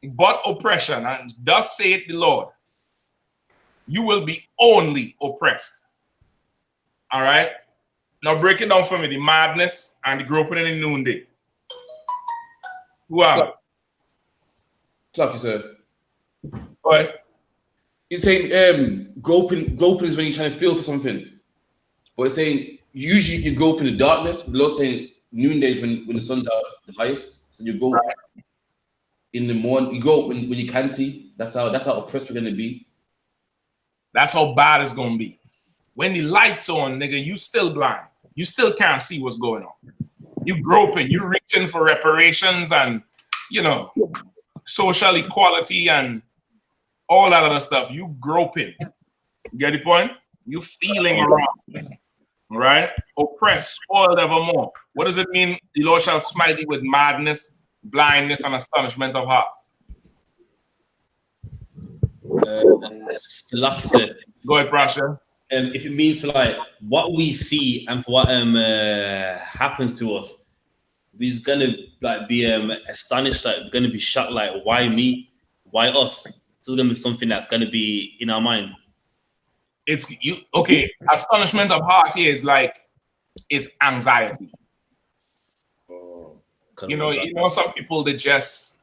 but oppression. And thus saith the Lord, you will be only oppressed. All right? Now break it down for me, the madness and the groping in the noonday. Who are Slacky, sir. Go ahead. It's saying groping is when you're trying to feel for something. But it's saying usually you grope in the darkness. The Lord's saying noonday is when the sun's out the highest. So you go in the morning. You go when you can see. That's how oppressed we're gonna be. That's how bad it's gonna be. When the light's on, nigga, you still blind. You still can't see what's going on. You groping, you reaching for reparations and social equality and all that other stuff. You groping. You get the point? You feeling wrong. Right? Oppressed, spoiled evermore. What does it mean? The Lord shall smite thee with madness, blindness, and astonishment of heart. Like I said, Go ahead, Prasha. if it means for like what we see and for what happens to us, we're just gonna like be astonished, like we're gonna be shocked, like why me, why us? It's gonna be something that's gonna be in our mind. It's you okay. Astonishment of heart here is anxiety. Some people they just,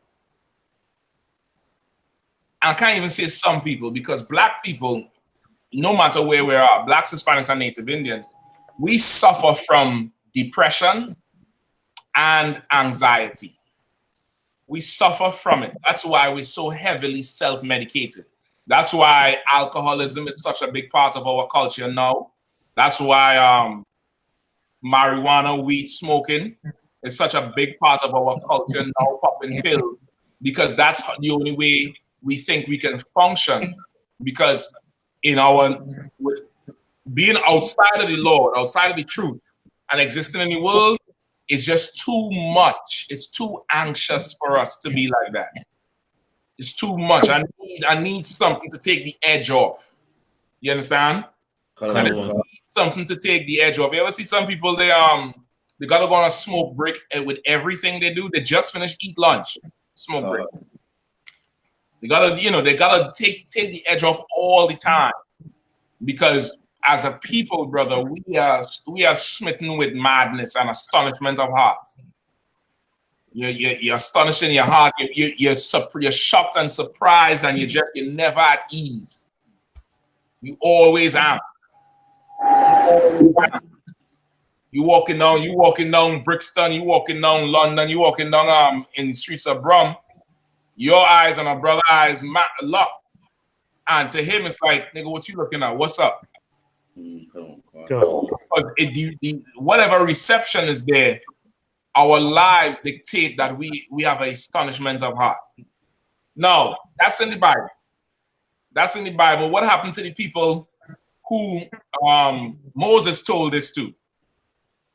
I can't even say some people because black people, no matter where we are, blacks, Hispanics, and Native Indians, we suffer from depression and anxiety. We suffer from it. That's why we're so heavily self-medicated. That's why alcoholism is such a big part of our culture now. That's why marijuana, weed smoking is such a big part of our culture now, popping pills, because that's the only way we think we can function. Because being outside of the Lord, outside of the truth, and existing in the world is just too much. It's too anxious for us to be like that. It's too much. I need something to take the edge off. You understand? I need something to take the edge off. You ever see some people, they gotta go on a smoke break with everything they do. They just finished eat lunch, smoke break. They gotta take the edge off all the time. Because as a people, brother, we are smitten with madness and astonishment of heart. You're astonished in your heart. You're shocked and surprised, and you're never at ease. You always am. You walking down Brixton, you walking down London, you walking down in the streets of Brum. Your eyes and my brother's eyes locked, and to him it's like, nigga, what you looking at? What's up? Whatever reception is there, our lives dictate that we have an astonishment of heart. No, that's in the Bible. That's in the Bible. What happened to the people who Moses told this to?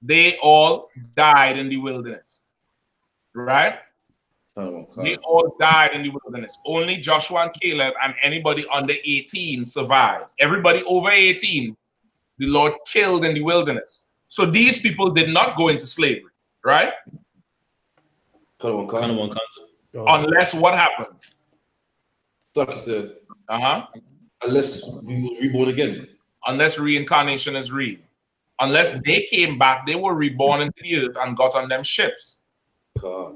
They all died in the wilderness, right? They all died in the wilderness. Only Joshua and Caleb and anybody under 18 survived. Everybody over 18 the Lord killed in the wilderness. So these people did not go into slavery, right? Kind of one concept. Unless what happened? Like I said, unless we were reborn again. Unless reincarnation is real. Unless they came back, they were reborn into the earth and got on them ships. God.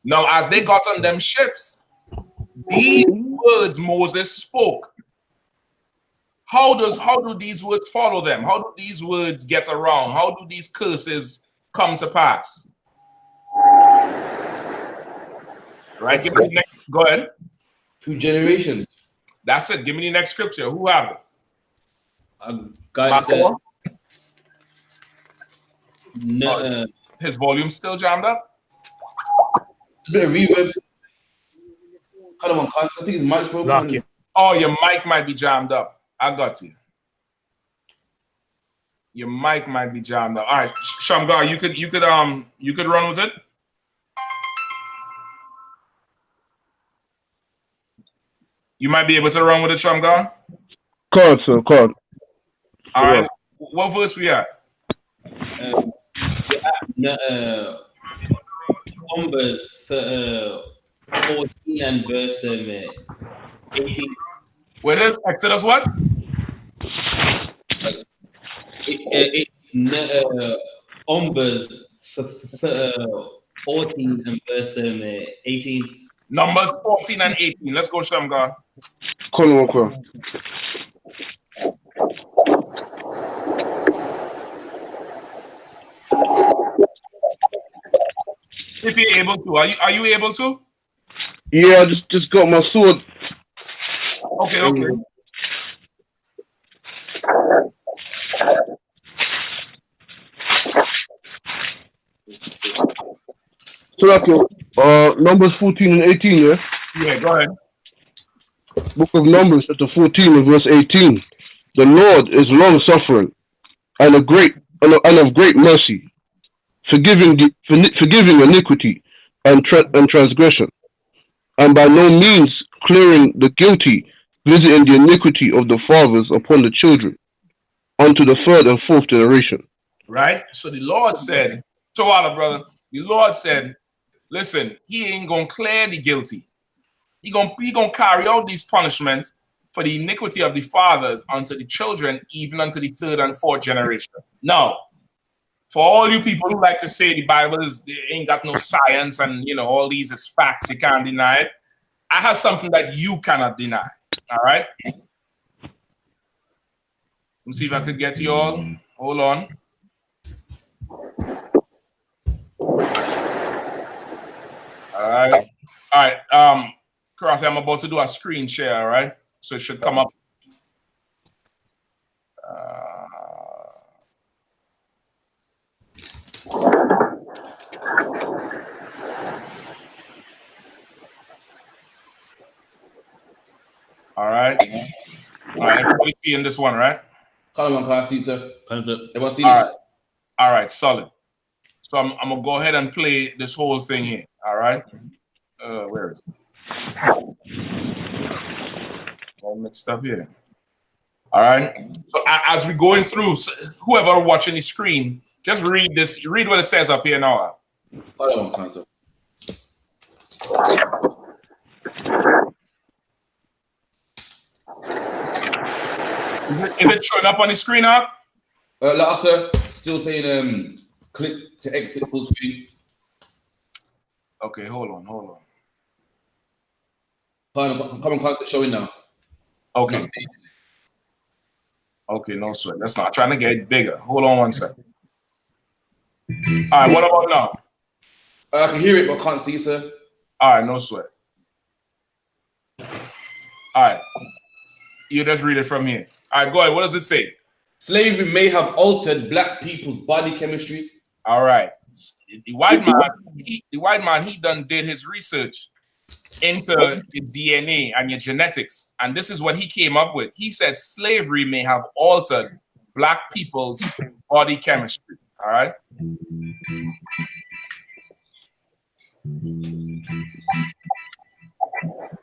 Now, as they got on them ships, these words Moses spoke. How do these words follow them? How do these words get around? How do these curses come to pass? Right? Give me the next, go ahead. 2 generations. That's it. Give me the next scripture. Who have it? God said, his volume's still jammed up? A bit of reverb. Kind of one concept. I think his mic's broken. Oh, your mic might be jammed up. I got you. Your mic might be jammed up. All right, Shamgar, you could run with it. You might be able to run with it, Shamgar. Card, sir, card. All right. What verse we at? Numbers 14 and verse 18. Wait, Exodus what? It's Numbers 14 and verse 18. Numbers 14 and 18. Let's go, Shamgar. Call. If you're able to, are you able to? Yeah, I just got my sword. Okay. So that's Numbers 14 and 18, yeah? Yeah, go ahead. Book of Numbers, chapter 14 and verse 18. The Lord is long suffering and of great mercy, forgiving iniquity and transgression, and by no means clearing the guilty, visiting the iniquity of the fathers upon the children, unto the 3rd and 4th generation. Right? So the Lord said, Tawala, brother, the Lord said, listen, he ain't gonna clear the guilty. He gonna carry out these punishments for the iniquity of the fathers unto the children, even unto the 3rd and 4th generation. Now, for all you people who like to say the Bible ain't got no science and all these is facts, you can't deny it, I have something that you cannot deny. All right? Let me see if I could get you all. Hold on. All right. Karathi, I'm about to do a screen share, all right? So it should come up. All right. Everybody seeing this one, right? Can't see it, sir. Everyone see it? All right, solid. So I'm gonna go ahead and play this whole thing here. All right. Where is it? All mixed up here. All right. So as we're going through, whoever watching the screen, just read this. Read what it says up here now. Is it showing up on the screen now? Sir, still saying click to exit full screen. Okay, hold on. Common concept showing now. Okay. Okay, no sweat. That's not trying to get it bigger. Hold on one second. All right, what about now? I can hear it, but can't see, sir. All right, no sweat. All right. You just read it from here. All right, go ahead. What does it say? Slavery may have altered black people's body chemistry. All right. The white man, he done did his research into the DNA and your genetics. And this is what he came up with. He said slavery may have altered black people's body chemistry. All right.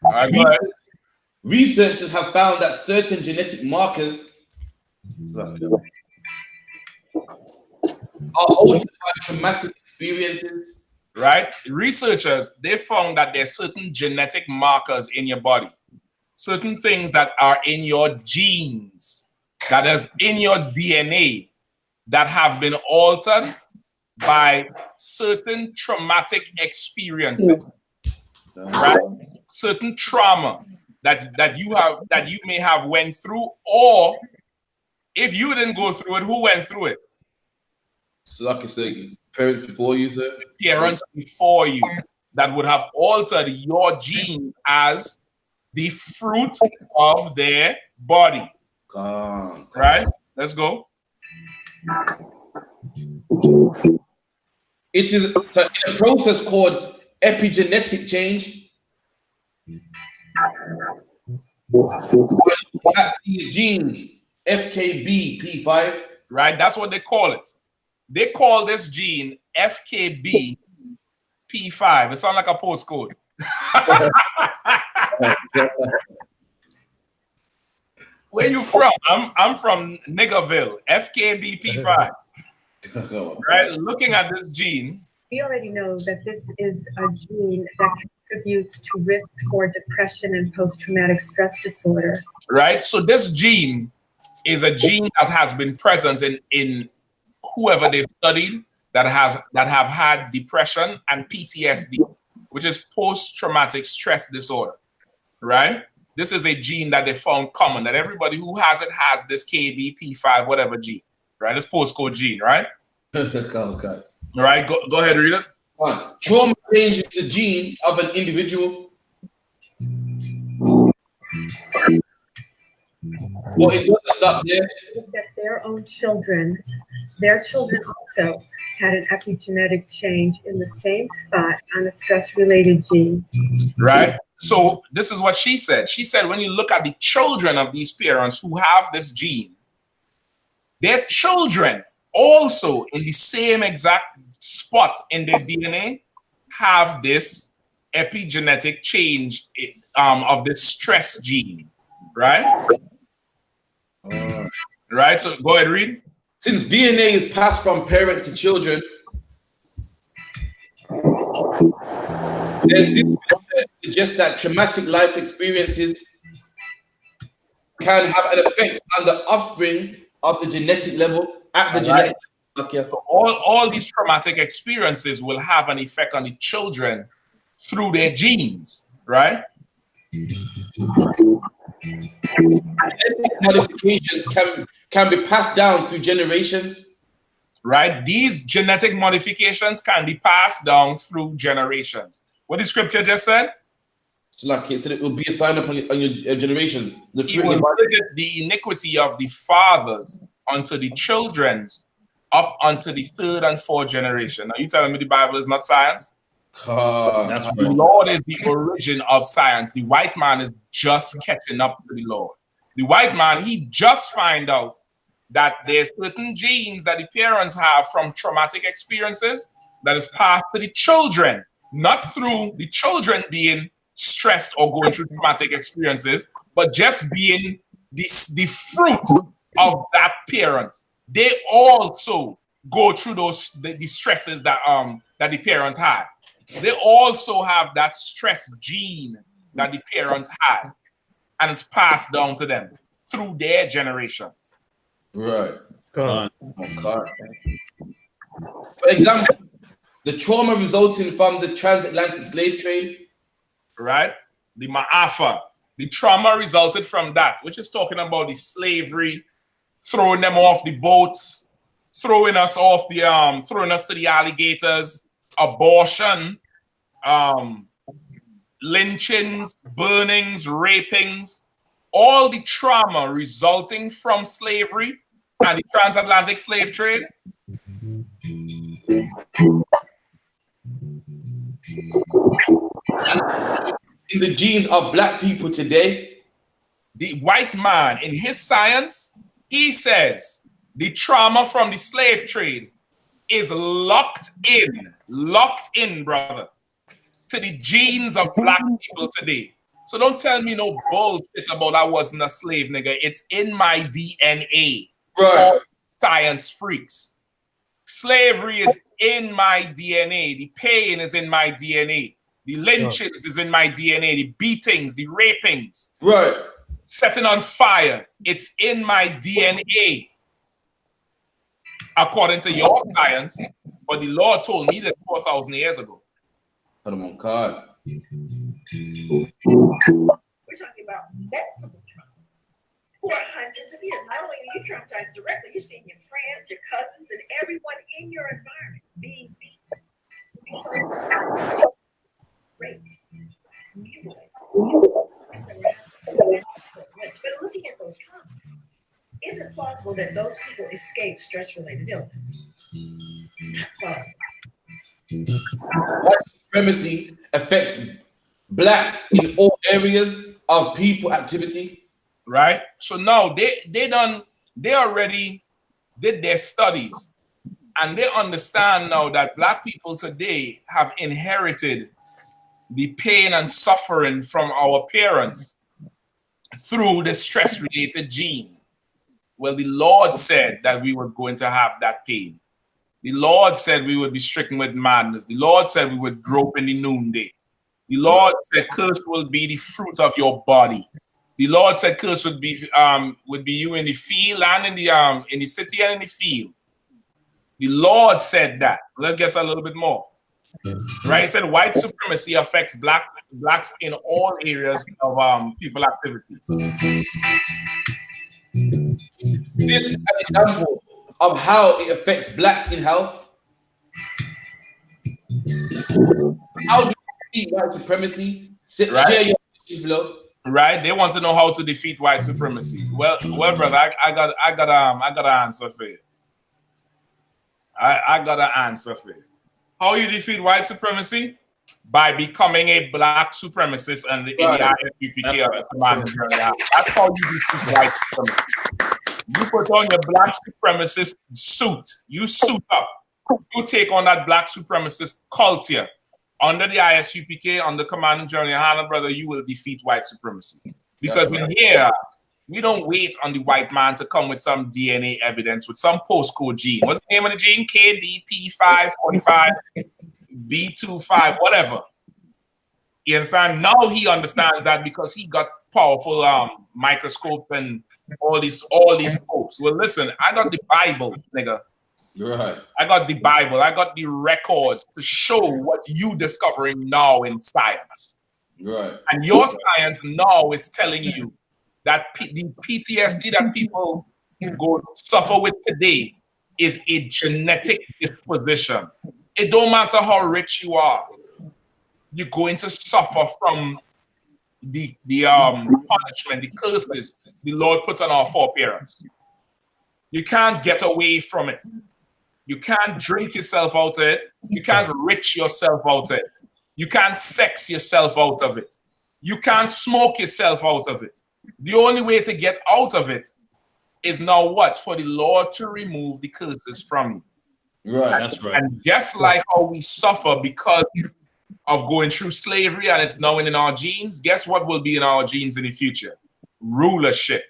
All right, go ahead. Researchers have found that certain genetic markers altered by traumatic experiences. Right? Researchers, they found that there's certain genetic markers in your body, certain things that are in your genes, that is in your DNA, that have been altered by certain traumatic experiences, right? Certain trauma that you may have went through, or if you didn't go through it, who went through it? So like I said, parents before you, sir? Parents before you that would have altered your genes as the fruit of their body. Right? Let's go. It is a process called epigenetic change. These genes, FKB, P5. Right? That's what they call it. They call this gene FKB P5. It sounds like a postcode. Where you from? I'm from Niggerville, FKB P5. Right? Looking at this gene. We already know that this is a gene that contributes to risk for depression and post-traumatic stress disorder. Right? So this gene is a gene that has been present in whoever they've studied that have had depression and PTSD, which is post-traumatic stress disorder. Right? This is a gene that they found common, that everybody who has it has this KBP5 whatever gene. Right? It's postcode gene, right? Okay. All right, go ahead, read it. Trauma changes the gene of an individual. But it doesn't stop there. That their own children, their children also had an epigenetic change in the same spot on a stress-related gene. Right? So this is what she said. She said when you look at the children of these parents who have this gene, their children also in the same exact spot in their DNA have this epigenetic change of the stress gene, right? Right, so go ahead, read. Since DNA is passed from parent to children, then this suggests that traumatic life experiences can have an effect on the offspring of the genetic level at the genetic level. So all these traumatic experiences will have an effect on the children through their genes, right? Modifications can be passed down through generations. Right? These genetic modifications can be passed down through generations. What the scripture just said? Like it said, it will be a sign upon your generations. He will visit the iniquity of the fathers unto the children's, up unto the third and fourth generation. Now you telling me the Bible is not science? That's right. The Lord is the origin of science. The white man is just catching up to the Lord. The white man, he just find out that there's certain genes that the parents have from traumatic experiences that is passed to the children, not through the children being stressed or going through traumatic experiences, but just being the fruit of that parent. They also go through the stresses that the parents had. They also have that stress gene that the parents had, and it's passed down to them through their generations. Right. For example, the trauma resulting from the transatlantic slave trade. Right? The Ma'afa. The trauma resulted from that, which is talking about the slavery, throwing them off the boats, throwing us to the alligators, abortion, lynchings, burnings, rapings, all the trauma resulting from slavery and the transatlantic slave trade. In the genes of black people today, the white man, in his science, he says the trauma from the slave trade is locked in, brother, to the genes of black people today. So don't tell me no bullshit about I wasn't a slave, nigga. It's in my DNA. Right. For science freaks. Slavery is in my DNA. The pain is in my DNA. The lynchings is in my DNA. The beatings, the rapings, Right. setting on fire. It's in my DNA, according to your science. But the Lord told me that 4,000 years ago. Oh my God. We're talking about multiple traumas for hundreds of years. Not only are you traumatized directly, you're seeing your friends, your cousins, and everyone in your environment being beaten, raped, mutilated. But looking at those traumas, is it plausible that those people escape stress-related illness? Not plausible. White supremacy affects blacks in all areas of people activity. Right? So now they already did their studies, and they understand now that black people today have inherited the pain and suffering from our parents through the stress-related gene. Well, the Lord said that we were going to have that pain. The Lord said we would be stricken with madness. The Lord said we would grope in the noonday. The Lord said curse will be the fruit of your body. The Lord said curse would be you in the field and in the city and in the field. The Lord said that. Let's guess a little bit more. Right? He said white supremacy affects blacks in all areas of people activity. This is an example of how it affects blacks in health. How do you defeat white supremacy? Share your below. Right? They want to know how to defeat white supremacy. Well, brother, I got an answer for you. I got an answer for you. How you defeat white supremacy? By becoming a black supremacist in the I.S.U.P.K. of the command. That's how you defeat white supremacy. You put on your black supremacist suit. You suit up. You take on that black supremacist culture. Under the I.S.U.P.K., under command and GEN.YAHANNA, brother, you will defeat white supremacy. Because in here, we don't wait on the white man to come with some DNA evidence, with some postcode gene. What's the name of the gene? KDP545, B25, whatever. You understand? Now he understands that because he got powerful microscopes and all these scopes. Well, listen, I got the Bible, nigga. Right. I got the Bible. I got the records to show what you discovering now in science. Right. And your science now is telling you that the PTSD that people go suffer with today is a genetic disposition. It don't matter how rich you are. You're going to suffer from the punishment, the curses the Lord put on our foreparents. You can't get away from it. You can't drink yourself out of it. You can't rich yourself out of it. You can't sex yourself out of it. You can't smoke yourself out of it. The only way to get out of it is now what? For the Lord to remove the curses from you. Right. That's right. And just like how we suffer because of going through slavery and it's now in our genes, guess what will be in our genes in the future? Rulership.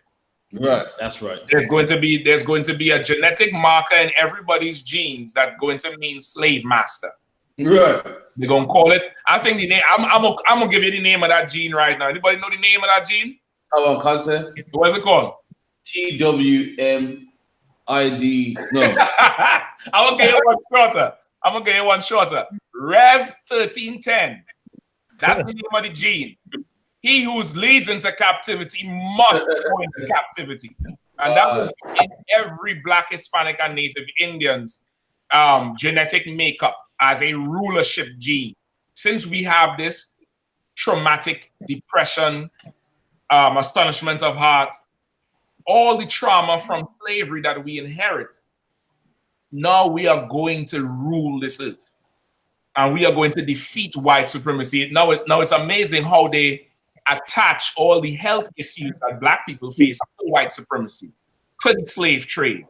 Right. That's right. There's going to be a genetic marker in everybody's genes that's going to mean slave master. Right. They're gonna call it. I think the name. I'm gonna give you the name of that gene right now. Anybody know the name of that gene? How about cancer? What's it called? TWMID. No. I'm gonna get you one shorter. Rev 1310. That's the name of the gene. He who leads into captivity must go into captivity. And that will be in every Black, Hispanic, and Native Indians genetic makeup as a rulership gene. Since we have this traumatic depression, astonishment of heart, all the trauma from slavery that we inherit, now we are going to rule this earth. And we are going to defeat white supremacy. Now it's amazing how they attach all the health issues that Black people face to white supremacy, to the slave trade.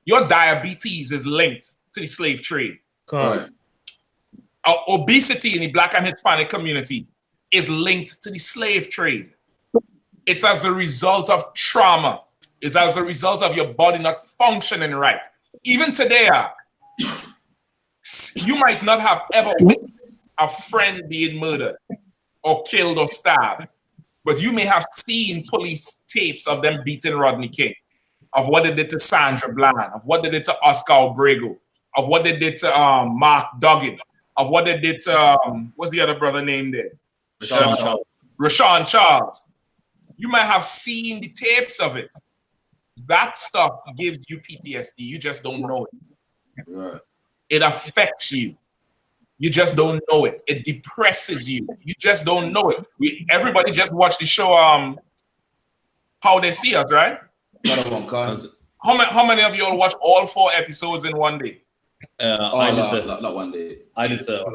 Your diabetes is linked to the slave trade. Right. Obesity in the Black and Hispanic community is linked to the slave trade. It's as a result of trauma. It's as a result of your body not functioning right. Even today, You might not have ever witnessed a friend being murdered or killed or stabbed, but you may have seen police tapes of them beating Rodney King, of what they did to Sandra Bland, of what they did to Oscar Obrego, of what they did to Mark Duggan, of what they did to, what's the other brother named there? Rashawn Charles. You might have seen the tapes of it. That stuff gives you PTSD. You just don't know it. Right. It affects you. You just don't know it. It depresses you. You just don't know it. Everybody just watched the show How They See Us, right? How many of you all watch all 4 episodes in one day? Not one day. I did so.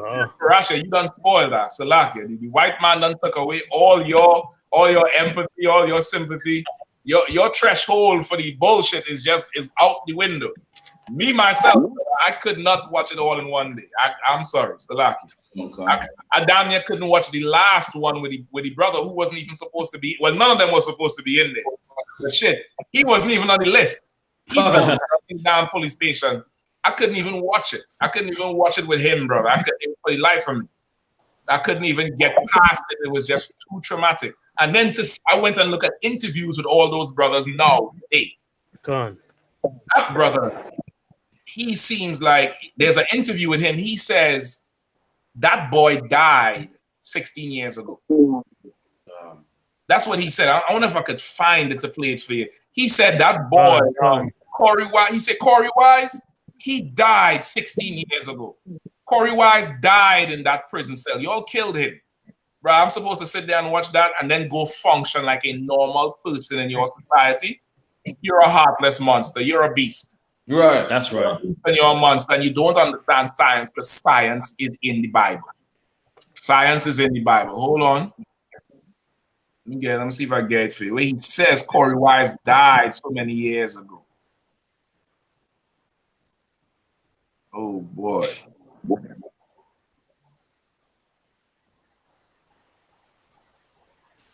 Rasha, you done spoiled that. Salakia. The white man done took away all your empathy, all your sympathy. Your threshold for the bullshit is out the window. Me, myself, I could not watch it all in one day. I'm sorry, Salaki. I damn near couldn't watch the last one with the brother who wasn't even supposed to be. Well, none of them was supposed to be in there. But shit, he wasn't even on the list. He's from the damn police station. I couldn't even watch it. I couldn't even watch it with him, bro. I couldn't, for the life of me. I couldn't even get past it. It was just too traumatic. And then I went and looked at interviews with all those brothers now. Hey, that brother, he seems like there's an interview with him. He says that boy died 16 years ago. That's what he said. I wonder if I could find it to play it for you. He said that boy, Corey Wise, he said Corey Wise, he died 16 years ago. Corey Wise died in that prison cell. Y'all killed him. Bro, I'm supposed to sit there and watch that and then go function like a normal person in your society. You're a heartless monster. You're a beast. Right. That's right. And you're a monster and you don't understand science because science is in the Bible. Science is in the Bible. Hold on. Let me see if I get it for you. Where he says Corey Wise died so many years ago. Oh, boy.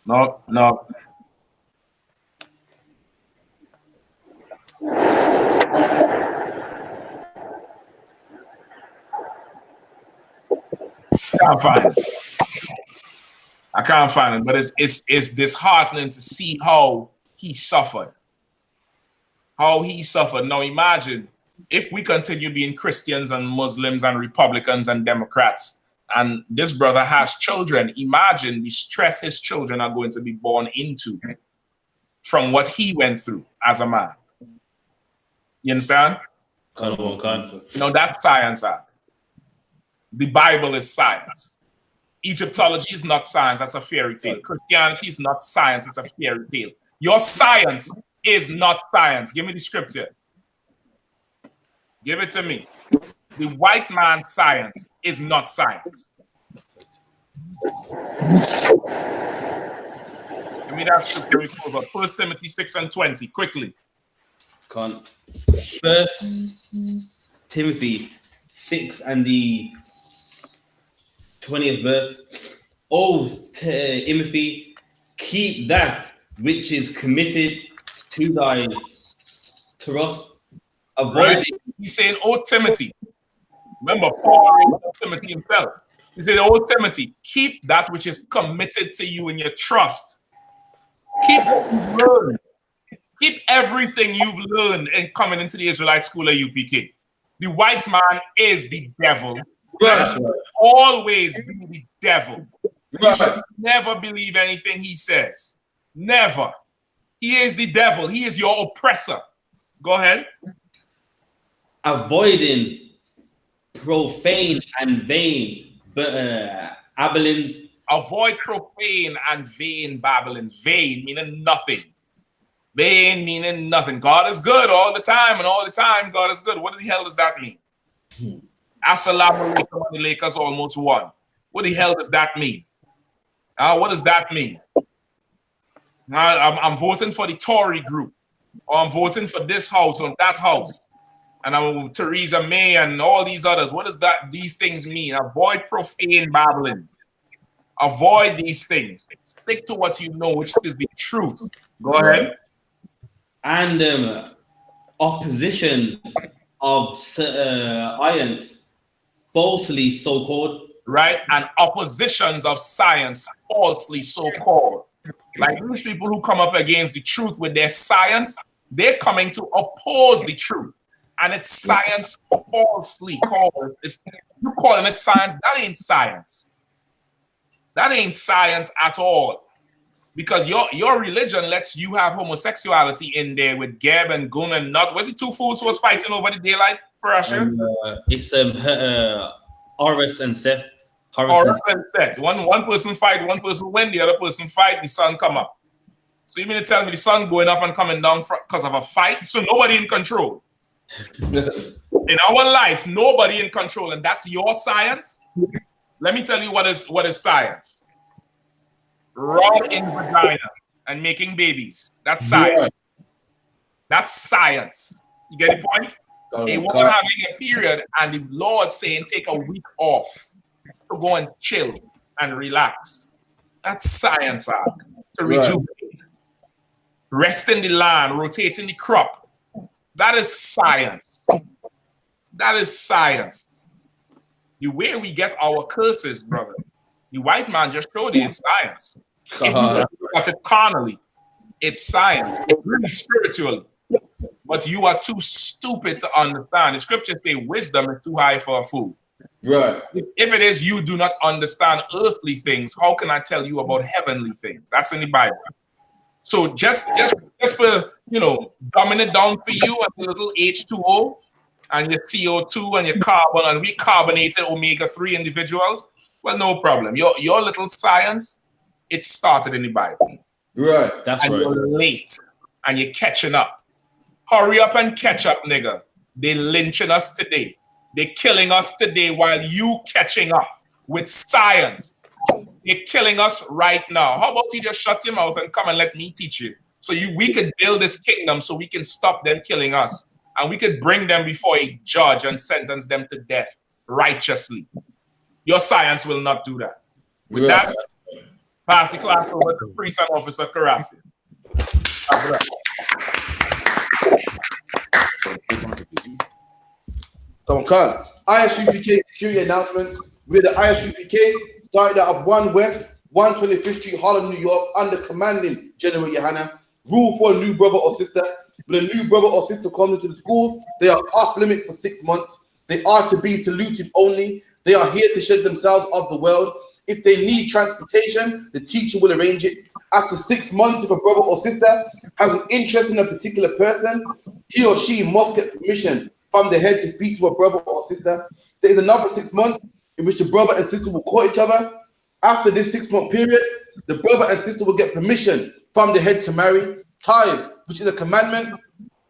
No. I can't find it, but it's disheartening to see how he suffered. Now imagine if we continue being Christians and Muslims and Republicans and Democrats, and this brother has children. Imagine the stress his children are going to be born into from what he went through as a man. You understand? No, that's science. The Bible is science. Egyptology is not science, that's a fairy tale. Christianity is not science, it's a fairy tale. Your science is not science. Give me the scripture. Give it to me. The white man's science is not science. Give me that scripture. 1 Timothy 6:20, quickly. 1 Timothy 6 and the 20th verse. Oh, Timothy, keep that which is committed to thy trust. Avoid it. He's saying, oh, Timothy. Remember, Paul raised Timothy himself. He said, oh, Timothy, keep that which is committed to you in your trust. Keep what you've learned. Keep everything you've learned in coming into the Israelite school at UPK. The white man is the devil. Right. Always be the devil. You should never believe anything he says. Never. He is the devil. He is your oppressor. Go ahead. Avoiding profane and vain babblings. Avoid profane and vain babblings. Vain meaning nothing. Vain meaning nothing. God is good all the time, and all the time God is good. What the hell does that mean? As-salamu alaykum when the Lakers almost won. What the hell does that mean? What does that mean? I'm voting for the Tory group, or I'm voting for this house or that house, and I'm Theresa May and all these others. What does these things mean? Avoid profane babblings. Avoid these things. Stick to what you know, which is the truth. Go ahead. And oppositions of science falsely so-called. Right? And oppositions of science, falsely so-called. Like these people who come up against the truth with their science, they're coming to oppose the truth. And it's science falsely called. You calling it science, that ain't science. That ain't science at all. Because your religion lets you have homosexuality in there with Geb and Gun and Nut. Was it two fools who was fighting over the daylight for Russia? It's Horus and Seth. Horus and Seth. One person fight, one person win, the other person fight, the sun come up. So you mean to tell me the sun going up and coming down because of a fight? So nobody in control. In our life, nobody in control, and that's your science. Let me tell you what is science. Rod in vagina and making babies. That's science. Yeah. That's science. You get the point? A woman having a period and the Lord saying take a week off to go and chill and relax. That's science, to rejuvenate. Resting the land, rotating the crop. That is science. That is science. The way we get our curses, brother. The white man just showed you it's science. If you look at it carnally, it's science. It's really spiritually. But you are too stupid to understand. The scriptures say wisdom is too high for a fool. Right. If it is you do not understand earthly things, how can I tell you about heavenly things? That's in the Bible. So just for, dumbing it down for you and the little H2O and your CO2 and your carbon and recarbonated omega-3 individuals, well, no problem. Your little science, it started in the Bible. Right. That's and right. You're late and you're catching up. Hurry up and catch up, nigga. They lynching us today. They're killing us today while you catching up with science. They're killing us right now. How about you just shut your mouth and come and let me teach you? So we could build this kingdom so we can stop them killing us. And we could bring them before a judge and sentence them to death righteously. Your science will not do that. With that, pass the class over to Priest and Officer Karafi. Come on, Khan. I.S.U.P.K security announcements. With the I.S.U.P.K started out of 1 West, 125th Street, Harlem, New York, under commanding General Yahanna. Rule for a new brother or sister. When a new brother or sister comes into the school, they are off limits for 6 months. They are to be saluted only. They are here to shed themselves of the world. If they need transportation, the teacher will arrange it. After 6 months, if a brother or sister has an interest in a particular person, he or she must get permission from the head to speak to a brother or sister. There is another 6 months in which the brother and sister will call each other. After this 6 month period, the brother and sister will get permission from the head to marry. Tithe, which is a commandment,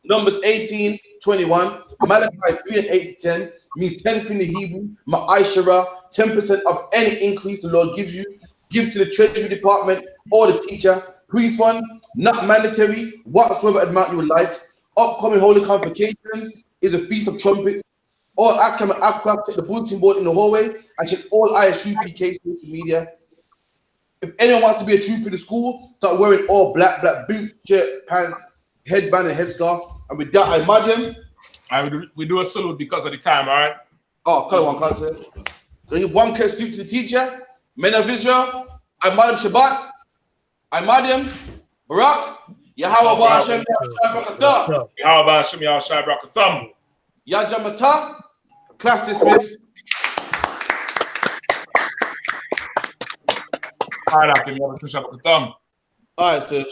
Numbers 18:21, Malachi 3 and 8 to 10, means 10th in the Hebrew, Ma'ashara, 10% of any increase the Lord gives you, give to the treasury department or the teacher. Priest fund, not mandatory, whatsoever amount you would like. Upcoming holy convocations is a feast of trumpets. All Akam and Akram, check the bulletin board in the hallway and check all I.S.U.P.K social media. If anyone wants to be a trooper in the school, start wearing all black boots, shirt, pants, headband, and headscarf. And with that, I imagine. We do a salute because of the time, all right? Oh, color one, cancer. One care suit to the teacher. Men of Israel, I Madam Shabbat, I Madam Barak, Yahweh Hashem, Yahweh Hashem, Yahweh Yajamata, class dismissed. All right, so